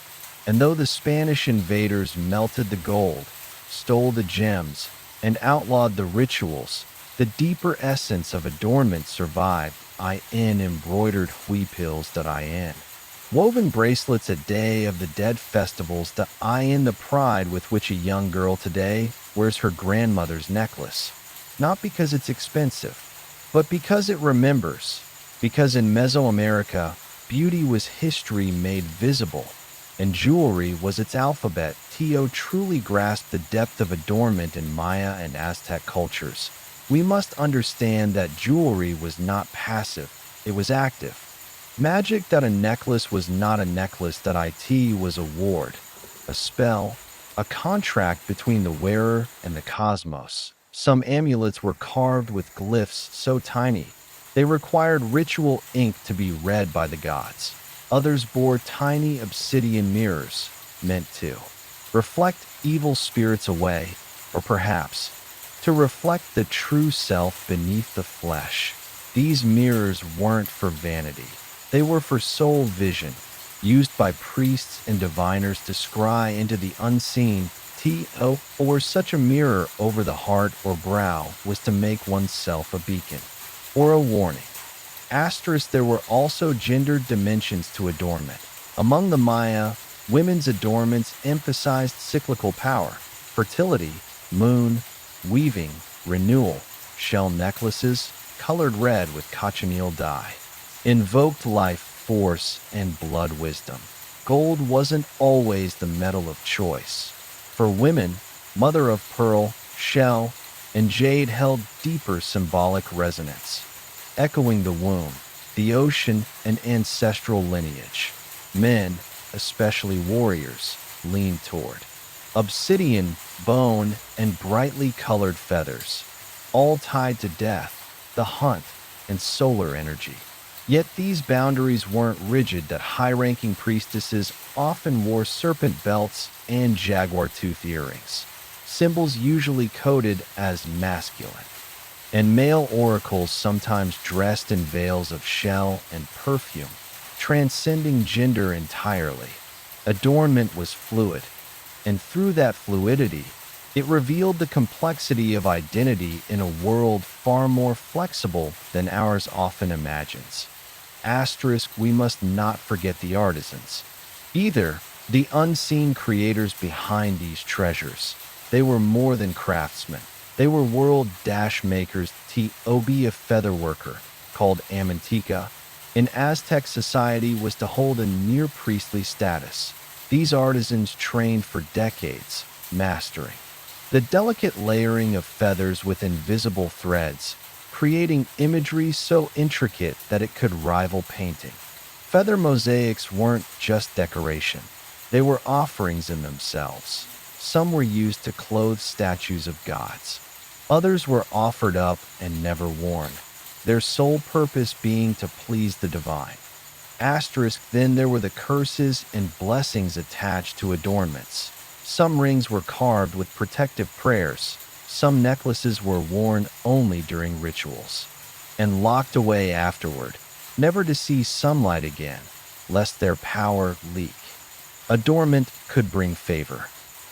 And though the Spanish invaders melted the gold, stole the gems, and outlawed the rituals, the deeper essence of adornment survived. In embroidered huipils. In woven bracelets at Day of the Dead festivals. In the pride with which a young girl today wears her grandmother's necklace, not because it's expensive, but because it remembers. Because in Mesoamerica, beauty was history made visible, and jewelry was its alphabet. Tio truly grasped the depth of adornment in Maya and Aztec cultures. We must understand that jewelry was not passive, it was active. Magic that a necklace was not a necklace, that it was a ward, a spell, a contract between the wearer and the cosmos. Some amulets were carved with glyphs so tiny they required ritual ink to be read by the gods. Others bore tiny obsidian mirrors, meant to reflect evil spirits away, or perhaps to reflect the true self beneath the flesh. These mirrors weren't for vanity. They were for soul vision, used by priests and diviners to scry into the unseen. Or such a mirror over the heart or brow was to make oneself a beacon or a warning. There were also gendered dimensions to adornment. Among the Maya, women's adornments emphasized cyclical power, fertility, moon, weaving, renewal. Shell necklaces, colored red with cochineal dye, invoked life force and blood wisdom. Gold wasn't always the metal of choice. For women, mother of pearl, shell, and jade held deeper symbolic resonance, echoing the womb, the ocean, and ancestral lineage. Men, especially warriors, leaned toward obsidian, bone, and brightly colored feathers, all tied to death, the hunt, and solar energy. Yet these boundaries weren't rigid. That high-ranking priestesses often wore serpent belts and jaguar tooth earrings, symbols usually coded as masculine. And male oracles sometimes dressed in veils of shell and perfume, transcending gender entirely. Adornment was fluid, and through that fluidity, it revealed the complexity of identity in a world far more flexible than ours often imagines. We must not forget the artisans. Either the unseen creators behind these treasures. They were more than craftsmen. They were world-makers. A feather worker, called amantica, in Aztec society was to hold a near-priestly status. These artisans trained for decades, mastering the delicate layering of feathers with invisible threads, creating imagery so intricate that it could rival painting. Feather mosaics weren't just decoration. They were offerings in themselves. Some were used to clothe statues of gods. Others were offered up and never worn, their sole purpose being to please the divine. Then there were the curses and blessings attached to adornments. Some rings were carved with protective prayers. Some necklaces were worn only during rituals and locked away afterward, never to see sunlight again, lest their power leak. Adornment could bring favor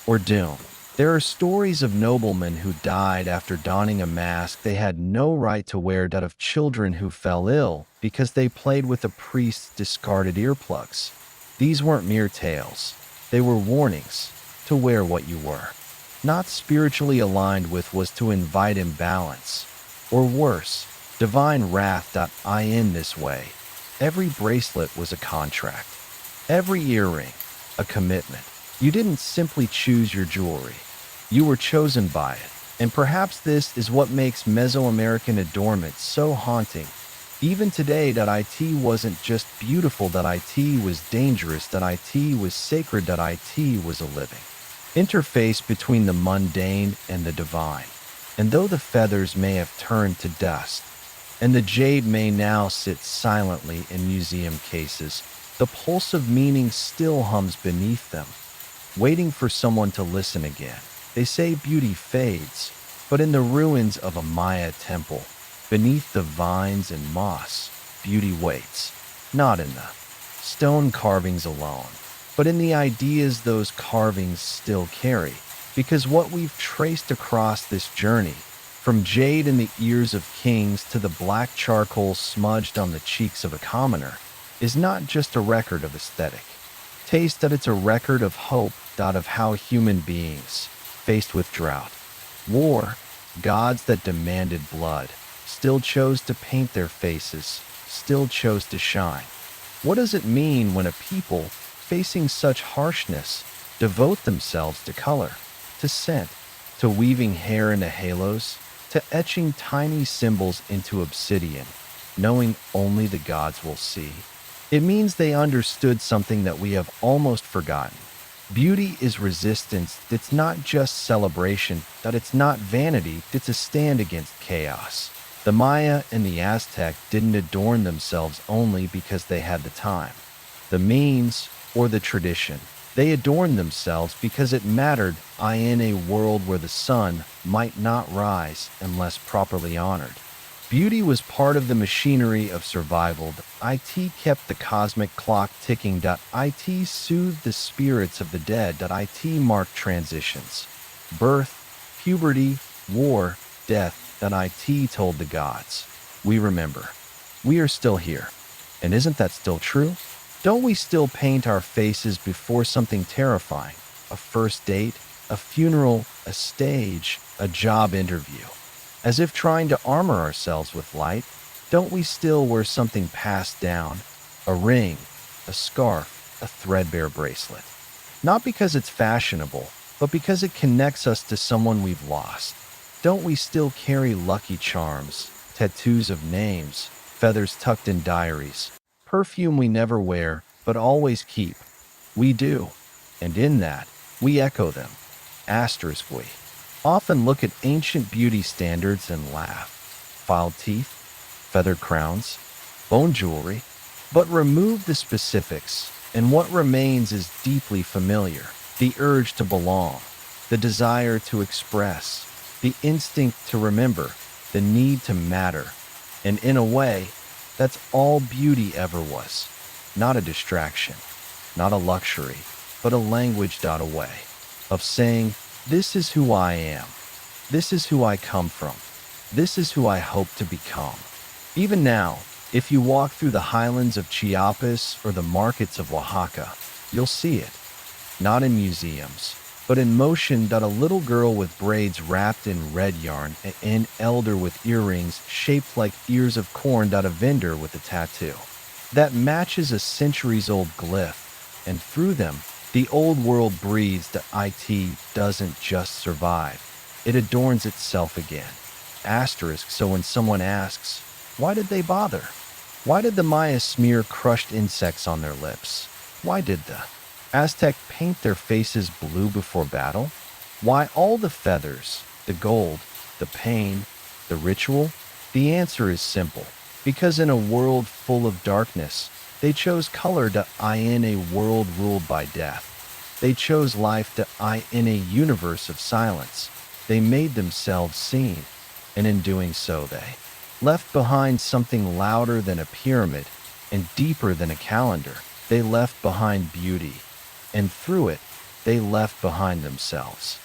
or doom. There are stories of noblemen who died after donning a mask they had no right to wear, that of children who fell ill because they played with a priest's discarded earplugs. These weren't mere tales. They were warnings. To wear what you were not spiritually aligned with was to invite imbalance, or worse, divine wrath. In this way, every bracelet was a contract, every earring a commitment. You didn't simply choose your jewelry, you were chosen by it. And perhaps this is what makes Mesoamerican adornment so haunting. Even today, it wasn't just beautiful, it was dangerous, it was sacred, it was a living interface between the mundane and the divine. And though the feathers may have turned to dust, and the jade may now sit silently in museum cases, the pulse of meaning still hums beneath them, waiting for someone to listen again. They say beauty fades, but in the ruins of a Maya temple, beneath the vines and moss, beauty waits, not in the stone carvings alone, but in the ideas those carvings still carry. Because what we've traced across this journey, from jade in the ears of kings to the black charcoal smudged on the cheeks of a commoner, is not just a record of aesthetic taste, it's a record of hope. Of how human beings, faced with drought, war, gods that demanded blood, still chose to paint their faces, still chose to shine. What does it mean when a people, facing such harshness, devote themselves to color, to scent, to weaving hair into halos, to etching tiny symbols into obsidian, knowing only the gods will see? It means they understood something that we have almost forgotten. Beauty is resistance. It's not just celebration, that it's not vanity, it's a stand against chaos. The Maya and the Aztec didn't adorn themselves only because they had the time, the means, or the tradition. They adorned themselves because it mattered in a world where the sun might not rise unless properly honored. Beauty was part of the machinery of survival. It kept the cosmic clock ticking. It soothed the spirits of the dead. It marked transitions. Birth, puberty, war, death. It told the gods, we remember. We are still here. And isn't that still true? Don't we still paint our faces before something terrifying? A first date, a funeral, a stage, a job interview. As if trying to armor ourselves with light, don't we still wear something passed down? A ring, a scarf, a threadbare bracelet. Not because it's fashionable, but because it connects us to someone we've lost. Don't we still carry lucky charms, tattoos of names, feathers tucked in diaries, perfume we never wear, but always keep? We do. And in that, we echo them. We often look at ancient beauty standards and laugh. Filed teeth, feathered crowns, bone jewelry. But remove the specifics, and what remains is deeply familiar. The urge to belong, the desire to express, the instinct to remember, the need to matter. And in a way, that's all beauty ever was. Not a distraction, not a luxury, but a language. A way of saying, this is who I am. This is who I come from. This is who I hope to become. Even now, if you walk through the highlands of Chiapas or the markets of Oaxaca, you'll see it. Not in museums, but in motion. A little girl with braids wrapped in red yarn, an elder with earrings shaped like ears of corn. A vendor with a tattoo that matches a centuries-old glyph, and through them, the old world breathes. It doesn't just survive, it adorns itself again. So when someone asks, why did they bother? Why did the Maya smear crushed insects on their lips? Why did the Aztec paint their faces blue before battle? Why all the feathers, the gold, the pain, the ritual? The answer is simple. Because in a world full of darkness, they chose color. In a world ruled by death, they chose life. In a universe of silence, they made themselves seen. And in doing so, they left behind something louder than a pyramid and deeper than a calendar. They left behind beauty, and through it, they left behind themselves.